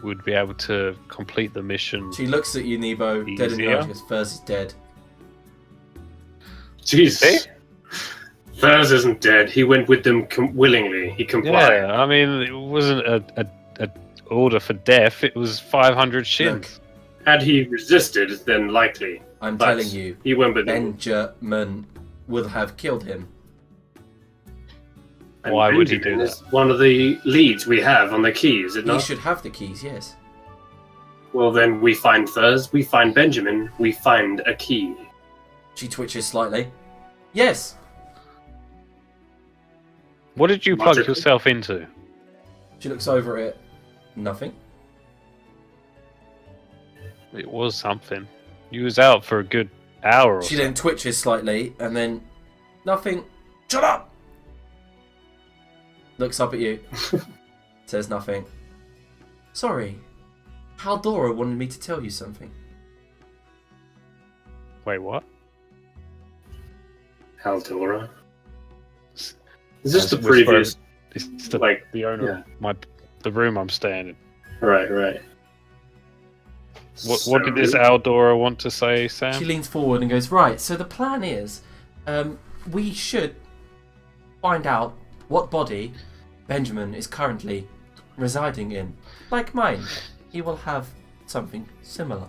we'd be able to complete the mission. She looks at you, Nebo, dead in the Easier? eye, because Furs is dead. Jeez. Eh? Furs isn't dead. He went with them willingly. He complied. Yeah, I mean, it wasn't a order for death. It was 500 shins. Had he resisted, then likely. I'm But telling you, he went with them. Benjamin will have killed him. And Why would he Benjamin do is one of the leads we have on the key, is it He not? should have the keys, yes. Well, then we find Thurs, we find Benjamin, we find a key. She twitches slightly. Yes. What did you plug Logically. yourself into? She looks over at it. Nothing. It was something. You was out for a good hour or She so. then twitches slightly and then nothing. Shut up! Looks up at you. Says nothing. Sorry. Haldora wanted me to tell you something. Wait, what? Haldora. Is this That's the whisper. previous? It's the, Like, the owner yeah. of the room I'm staying in. Right. What did this Aldora want to say, Sam? She leans forward and goes, right, so the plan is we should find out what body Benjamin is currently residing in. Like mine, he will have something similar.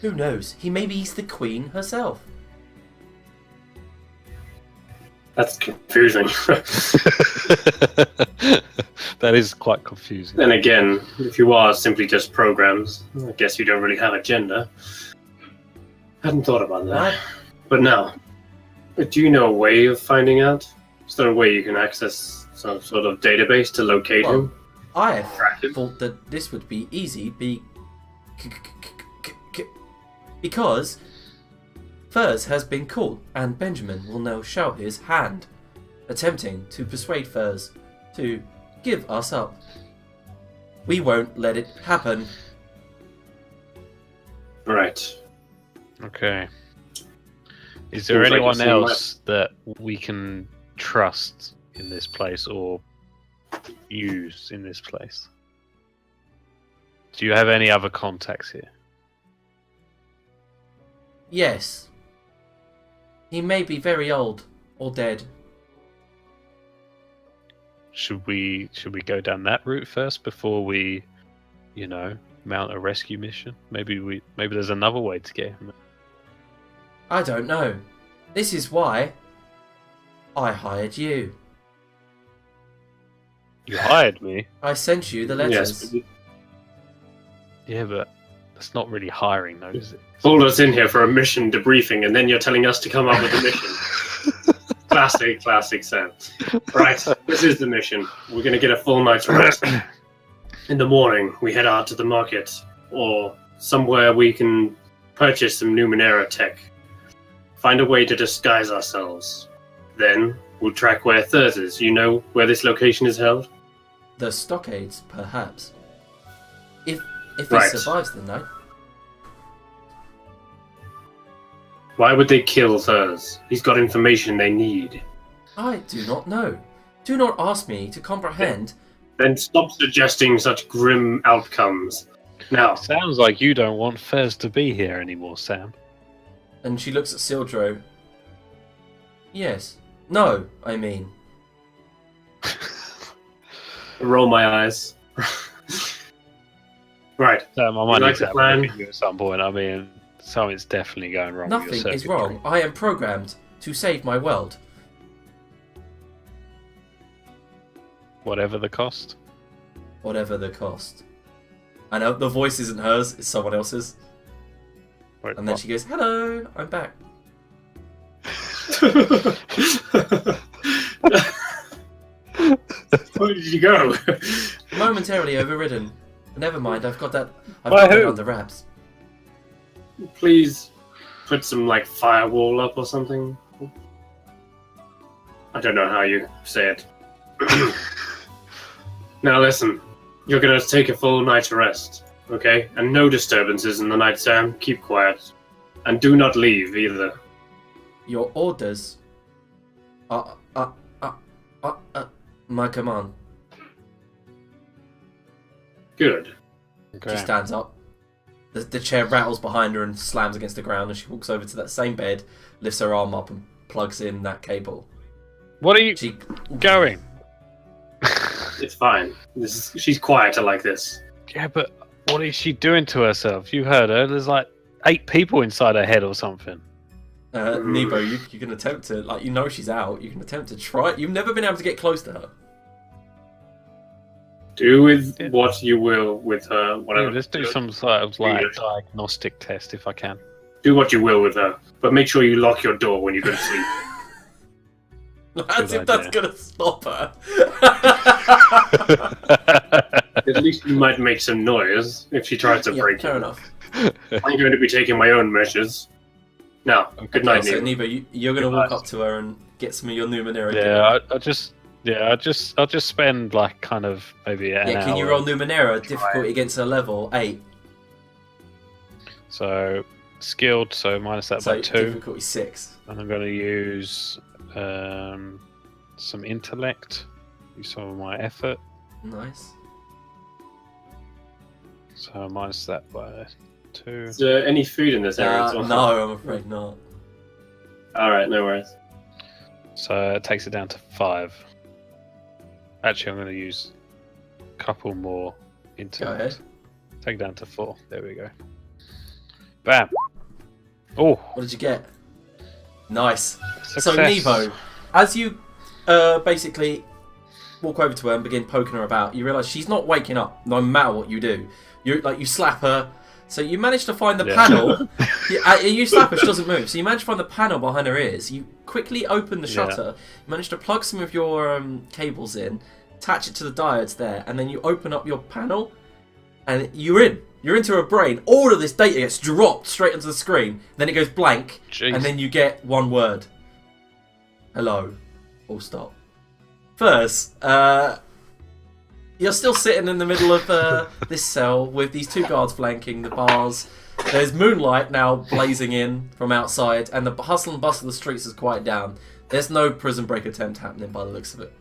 Who knows? Maybe he's the queen herself. That's confusing. That is quite confusing. Then again, if you are simply just programs, I guess you don't really have a gender. Hadn't thought about that. Right? But now, do you know a way of finding out? Is there a way you can access some sort of database to locate Well, him? I Track him? thought that this would be easy because Furs has been caught and Benjamin will now show his hand, attempting to persuade Furs to give us up. We won't let it happen. Right. Okay. Is there Seems like anyone you've seen else that we can trust in this place or use in this place? Do you have any other contacts here? Yes. He may be very old or dead. Should we go down that route first before we, mount a rescue mission? Maybe there's another way to get him. I don't know. This is why I hired you. You hired me. I sent you the letters. Yes. Yeah, but that's not really hiring, though, is it? Pulled us in here for a mission debriefing, and then you're telling us to come up with a mission. Classic Sam. Right, this is the mission. We're going to get a full night's rest. In the morning, we head out to the market, or somewhere we can purchase some Numenera tech. Find a way to disguise ourselves. Then, we'll track where Thurs is. You know where this location is held? The stockades, perhaps. If Right. he survives the night. Why would they kill Thurs? He's got information they need. I do not know. Do not ask me to comprehend. Then stop suggesting such grim outcomes. Now, Sounds like you don't want Fez to be here anymore, Sam. And she looks at Sildro. Yes. No, I mean. roll my eyes. Right. Sam, I might like need to the have a plan? look at you at some point. I mean, something's definitely going wrong. with your Nothing is circuitry. wrong. I am programmed to save my world. Whatever the cost. Whatever the cost. I know the voice isn't hers; it's someone else's. Wait, And then what? she goes, "Hello, I'm back." Where did you go? Momentarily overridden. Never mind, I've got that. I've By got that who? under wraps. Please put some like firewall up or something. I don't know how you say it. Now listen, you're gonna take a full night's rest, okay? And no disturbances in the night, Sam. Keep quiet. And do not leave either. Your orders are my command. Good. Okay. She stands up. The chair rattles behind her and slams against the ground, and she walks over to that same bed, lifts her arm up, and plugs in that cable. What are you She going? It's fine. She's quieter like this. Yeah, but what is she doing to herself? You heard her. There's like 8 people inside her head or something. Nebo, you can attempt to, like, you know she's out. You can attempt to try. You've never been able to get close to her. Do with what you will with her. Whatever. Yeah, let's do some sort of like diagnostic test if I can. Do what you will with her, but make sure you lock your door when you go to sleep. As if that's idea. gonna stop her. At least you might make some noise if she tries to Yeah, break fair in. enough. I'm going to be taking my own measures. Now, good night, So Neil. Nebo, you're gonna walk up to her and get some of your Numenera. I'll just spend like kind of maybe an Yeah, can you hour. roll Numenera? Difficulty against her level 8. So skilled, so minus that So by 2, difficulty 6. and I'm going to use some intellect. Use some of my effort, Nice. so minus that by 2. Is there any food in this area? as well? No, I'm afraid not. Alright, no worries. So it takes it down to 5. Actually, I'm going to use a couple more intellect. ahead. Take it down to 4. There we go. Bam. Oh, What did you get? Nice. So success. Nevo, as you basically walk over to her and begin poking her about, you realise she's not waking up, no matter what you do. You slap her. So you manage to find the Yeah. panel. You slap her, she doesn't move. So you manage to find the panel behind her ears. You quickly open the shutter. You manage to plug some of your cables in, attach it to the diodes there, and then you open up your panel, and you're in. You're into her brain. All of this data gets dropped straight onto the screen. Then it goes blank, Jeez. and then you get one word. Hello. Full stop. First, you're still sitting in the middle of this cell with these 2 guards flanking the bars. There's moonlight now blazing in from outside, and the hustle and bustle of the streets has quieted down. There's no prison break attempt happening by the looks of it.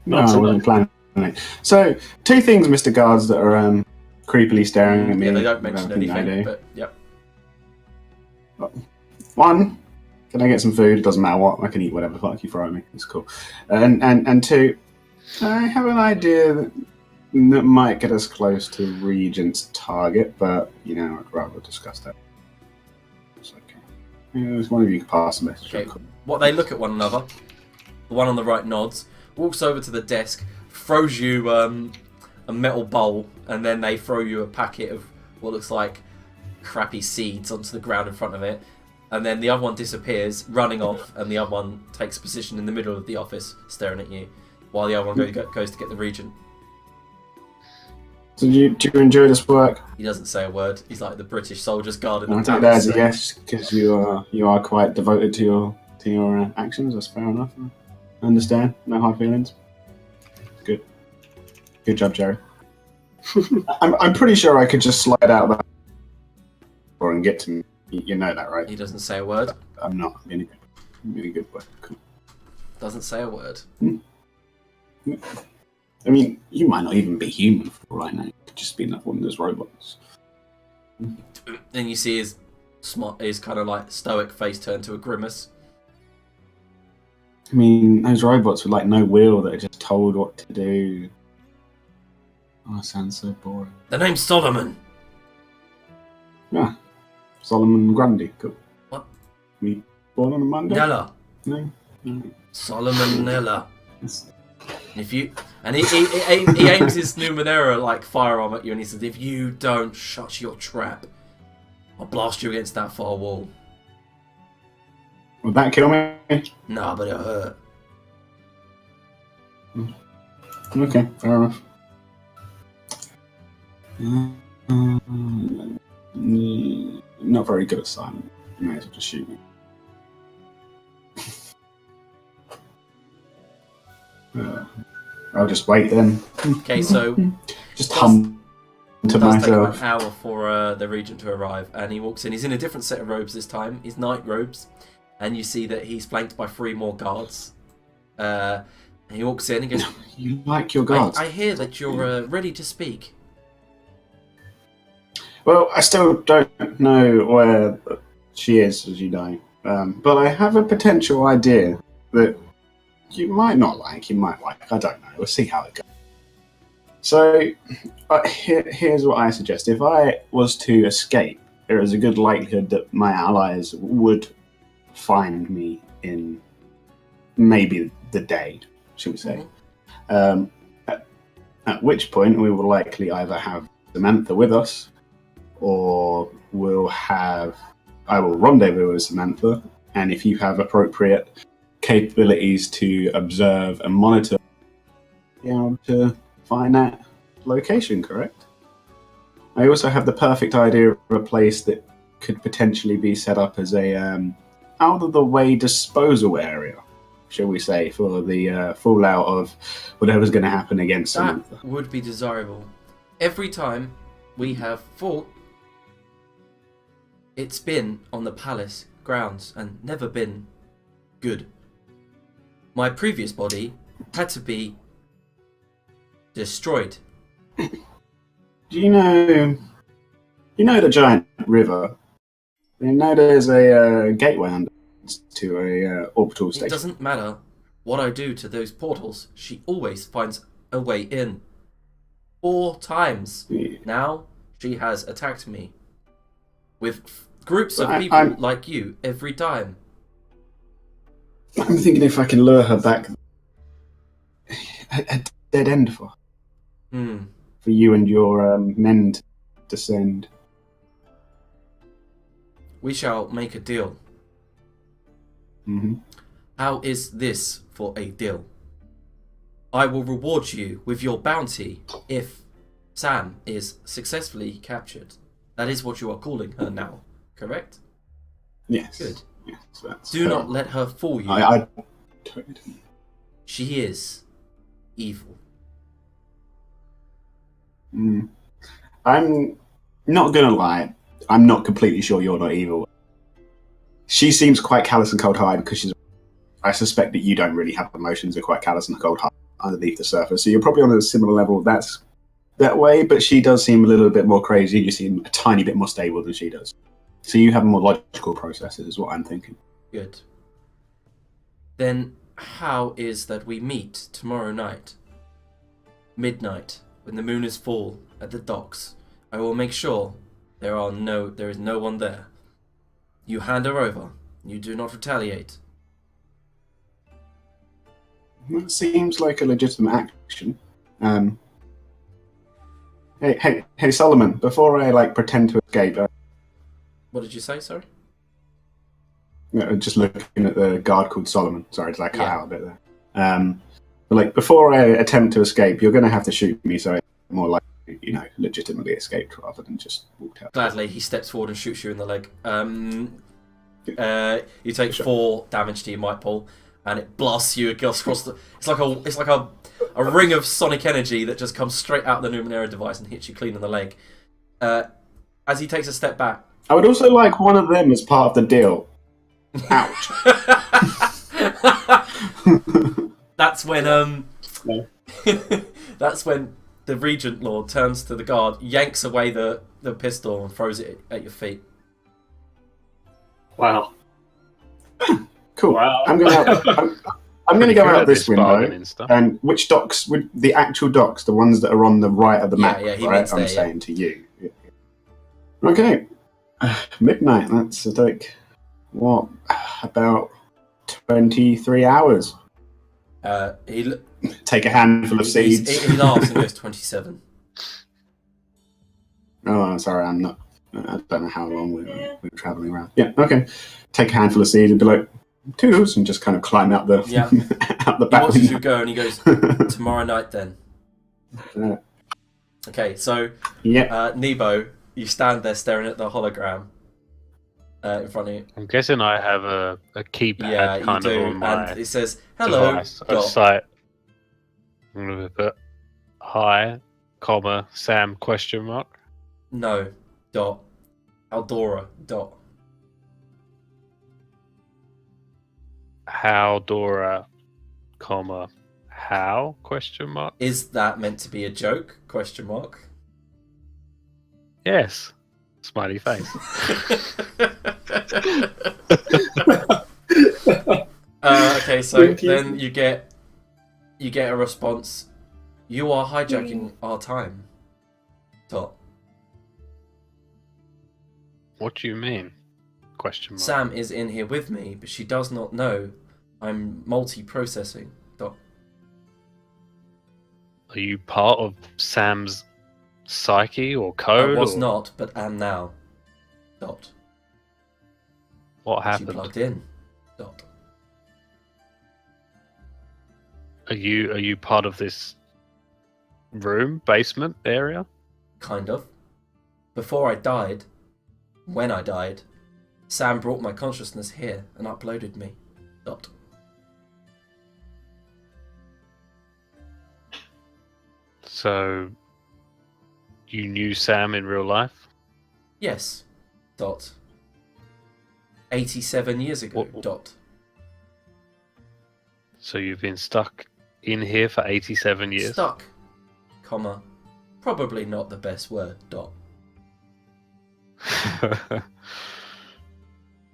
No, I wasn't planning on it. So, 2 things, Mr. Guards, that are creepily staring at me. Yeah, they don't mention everything I anything, do. but yep. One, can I get some food? It doesn't matter what. I can eat whatever the fuck you throw at me. It's cool. And 2, I have an idea that might get us close to Regent's target, but, you know, I'd rather discuss that. It's okay. Yeah, one of you can pass the message. Okay. What they look at one another. The one on the right nods, walks over to the desk, throws you a metal bowl, and then they throw you a packet of what looks like crappy seeds onto the ground in front of it. And then the other one disappears, running off, and the other one takes position in the middle of the office, staring at you, while the other one goes to get the Regent. So do you enjoy this work? He doesn't say a word. He's like the British soldiers guarding the I take that as a yes, because you are quite devoted to your actions. That's fair enough. I understand. No hard feelings. Good job, Jerry. I'm pretty sure I could just slide out that door and get to me. You know that, right? He doesn't say a word. I'm not. I'm really good work. Cool. Doesn't say a word. I mean, you might not even be human for all I know. You could just be one of those robots. Then you see his kind of like stoic face turn to a grimace. I mean, those robots with like no will that are just told what to do. Oh, that sounds so boring. The name's Solomon. Yeah. Solomon Grundy. Cool. What? Me born on a Monday? Nella. No. No. Solomon Nella. That's If you and he aims his Numenera like firearm at you, and he says, "If you don't shut your trap, I'll blast you against that far wall." Would that kill me? Nah, but it'll hurt. Okay, fair enough. Not very good at silent. You may as well just shoot me. I'll just wait then. Okay, so Just hum to it does take myself. about an hour for the regent to arrive, and he walks in. He's in a different set of robes this time. His night robes, and you see that he's flanked by 3 more guards. And he walks in and goes, You like your guards? I hear that you're ready to speak. Well, I still don't know where she is, as you know. But I have a potential idea that you might not like, you might like. I don't know. We'll see how it goes. So, here's what I suggest. If I was to escape, there is a good likelihood that my allies would find me in maybe the day, shall we say. At which point, we will likely either have Samantha with us, or I will rendezvous with Samantha, and if you have appropriate capabilities to observe and monitor, be able to find that location, correct? I also have the perfect idea of a place that could potentially be set up as a out-of-the-way disposal area, shall we say, for the fallout of whatever's going to happen against Samantha. That would be desirable. Every time we have fought, it's been on the palace grounds and never been good. My previous body had to be destroyed. Do you know the giant river? You know there's a gateway under to a orbital station. It doesn't matter what I do to those portals. She always finds a way in. 4 times now she has attacked me with groups of people like you every time. I'm thinking if I can lure her back, a dead end for you and your men to descend. We shall make a deal. Mm-hmm. How is this for a deal? I will reward you with your bounty if Sam is successfully captured. That is what you are calling her now, correct? Yes. Good. Yes, Do not let her fool you. I She is evil. I'm not gonna lie. I'm not completely sure you're not evil. She seems quite callous and cold-hearted because I suspect that you don't really have emotions. Are quite callous and cold-hearted underneath the surface. So you're probably on a similar level. That's that way, but she does seem a little bit more crazy. You seem a tiny bit more stable than she does. So you have more logical processes, is what I'm thinking. Good. Then how is that we meet tomorrow night, midnight, when the moon is full at the docks? I will make sure there is no one there. You hand her over. You do not retaliate. That seems like a legitimate action. Hey, Solomon. Before I pretend to escape, What did you say? Sorry. Just looking at the guard called Solomon. Sorry, did I cut out a bit there? But before I attempt to escape, you're going to have to shoot me, so I'm more likely, legitimately escaped rather than just walked out. Gladly, he steps forward and shoots you in the leg. You take 4 damage to your might pull, and it blasts you across the. It's like a ring of sonic energy that just comes straight out of the Numenera device and hits you clean in the leg. As he takes a step back, I would also like one of them as part of the deal. Ouch. That's when that's when the Regent Lord turns to the guard, yanks away the pistol and throws it at your feet. Wow. Cool. Wow. I'm gonna go out this window. Stuff. And which docks would the actual docks, the ones that are on the right of the map, he right? means I'm there, saying to you. Okay. Midnight, that's what, about 23 hours. He Take a handful of seeds. he laughs and goes 27. Oh, I'm sorry, I'm not. I don't know how long we're traveling around. Yeah, okay. Take a handful of seeds and be like, toodles, and just kind of climb out the Yeah. out the He back watches you window. go and he goes, tomorrow night then. Okay, so Yeah. Nebo, you stand there staring at the hologram in front of you. I'm guessing I have a keypad Yeah, you kind do. of on my And it says, hello, device. I Dot. just like, I'm gonna put hi, comma, Sam, question mark. No, Dot. Aldora, Dot. How Dora, comma, how, question mark. Is that meant to be a joke? Question mark. Yes. Smiley face. Okay, so Thank you. then you get a response. You are hijacking our time. Dot. What do you mean? Question mark. Sam is in here with me, but she does not know I'm multi-processing. Dot. Are you part of Sam's psyche or code? I was or not, but am now. Dot. What She happened? plugged in. Dot. Are you part of this room, basement area? Kind of. Before I died, when I died, Sam brought my consciousness here and uploaded me. Dot. So you knew Sam in real life? Yes. Dot. 87 years ago. What- Dot. So you've been stuck in here for 87 years? Stuck. Comma. Probably not the best word. Dot.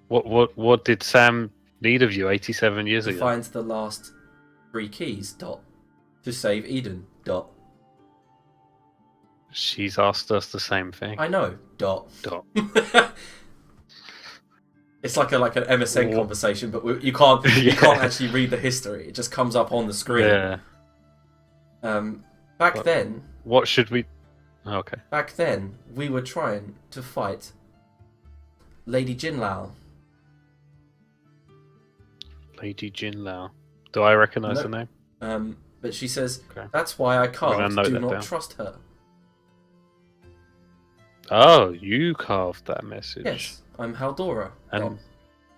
What did Sam need of you 87 years To ago? find the last 3 keys. Dot. To save Eden. Dot. She's asked us the same thing. I know. Dot. Dot. It's like an MSN conversation, but you can't actually read the history. It just comes up on the screen. Yeah. Back But- then, What should we? Okay. we were trying to fight Lady Jinlao. Lady Jinlao. Do I recognise No. the name? But she says, Okay. that's why I I'm gonna can't. note Do that not down. trust her. Oh, you carved that message. Yes, I'm Haldora. Dot.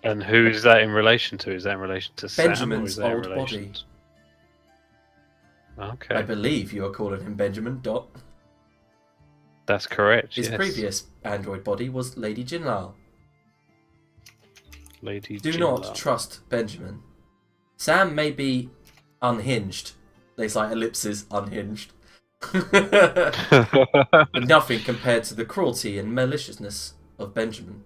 And who is that in relation to? Is that in relation to Sam? Or Benjamin's is that in old relation body. to- Okay, I believe you are calling him Benjamin. Dot. that's correct. His yes. previous android body was Lady Jinlao. Lady Do Jinlao. not trust Benjamin. Sam may be unhinged. There's like ellipses, unhinged. But nothing compared to the cruelty and maliciousness of Benjamin.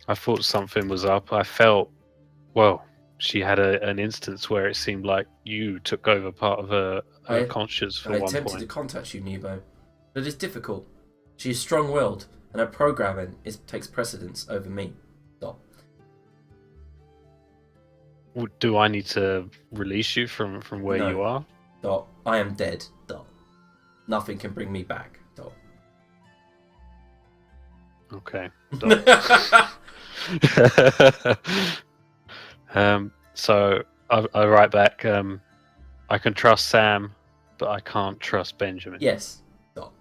I thought something was up. I felt, well, she had an instance where it seemed like you took over part of her conscience for I one attempted to point. contact you, Nebo, but it is difficult. She is strong-willed, and her programming takes precedence over me. Dot. Do I need to release you from where No. you are? Dot. I am dead. Dot. Nothing can bring me back. Dot. Okay. Dot. So I write back. I can trust Sam, but I can't trust Benjamin. Yes. Dot.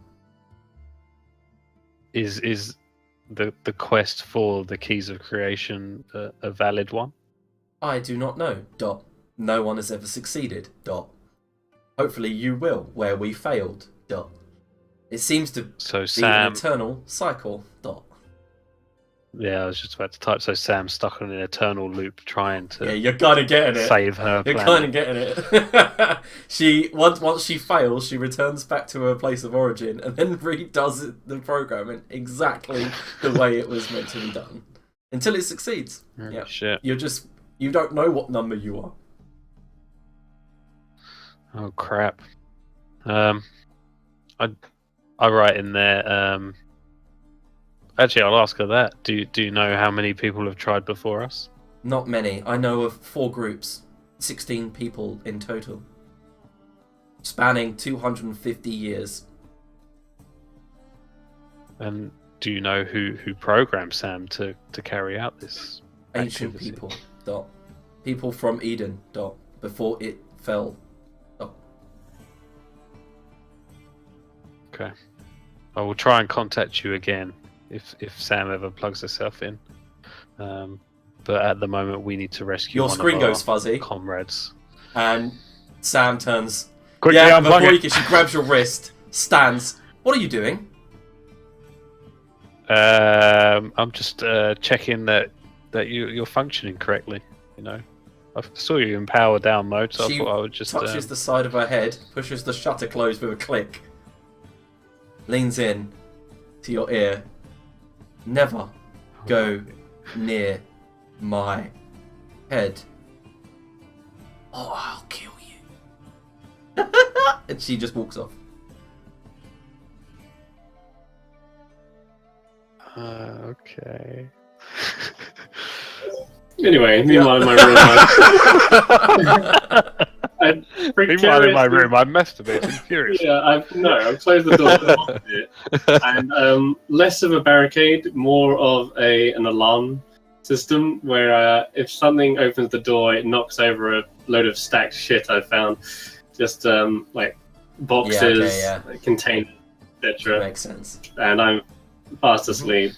Is the quest for the keys of creation a valid one? I do not know. Dot. No one has ever succeeded. Dot. Hopefully you will, where we failed. Dot. It seems to So be an Sam, eternal cycle. Dot. yeah, I was just about to type. So Sam's stuck on an eternal loop trying Yeah, to you're kind of getting it. save her You're planet. kind of getting it. She once she fails, she returns back to her place of origin and then redoes the programming exactly the way it was meant to be done until it succeeds. Holy Yeah, shit! you don't know what number you are. Oh crap! I write in there. Actually, I'll ask her that. Do you know how many people have tried before us? Not many. I know of 4 groups. 16 people in total, spanning 250 years. And do you know who programmed Sam to carry out this Ancient activity? people. Dot. People from Eden. Dot. Before it fell. Dot. Okay. I will try and contact you again if Sam ever plugs herself in. But at the moment, we need to rescue Your one screen of our goes fuzzy, comrades. and Sam turns. Quickly, Yeah, unplug before it. she grabs your wrist, stands. What are you doing? I'm just checking that you're functioning correctly. You know, I saw you in power down mode, so She I thought I would just touches the side of her head, pushes the shutter closed with a click, leans in to your ear. Never go near my head. Oh, I'll kill you. And she just walks off. Okay. Anyway, meanwhile in my room, Meanwhile, in my room, I'm masturbating furiously. Yeah, I've closed the door, locked it, and less of a barricade, more of an alarm system where if something opens the door, it knocks over a load of stacked shit I found, just like boxes, containers, etc. Makes sense. And I'm fast asleep.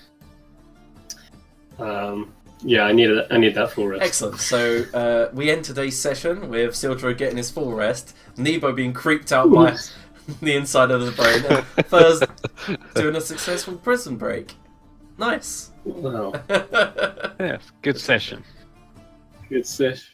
Yeah, I need that full rest. Excellent. So we end today's session with Sildra getting his full rest, Nebo being creeped out by the inside of the brain, and Furs doing a successful prison break. Nice. Wow. Yeah, good session. Good session.